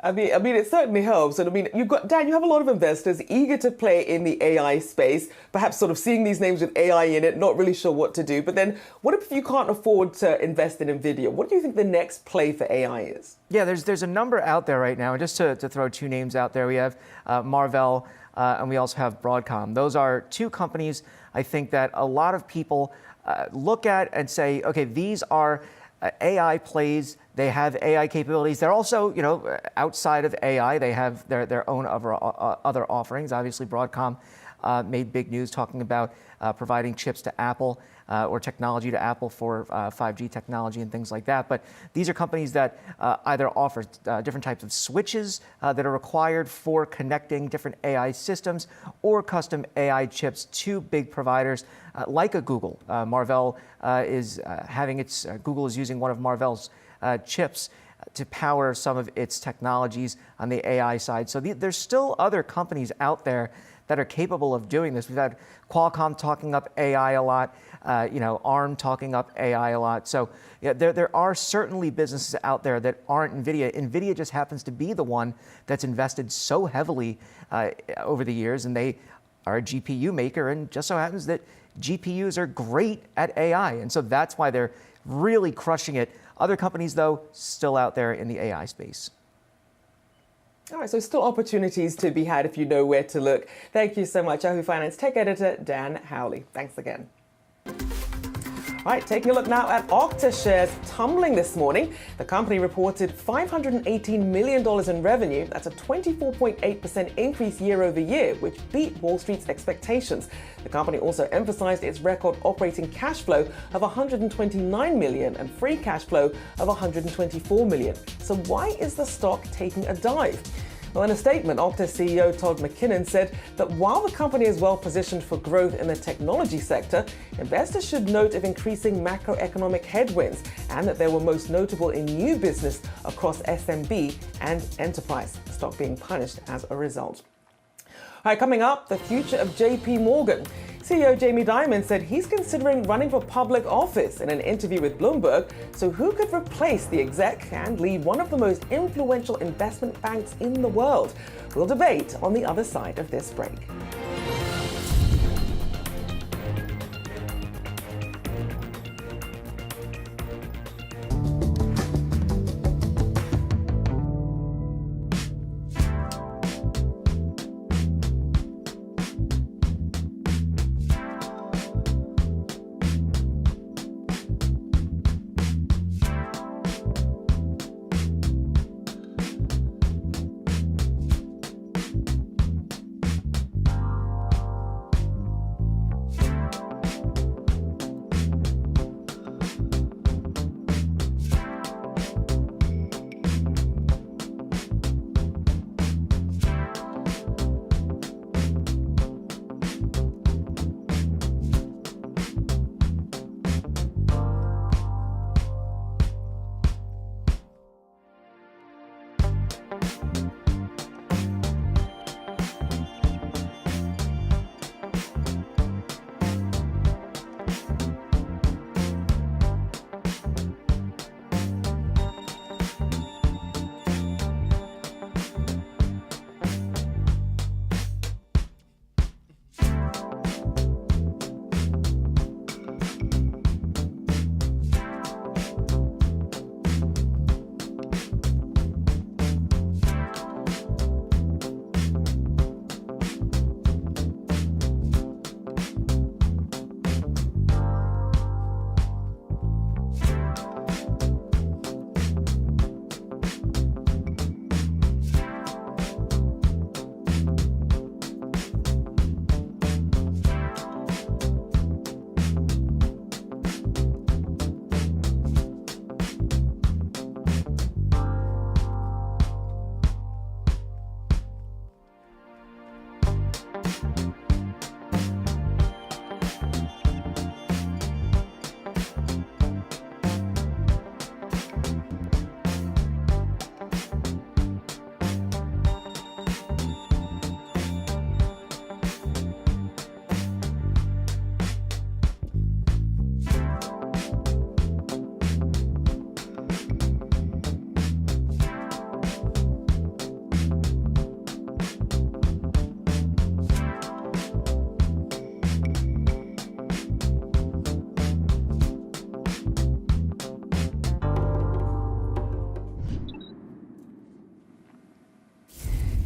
I mean, it certainly helps. And I mean, Dan, you have a lot of investors eager to play in the AI space, perhaps sort of seeing these names with AI in it, not really sure what to do. But then what if you can't afford to invest in NVIDIA? What do you think the next play for AI is? Yeah, there's a number out there right now. And just to throw two names out there, we have Marvell and we also have Broadcom. Those are two companies I think that a lot of people look at and say, okay, these are AI plays. They have AI capabilities. They're also, you know, outside of AI, they have their own other offerings. Obviously, Broadcom made big news talking about providing chips to Apple or technology to Apple for 5G technology and things like that. But these are companies that either offer different types of switches that are required for connecting different AI systems or custom AI chips to big providers like a Google. Marvell is having its, Google is using one of Marvell's chips to power some of its technologies on the AI side. So there's still other companies out there that are capable of doing this. We've had Qualcomm talking up AI a lot, ARM talking up AI a lot. So there are certainly businesses out there that aren't NVIDIA. NVIDIA just happens to be the one that's invested so heavily over the years, and they are a GPU maker, and just so happens that GPUs are great at AI, and so that's why they're really crushing it. Other companies, though, still out there in the AI space. All right, so still opportunities to be had if you know where to look. Thank you so much, Yahoo Finance tech editor Dan Howley. Thanks again. All right, taking a look now at Okta shares tumbling this morning. The company reported $518 million in revenue. That's a 24.8% increase year over year, which beat Wall Street's expectations. The company also emphasized its record operating cash flow of $129 million and free cash flow of $124 million. So why is the stock taking a dive? Well, in a statement, Okta CEO Todd McKinnon said that while the company is well positioned for growth in the technology sector, investors should note of increasing macroeconomic headwinds and that they were most notable in new business across SMB and enterprise, stock being punished as a result. All right, coming up, the future of JP Morgan. CEO Jamie Dimon said he's considering running for public office in an interview with Bloomberg. So who could replace the exec and lead one of the most influential investment banks in the world? We'll debate on the other side of this break.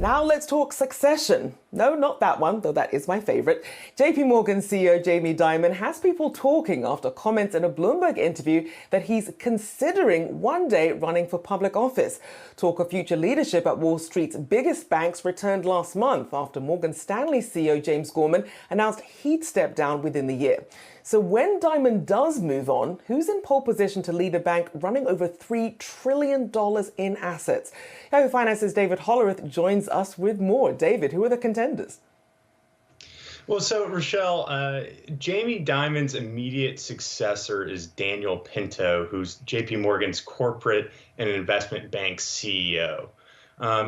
Now let's talk Succession. No, not that one, though that is my favorite. JP Morgan CEO Jamie Dimon has people talking after comments in a Bloomberg interview that he's considering one day running for public office. Talk of future leadership at Wall Street's biggest banks returned last month after Morgan Stanley CEO James Gorman announced he'd step down within the year. So when Dimon does move on, who's in pole position to lead a bank running over $3 trillion in assets? Yahoo Finance's David Hollerith joins us with more. David, who are the contenders? Well, so Rochelle, Jamie Dimon's immediate successor is Daniel Pinto, who's JP Morgan's corporate and investment bank CEO.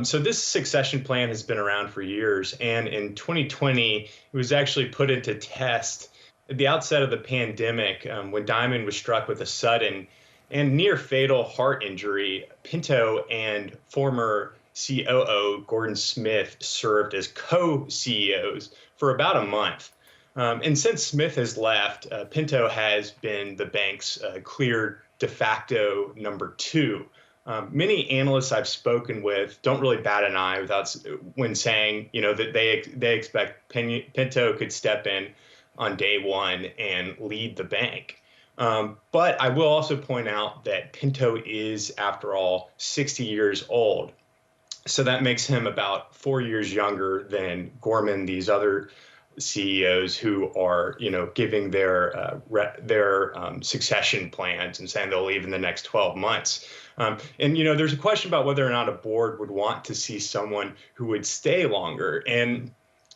So this succession plan has been around for years, and in 2020, it was actually put into test at the outset of the pandemic when Dimon was struck with a sudden and near fatal heart injury. Pinto and former COO Gordon Smith served as co-CEOs for about a month. And since Smith has left, Pinto has been the bank's clear de facto number 2. Many analysts I've spoken with don't really bat an eye when saying, that they expect Pinto could step in on day one and lead the bank. But I will also point out that Pinto is, after all, 60 years old. So that makes him about 4 years younger than Gorman, these other CEOs who are, giving their succession plans and saying they'll leave in the next 12 months. And there's a question about whether or not a board would want to see someone who would stay longer. And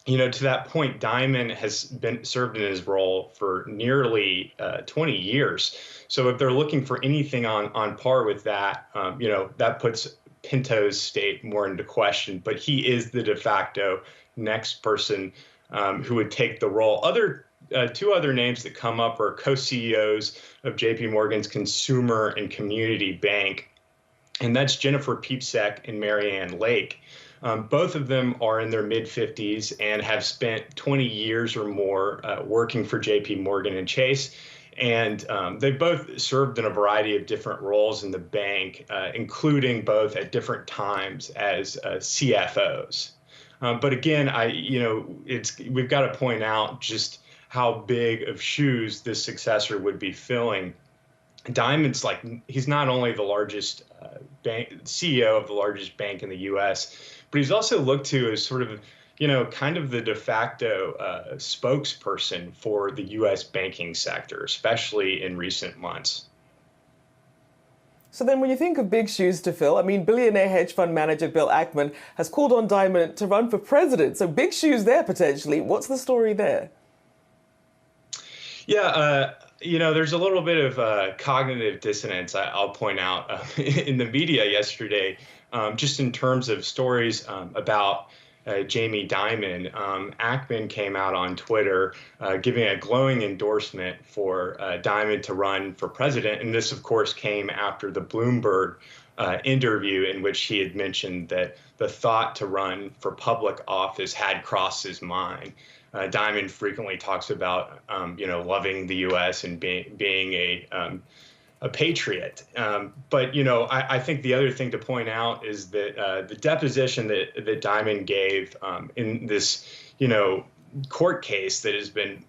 to that point, Dimon has been served in his role for nearly 20 years. So if they're looking for anything on par with that, that puts Pinto's state more into question. But he is the de facto next person who would take the role. Two other names that come up are co-CEOs of JP Morgan's Consumer and Community Bank, and that's Jennifer Piepszak and Marianne Lake. Both of them are in their mid-50s and have spent 20 years or more working for JP Morgan and Chase. And they both served in a variety of different roles in the bank, including both at different times as CFOs. But again, we've got to point out just how big of shoes this successor would be filling. Dimon's he's not only the largest CEO of the largest bank in the U.S., but he's also looked to as sort of, kind of the de facto spokesperson for the U.S. banking sector, especially in recent months. So then when you think of big shoes to fill, billionaire hedge fund manager Bill Ackman has called on Dimon to run for president. So big shoes there, potentially. What's the story there? Yeah, there's a little bit of cognitive dissonance, I'll point out, in the media yesterday, just in terms of stories about Jamie Dimon. Ackman came out on Twitter giving a glowing endorsement for Dimon to run for president. And this, of course, came after the Bloomberg interview in which he had mentioned that the thought to run for public office had crossed his mind. Dimon frequently talks about, loving the U.S. and being a patriot. But, I think the other thing to point out is that the deposition that Dimon gave in this, court case that has been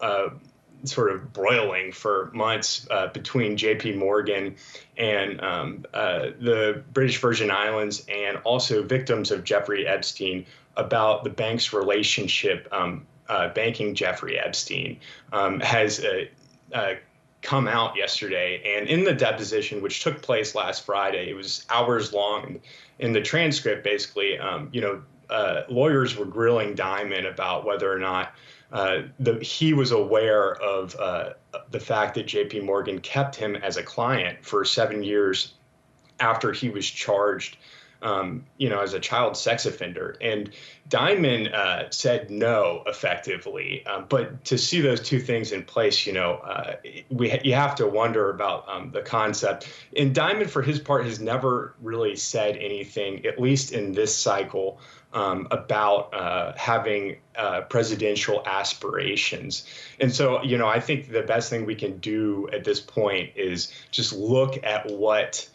sort of broiling for months between JP Morgan and the British Virgin Islands and also victims of Jeffrey Epstein about the bank's relationship banking Jeffrey Epstein has come out yesterday. And in the deposition, which took place last Friday, it was hours long. In the transcript, basically, lawyers were grilling Dimon about whether or not he was aware of the fact that JP Morgan kept him as a client for 7 years after he was charged as a child sex offender. And Dimon said no, effectively. But to see those two things in place, you have to wonder about the concept. And Dimon, for his part, has never really said anything, at least in this cycle, about having presidential aspirations. And so, I think the best thing we can do at this point is just look at what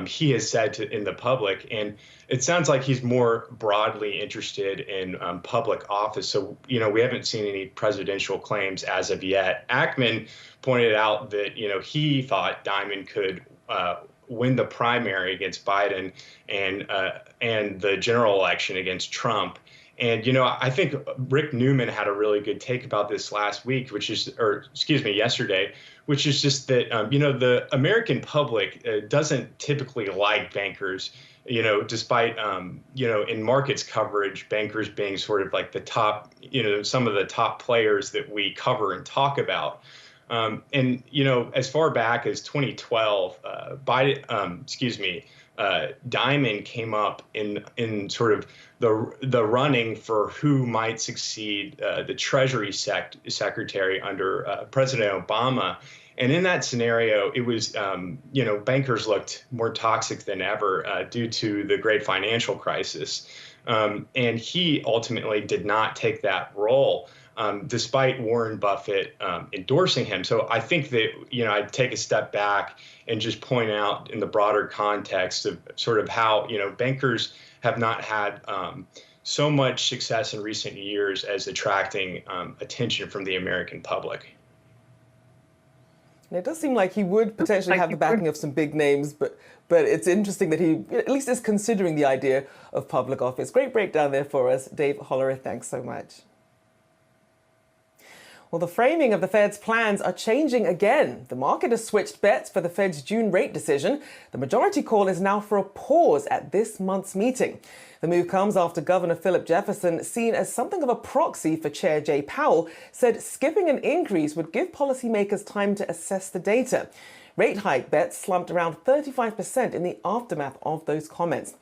he has said in the public. And it sounds like he's more broadly interested in public office. So, we haven't seen any presidential claims as of yet. Ackman pointed out that, he thought Dimon could win the primary against Biden and the general election against Trump. And, I think Rick Newman had a really good take about this yesterday, which is just that, the American public doesn't typically like bankers, despite, in markets coverage, bankers being sort of like the top, some of the top players that we cover and talk about. As far back as 2012, Diamond came up in sort of the running for who might succeed the Treasury Secretary under President Obama. And in that scenario, it was, bankers looked more toxic than ever due to the great financial crisis. And he ultimately did not take that role, despite Warren Buffett endorsing him. So I think that, I'd take a step back and just point out in the broader context of sort of how, bankers have not had so much success in recent years as attracting attention from the American public. And it does seem like he would potentially have the backing of some big names, but it's interesting that he at least is considering the idea of public office. Great breakdown there for us, Dave Hollerith. Thanks so much. Well, the framing of the Fed's plans are changing again. The market has switched bets for the Fed's June rate decision. The majority call is now for a pause at this month's meeting. The move comes after Governor Philip Jefferson, seen as something of a proxy for Chair Jay Powell, said skipping an increase would give policymakers time to assess the data. Rate hike bets slumped around 35% in the aftermath of those comments.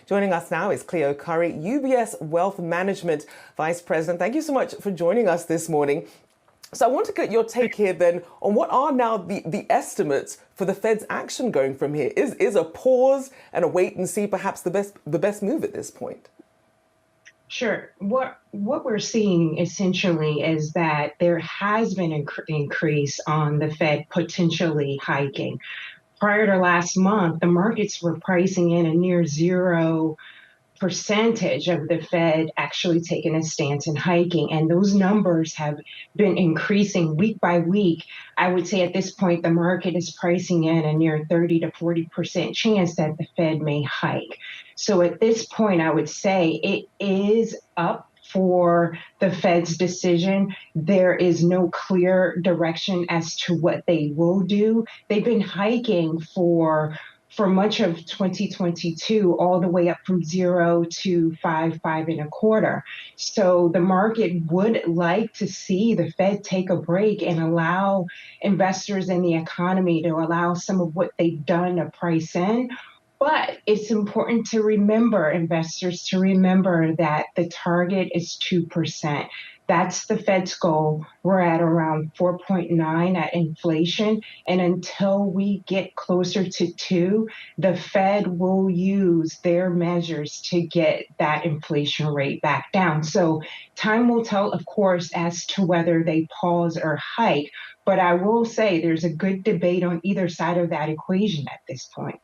Joining us now is Cleo Curry, UBS Wealth Management Vice President. Thank you so much for joining us this morning. So I want to get your take here then on what are now the estimates for the Fed's action going from here. Is a pause and a wait and see perhaps the best move at this point? Sure. What we're seeing essentially is that there has been an increase on the Fed potentially hiking. Prior to last month, the markets were pricing in a near zero percentage of the Fed actually taking a stance and hiking. And those numbers have been increasing week by week. I would say at this point, the market is pricing in a near 30 to 40% chance that the Fed may hike. So at this point, I would say it is up for the Fed's decision. There is no clear direction as to what they will do. They've been hiking for much of 2022, all the way up from 0 to 5.25. So the market would like to see the Fed take a break and allow investors in the economy to allow some of what they've done to price in. But it's important to remember, investors to remember that the target is 2%. That's the Fed's goal. We're at around 4.9 at inflation. And until we get closer to 2, the Fed will use their measures to get that inflation rate back down. So time will tell, of course, as to whether they pause or hike. But I will say there's a good debate on either side of that equation at this point.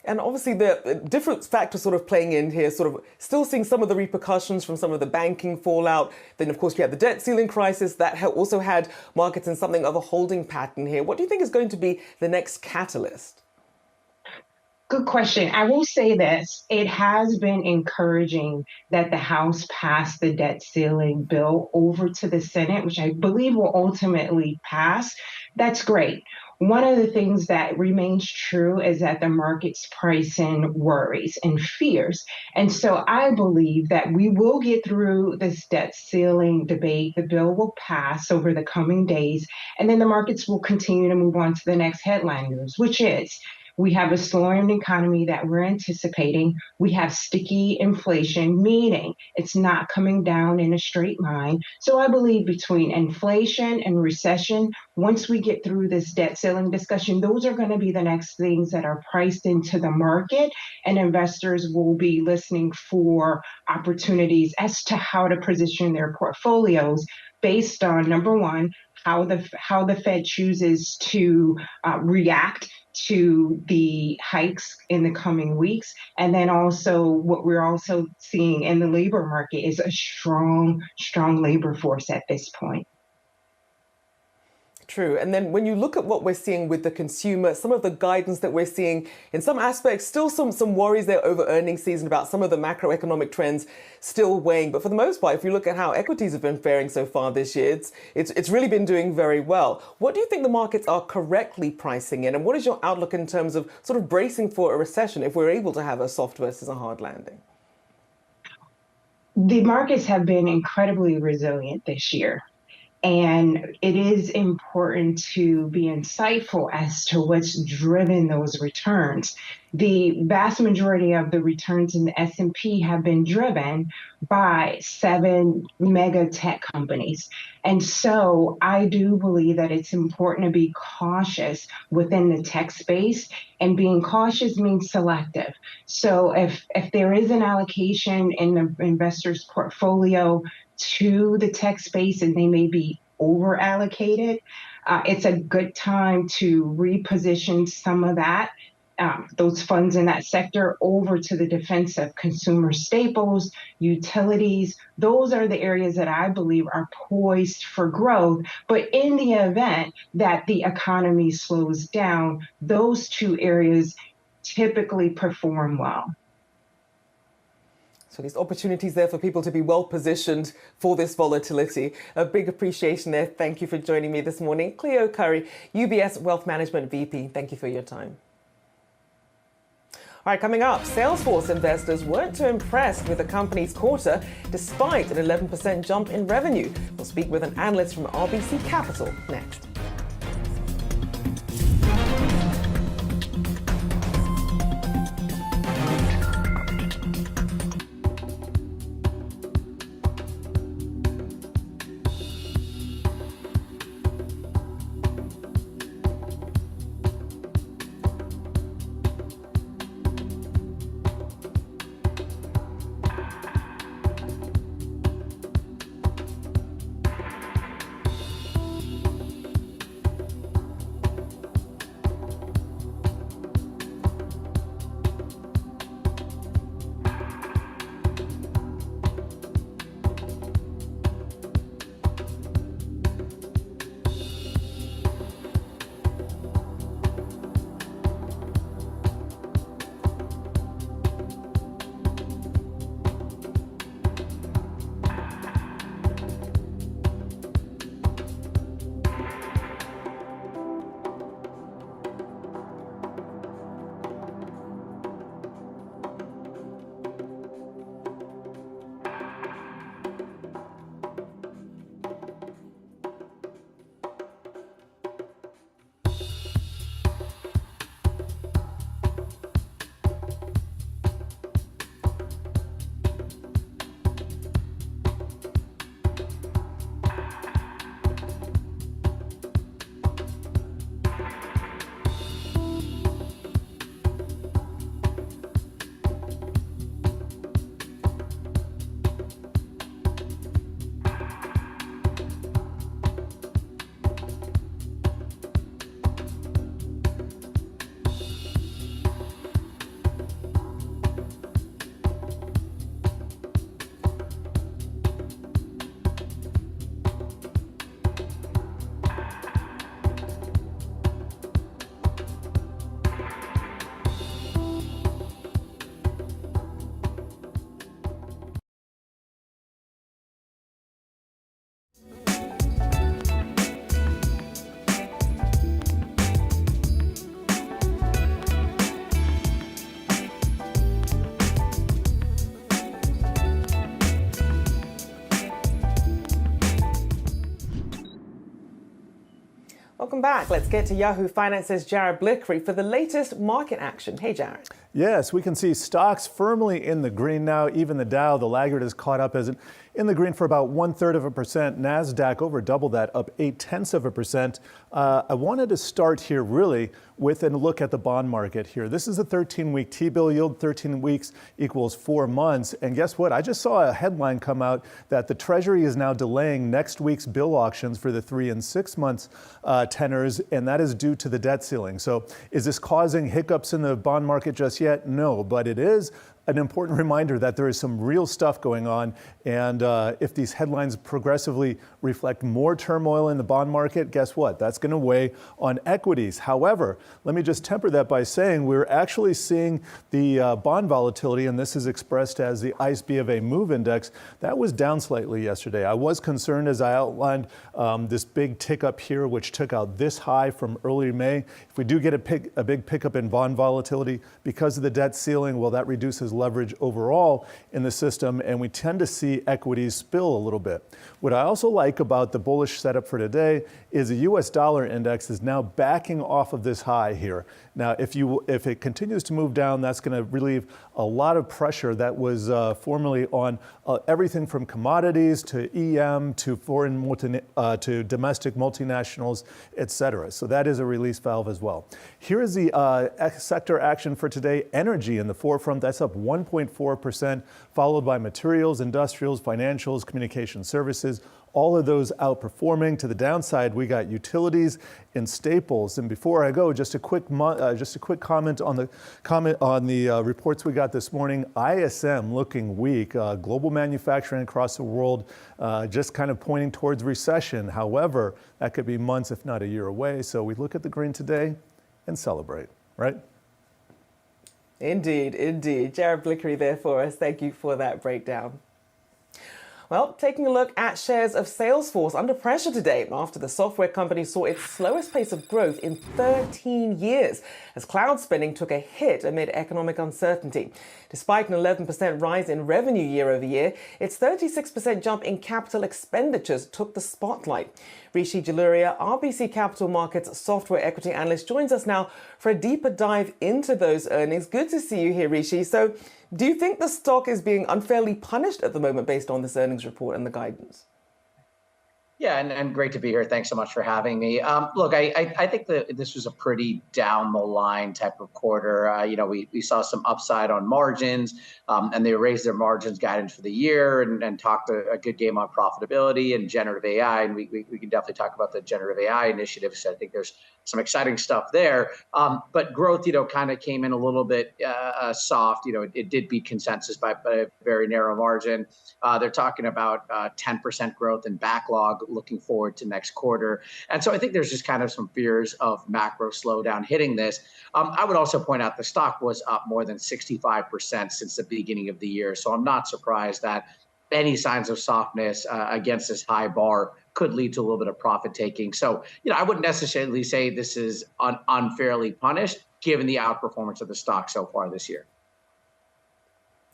And obviously the different factors sort of playing in here, sort of still seeing some of the repercussions from some of the banking fallout. Then, of course, you have the debt ceiling crisis that also had markets in something of a holding pattern here. What do you think is going to be the next catalyst? Good question. I will say this. It has been encouraging that the House passed the debt ceiling bill over to the Senate, which I believe will ultimately pass. That's great. One of the things that remains true is that the markets price in worries and fears. And so I believe that we will get through this debt ceiling debate. The bill will pass over the coming days, and then the markets will continue to move on to the next headline news, which is we have a slowing economy that we're anticipating. We have sticky inflation, meaning it's not coming down in a straight line. So I believe between inflation and recession, once we get through this debt ceiling discussion, those are going to be the next things that are priced into the market, and investors will be listening for opportunities as to how to position their portfolios based on, number one, how the Fed chooses to react to the hikes in the coming weeks. And then also what we're also seeing in the labor market is a strong labor force at this point. True. And then when you look at what we're seeing with the consumer, some of the guidance that we're seeing, in some aspects, still some worries there over earnings season about some of the macroeconomic trends still weighing. But for the most part, if you look at how equities have been faring so far this year, it's really been doing very well. What do you think the markets are correctly pricing in? And what is your outlook in terms of sort of bracing for a recession if we're able to have a soft versus a hard landing? The markets have been incredibly resilient this year. And it is important to be insightful as to what's driven those returns. The vast majority of the returns in the S&P have been driven by 7 mega tech companies. And so I do believe that it's important to be cautious within the tech space, and being cautious means selective. So if there is an allocation in the investor's portfolio to the tech space and they may be over allocated, it's a good time to reposition some of that, those funds in that sector over to the defense of consumer staples, utilities. Those are the areas that I believe are poised for growth. But in the event that the economy slows down, those two areas typically perform well. So these opportunities there for people to be well positioned for this volatility. A big appreciation there. Thank you for joining me this morning. Cleo Curry, UBS Wealth Management VP. Thank you for your time. All right, coming up, Salesforce investors weren't too impressed with the company's quarter despite an 11% jump in revenue. We'll speak with an analyst from RBC Capital next. Welcome back. Let's get to Yahoo Finance's Jared Blickery for the latest market action. Hey, Jared. Yes, we can see stocks firmly in the green now. Even the Dow, the laggard, is caught up as in the green for about 1/3%. Nasdaq over double that, up 0.8%. I wanted to start here really with a look at the bond market here. This is a 13-week T-bill yield. 13 weeks equals 4 months. And guess what? I just saw a headline come out that the Treasury is now delaying next week's bill auctions for the 3 and 6 months tenors, and that is due to the debt ceiling. So is this causing hiccups in the bond market just yet? No, but it is an important reminder that there is some real stuff going on. And if these headlines progressively reflect more turmoil in the bond market, guess what? That's going to weigh on equities. However, let me just temper that by saying we're actually seeing the bond volatility, and this is expressed as the ICE B of A Move Index, that was down slightly yesterday. I was concerned, as I outlined, this big tick up here, which took out this high from early May. If we do get a big pickup in bond volatility because of the debt ceiling, well, that reduces leverage overall in the system, and we tend to see equities spill a little bit. What I also like about the bullish setup for today is the US dollar index is now backing off of this high here. Now, if it continues to move down, that's going to relieve a lot of pressure that was formerly on everything from commodities to EM to to domestic multinationals, et cetera. So that is a release valve as well. Here is the sector action for today. Energy in the forefront, that's up 1.4%, followed by materials, industrials, financials, communication services. All of those outperforming. To the downside, we got utilities and staples. And before I go, just a quick comment on the reports we got this morning. ISM looking weak. Global manufacturing across the world just kind of pointing towards recession. However, that could be months, if not a year away. So we look at the green today and celebrate, right? Indeed, indeed. Jared Blickery there for us. Thank you for that breakdown. Well, taking a look at shares of Salesforce under pressure today after the software company saw its slowest pace of growth in 13 years as cloud spending took a hit amid economic uncertainty. Despite an 11% rise in revenue year over year, its 36% jump in capital expenditures took the spotlight. Rishi Jaluria, RBC Capital Markets software equity analyst, joins us now for a deeper dive into those earnings. Good to see you here, Rishi. So, do you think the stock is being unfairly punished at the moment based on this earnings report and the guidance? Yeah, and great to be here. Thanks so much for having me. Look, I think that this was a pretty down the line type of quarter. We saw some upside on margins, and they raised their margins guidance for the year and talked a good game on profitability and generative AI. And we can definitely talk about the generative AI initiatives. I think there's some exciting stuff there. But growth, kind of came in a little bit soft. It did beat consensus by a very narrow margin. They're talking about 10% growth in backlog looking forward to next quarter. And so I think there's just kind of some fears of macro slowdown hitting this. I would also point out the stock was up more than 65% since the beginning of the year. So I'm not surprised that any signs of softness against this high bar could lead to a little bit of profit taking. So, I wouldn't necessarily say this is unfairly punished given the outperformance of the stock so far this year.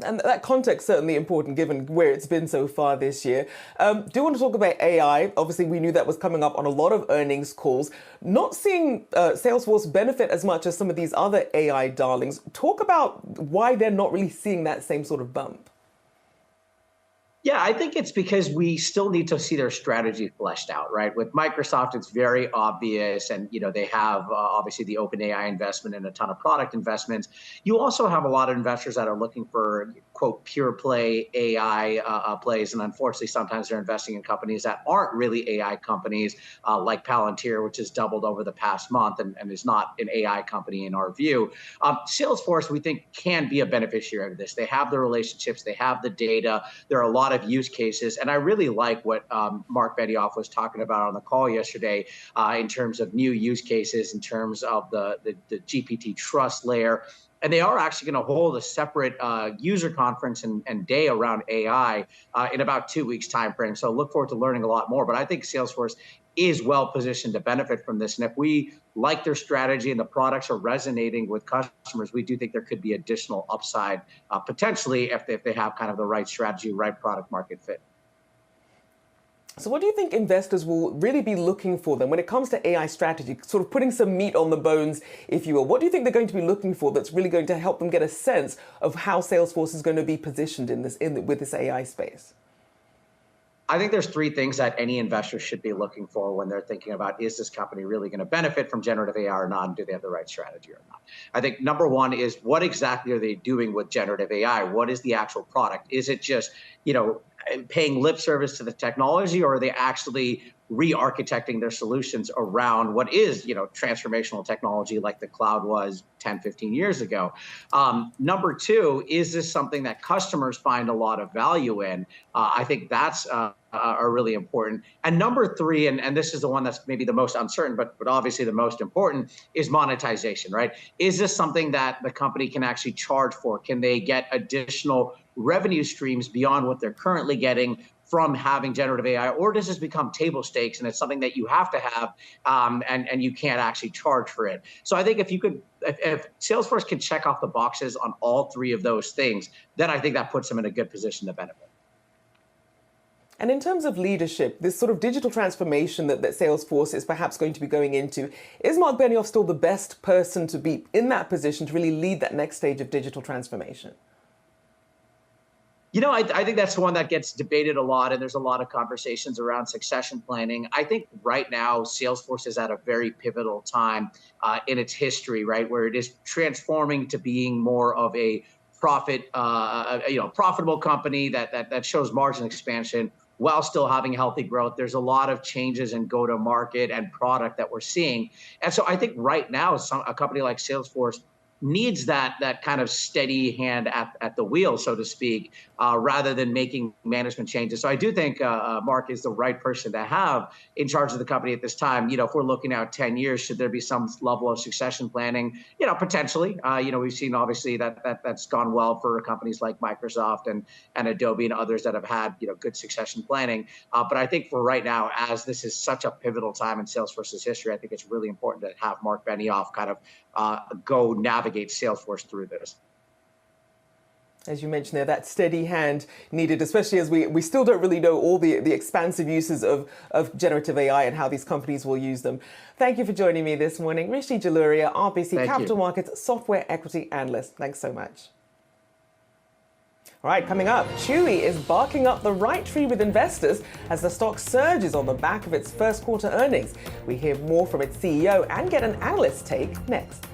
And that context certainly important given where it's been so far this year. Do you want to talk about AI? Obviously, we knew that was coming up on a lot of earnings calls. Not seeing Salesforce benefit as much as some of these other AI darlings. Talk about why they're not really seeing that same sort of bump. Yeah, I think it's because we still need to see their strategy fleshed out, right? With Microsoft, it's very obvious, and they have obviously the OpenAI investment and a ton of product investments. You also have a lot of investors that are looking for quote pure play AI plays, and unfortunately, sometimes they're investing in companies that aren't really AI companies, like Palantir, which has doubled over the past month and is not an AI company in our view. Salesforce, we think, can be a beneficiary of this. They have the relationships, they have the data. There are a lot of use cases. And I really like what Mark Benioff was talking about on the call yesterday in terms of new use cases, in terms of the GPT trust layer. And they are actually going to hold a separate user conference and day around AI in about 2 weeks time frame. So look forward to learning a lot more. But I think Salesforce is well positioned to benefit from this. And if we like their strategy and the products are resonating with customers, we do think there could be additional upside potentially if they have kind of the right strategy, right product market fit. So what do you think investors will really be looking for then when it comes to AI strategy, sort of putting some meat on the bones, if you will? What do you think they're going to be looking for that's really going to help them get a sense of how Salesforce is going to be positioned with this AI space? I think there's three things that any investor should be looking for when they're thinking about, is this company really going to benefit from generative AI or not? And do they have the right strategy or not? I think number one is, what exactly are they doing with generative AI? What is the actual product? Is it just, paying lip service to the technology, or are they actually re-architecting their solutions around what is, transformational technology like the cloud was 10, 15 years ago. Number two, is this something that customers find a lot of value in? I think that's are really important. And number three, and this is the one that's maybe the most uncertain, but obviously the most important, is monetization, right? Is this something that the company can actually charge for? Can they get additional revenue streams beyond what they're currently getting from having generative AI, or does this become table stakes and it's something that you have to have and you can't actually charge for it? So I think if Salesforce can check off the boxes on all three of those things, then I think that puts them in a good position to benefit. And in terms of leadership, this sort of digital transformation that Salesforce is perhaps going to be going into, is Mark Benioff still the best person to be in that position to really lead that next stage of digital transformation? I think that's the one that gets debated a lot, and there's a lot of conversations around succession planning. I think right now Salesforce is at a very pivotal time in its history, right, where it is transforming to being more of a profitable company that shows margin expansion while still having healthy growth. There's a lot of changes in go-to-market and product that we're seeing, and so I think right now a company like Salesforce needs that kind of steady hand at the wheel, so to speak, rather than making management changes. So I do think Mark is the right person to have in charge of the company at this time. If we're looking out 10 years, should there be some level of succession planning? Potentially. We've seen obviously that's gone well for companies like Microsoft and Adobe and others that have had good succession planning. But I think for right now, as this is such a pivotal time in Salesforce's history, I think it's really important to have Mark Benioff kind of go navigate Salesforce through this. As you mentioned there, that steady hand needed, especially as we still don't really know all the expansive uses of generative AI and how these companies will use them. Thank you for joining me this morning. Rishi Jaluria, RBC Capital Markets Software Equity Analyst. Thanks so much. All right, coming up, Chewy is barking up the right tree with investors as the stock surges on the back of its first quarter earnings. We hear more from its CEO and get an analyst's take next.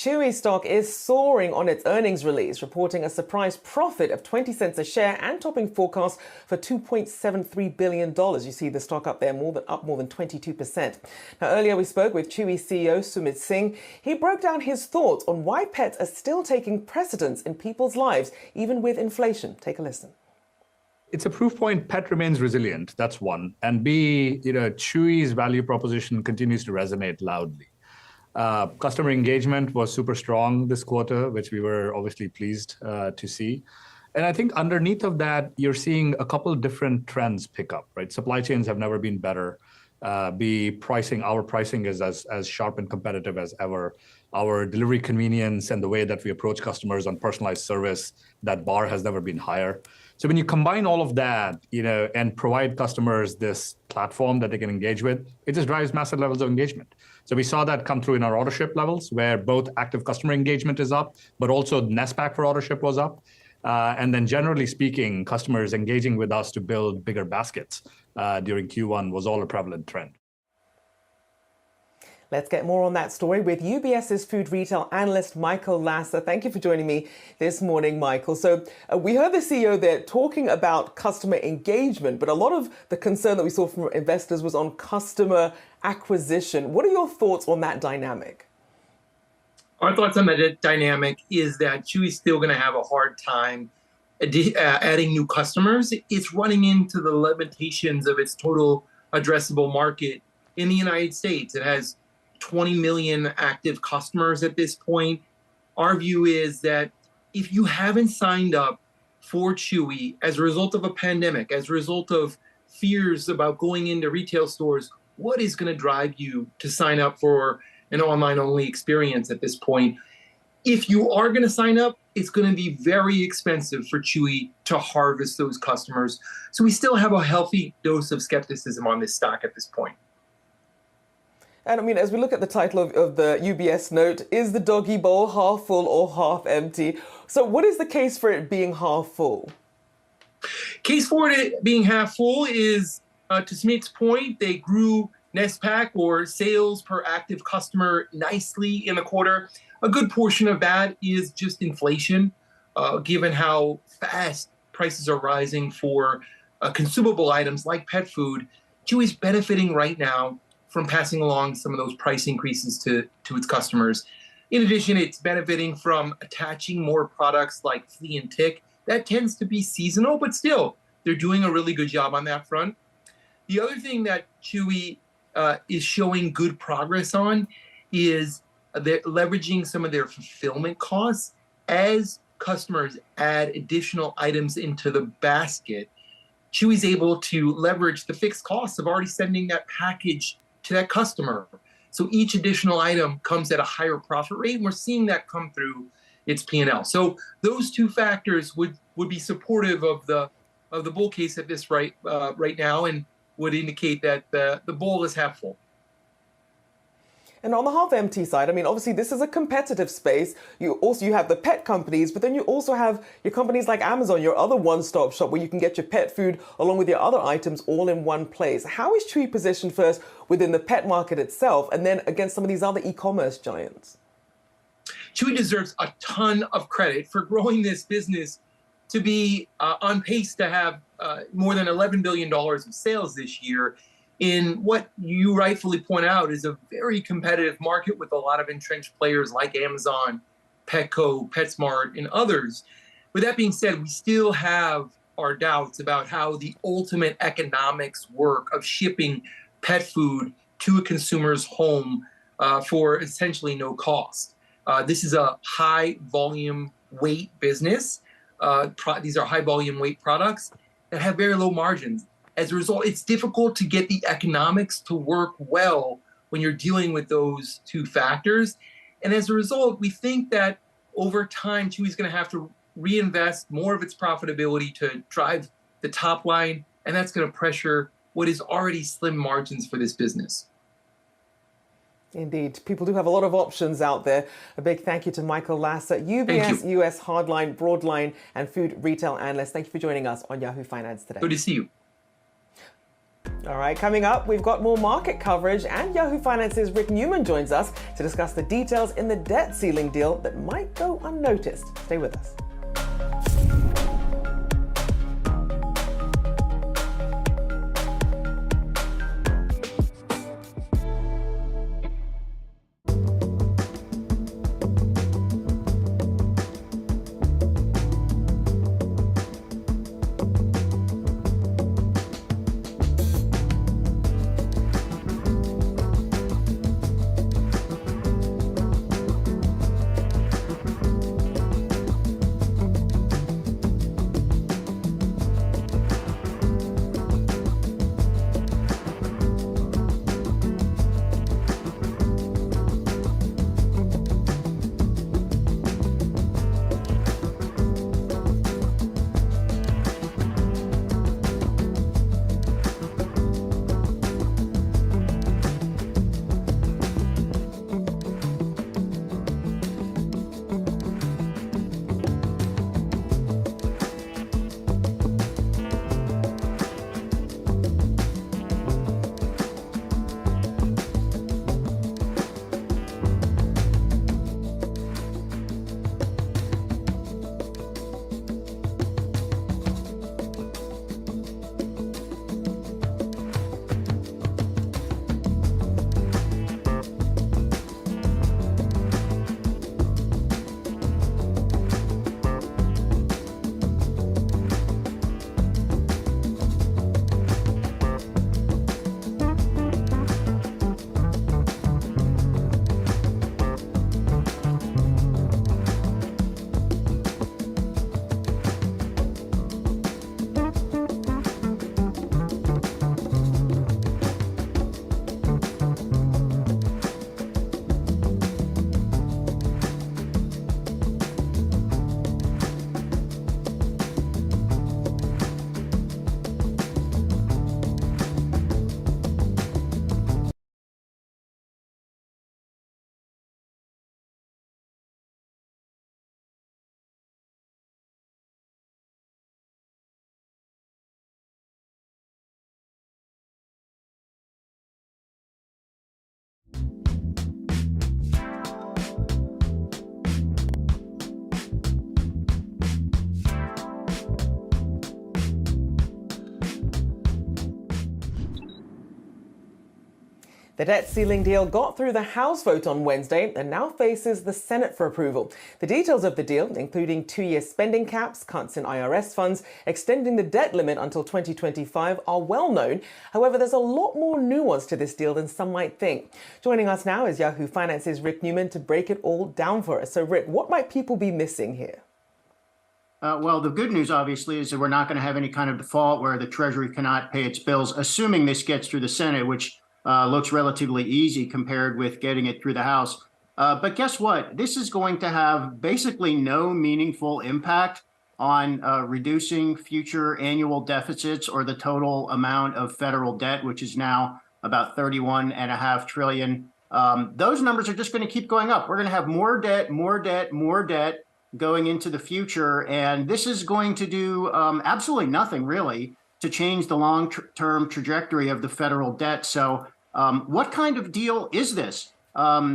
Chewy stock is soaring on its earnings release, reporting a surprise profit of 20 cents a share and topping forecasts for $2.73 billion. You see the stock up there up more than 22%. Now, earlier we spoke with Chewy CEO Sumit Singh. He broke down his thoughts on why pets are still taking precedence in people's lives, even with inflation. Take a listen. It's a proof point pet remains resilient. That's one. And B, Chewy's value proposition continues to resonate loudly. Customer engagement was super strong this quarter, which we were obviously pleased to see. And I think underneath of that, you're seeing a couple of different trends pick up, right? Supply chains have never been better. Our pricing is as sharp and competitive as ever. Our delivery convenience and the way that we approach customers on personalized service, that bar has never been higher. So when you combine all of that, and provide customers this platform that they can engage with, it just drives massive levels of engagement. So we saw that come through in our Autoship levels, where both active customer engagement is up, but also NSPAC for Autoship was up. And then generally speaking, customers engaging with us to build bigger baskets during Q1 was all a prevalent trend. Let's get more on that story with UBS's food retail analyst, Michael Lasser. Thank you for joining me this morning, Michael. So we heard the CEO there talking about customer engagement, but a lot of the concern that we saw from investors was on customer acquisition. What are your thoughts on that dynamic? Our thoughts on that dynamic is that Chewy's still going to have a hard time adding new customers. It's running into the limitations of its total addressable market in the United States. It has 20 million active customers at this point. Our view is that if you haven't signed up for Chewy as a result of a pandemic, as a result of fears about going into retail stores, what is going to drive you to sign up for an online-only experience at this point? If you are going to sign up, it's going to be very expensive for Chewy to harvest those customers. So we still have a healthy dose of skepticism on this stock at this point. And I mean, as we look at the title of the UBS note, is the doggy bowl half full or half empty? So what is the case for it being half full? Case for it being half full is, to Smit's point, they grew NSPAC or sales per active customer nicely in the quarter. A good portion of that is just inflation, given how fast prices are rising for consumable items like pet food. Chewy's benefiting right now from passing along some of those price increases to its customers. In addition, it's benefiting from attaching more products like flea and tick. That tends to be seasonal, but still, they're doing a really good job on that front. The other thing that Chewy is showing good progress on is they're leveraging some of their fulfillment costs. As customers add additional items into the basket, Chewy's able to leverage the fixed costs of already sending that package to that customer. So each additional item comes at a higher profit rate, and we're seeing that come through its P&L. So those two factors would be supportive of the bull case at this right now, and would indicate that the bowl is half full. And on the half empty side, I mean, obviously this is a competitive space. You have the pet companies, but then you also have your companies like Amazon, your other one-stop shop where you can get your pet food along with your other items all in one place. How is Chewy positioned first within the pet market itself and then against some of these other e-commerce giants? Chewy deserves a ton of credit for growing this business to be on pace to have more than $11 billion of sales this year in what you rightfully point out is a very competitive market with a lot of entrenched players like Amazon, Petco, PetSmart, and others. With that being said, we still have our doubts about how the ultimate economics work of shipping pet food to a consumer's home for essentially no cost. This is a high volume weight business. These are high volume weight products that have very low margins. As a result, it's difficult to get the economics to work well when you're dealing with those two factors. And as a result, we think that over time, Chewy's going to have to reinvest more of its profitability to drive the top line, and that's going to pressure what is already slim margins for this business. Indeed. People do have a lot of options out there. A big thank you to Michael Lasser, UBS US Hardline, Broadline, and Food Retail Analyst. Thank you for joining us on Yahoo Finance today. Good to see you. All right, coming up, we've got more market coverage, and Yahoo Finance's Rick Newman joins us to discuss the details in the debt ceiling deal that might go unnoticed. Stay with us. The debt ceiling deal got through the House vote on Wednesday and now faces the Senate for approval. The details of the deal, including 2-year spending caps, cuts in IRS funds, extending the debt limit until 2025, are well known. However, there's a lot more nuance to this deal than some might think. Joining us now is Yahoo Finance's Rick Newman to break it all down for us. So, Rick, what might people be missing here? Well, the good news, obviously, is that we're not going to have any kind of default where the Treasury cannot pay its bills, assuming this gets through the Senate, which looks relatively easy compared with getting it through the House. But guess what? This is going to have basically no meaningful impact on reducing future annual deficits or the total amount of federal debt, which is now about $31.5 trillion. Those numbers are just going to keep going up. We're going to have more debt, more debt, more debt going into the future. And this is going to do absolutely nothing, really, to change the long-term trajectory of the federal debt. So what kind of deal is this?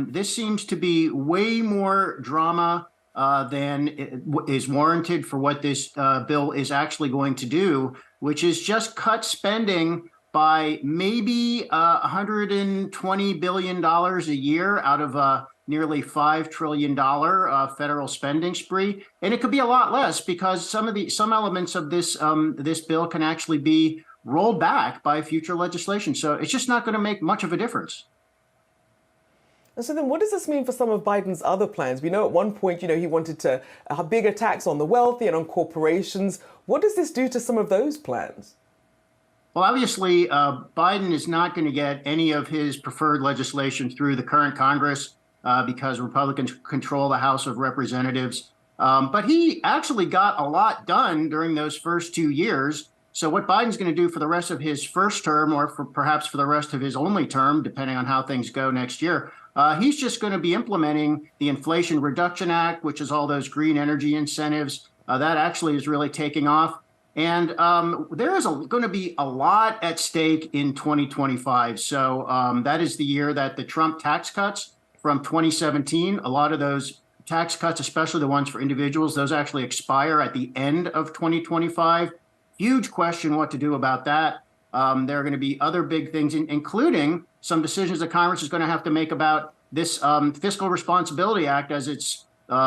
This seems to be way more drama than is warranted for what this bill is actually going to do, which is just cut spending by maybe $120 billion a year out of a nearly $5 trillion federal spending spree. And it could be a lot less because some elements of this this bill can actually be rolled back by future legislation. So it's just not going to make much of a difference. And so then what does this mean for some of Biden's other plans? We know at one point, he wanted to have bigger tax on the wealthy and on corporations. What does this do to some of those plans? Well, obviously, Biden is not going to get any of his preferred legislation through the current Congress because Republicans control the House of Representatives. But he actually got a lot done during those first 2 years. So what Biden's going to do for the rest of his first term, or perhaps for the rest of his only term, depending on how things go next year, he's just going to be implementing the Inflation Reduction Act, which is all those green energy incentives. That actually is really taking off. And there is going to be a lot at stake in 2025. So that is the year that the Trump tax cuts from 2017, a lot of those tax cuts, especially the ones for individuals, those actually expire at the end of 2025. Huge question what to do about that. There are going to be other big things, including some decisions that Congress is going to have to make about this Fiscal Responsibility Act, as it's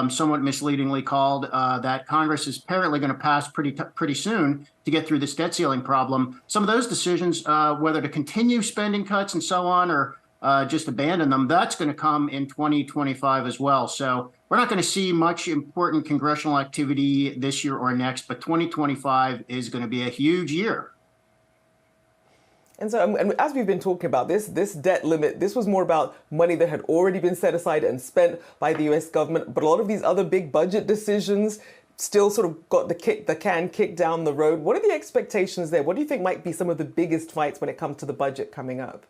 somewhat misleadingly called, that Congress is apparently going to pass pretty soon to get through this debt ceiling problem. Some of those decisions, whether to continue spending cuts and so on, or just abandon them, that's going to come in 2025 as well. So we're not going to see much important congressional activity this year or next, but 2025 is going to be a huge year. And so, and as we've been talking about this debt limit, this was more about money that had already been set aside and spent by the U.S. government. But a lot of these other big budget decisions still sort of got the can kicked down the road. What are the expectations there? What do you think might be some of the biggest fights when it comes to the budget coming up?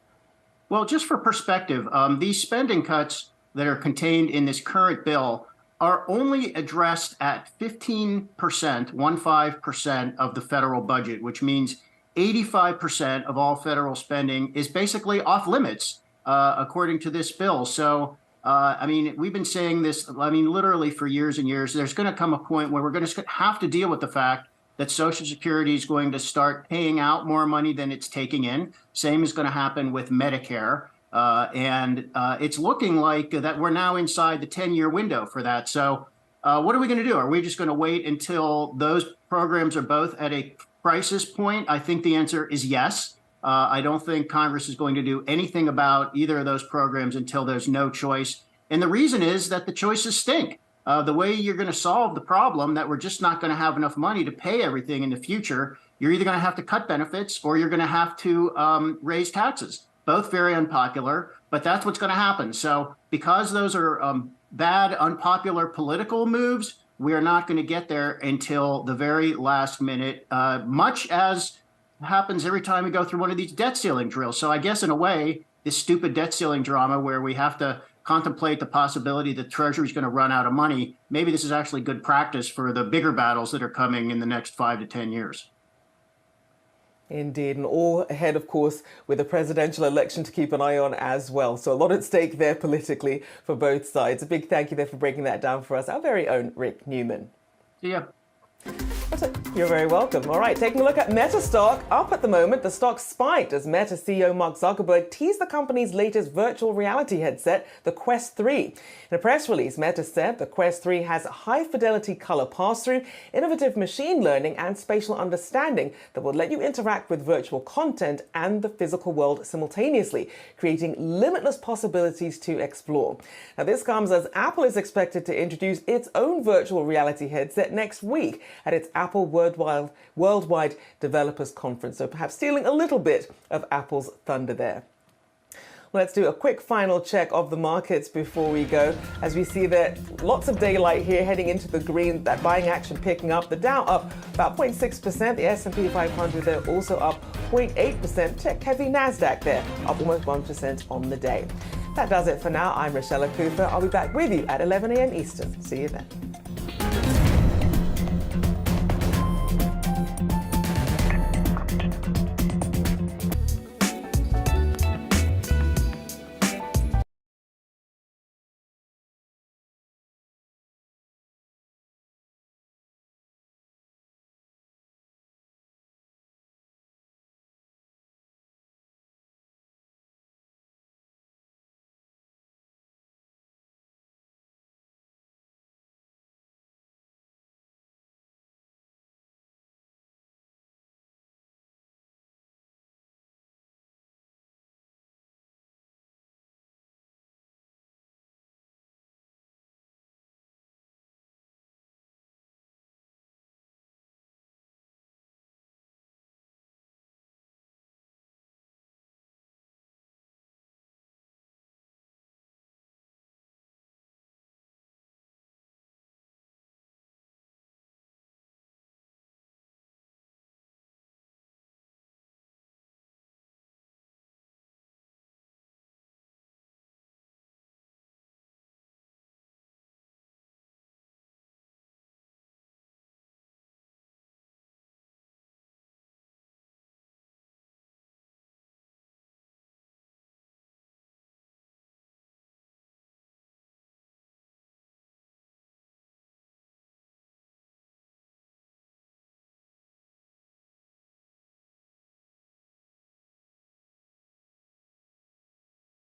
Well, just for perspective, these spending cuts that are contained in this current bill are only addressed at 15% of the federal budget, which means 85% of all federal spending is basically off limits, according to this bill. So, I mean, we've been saying this, I mean, literally for years and years. There's going to come a point where we're going to have to deal with the fact that Social Security is going to start paying out more money than it's taking in. Same is going to happen with Medicare. And it's looking like that we're now inside the 10-year window for that. So what are we going to do? Are we just going to wait until those programs are both at a crisis point? I think the answer is yes. I don't think Congress is going to do anything about either of those programs until there's no choice. And the reason is that the choices stink. The way you're going to solve the problem that we're just not going to have enough money to pay everything in the future, you're either going to have to cut benefits or you're going to have to raise taxes. Both very unpopular, but that's what's going to happen. So because those are bad, unpopular political moves, we are not going to get there until the very last minute, much as happens every time we go through one of these debt ceiling drills. So I guess in a way, this stupid debt ceiling drama where we have to contemplate the possibility that Treasury is going to run out of money, maybe this is actually good practice for the bigger battles that are coming in the next 5 to 10 years. Indeed, and all ahead, of course, with a presidential election to keep an eye on as well. So a lot at stake there politically for both sides. A big thank you there for breaking that down for us, our very own Rick Newman. See ya. You're very welcome. All right, taking a look at Meta stock. Up at the moment, the stock spiked as Meta CEO Mark Zuckerberg teased the company's latest virtual reality headset, the Quest 3. In a press release, Meta said the Quest 3 has high-fidelity color pass-through, innovative machine learning, and spatial understanding that will let you interact with virtual content and the physical world simultaneously, creating limitless possibilities to explore. Now, this comes as Apple is expected to introduce its own virtual reality headset next week at its Apple Worldwide Developers Conference, so perhaps stealing a little bit of Apple's thunder there. Let's do a quick final check of the markets before we go, as we see that lots of daylight here heading into the green, that buying action picking up. The Dow up about 0.6%, the S&P 500 there also up 0.8%. Check heavy Nasdaq there, up almost 1% on the day. That does it for now. I'm Rochelle Cooper. I'll be back with you at 11 a.m. Eastern. See you then.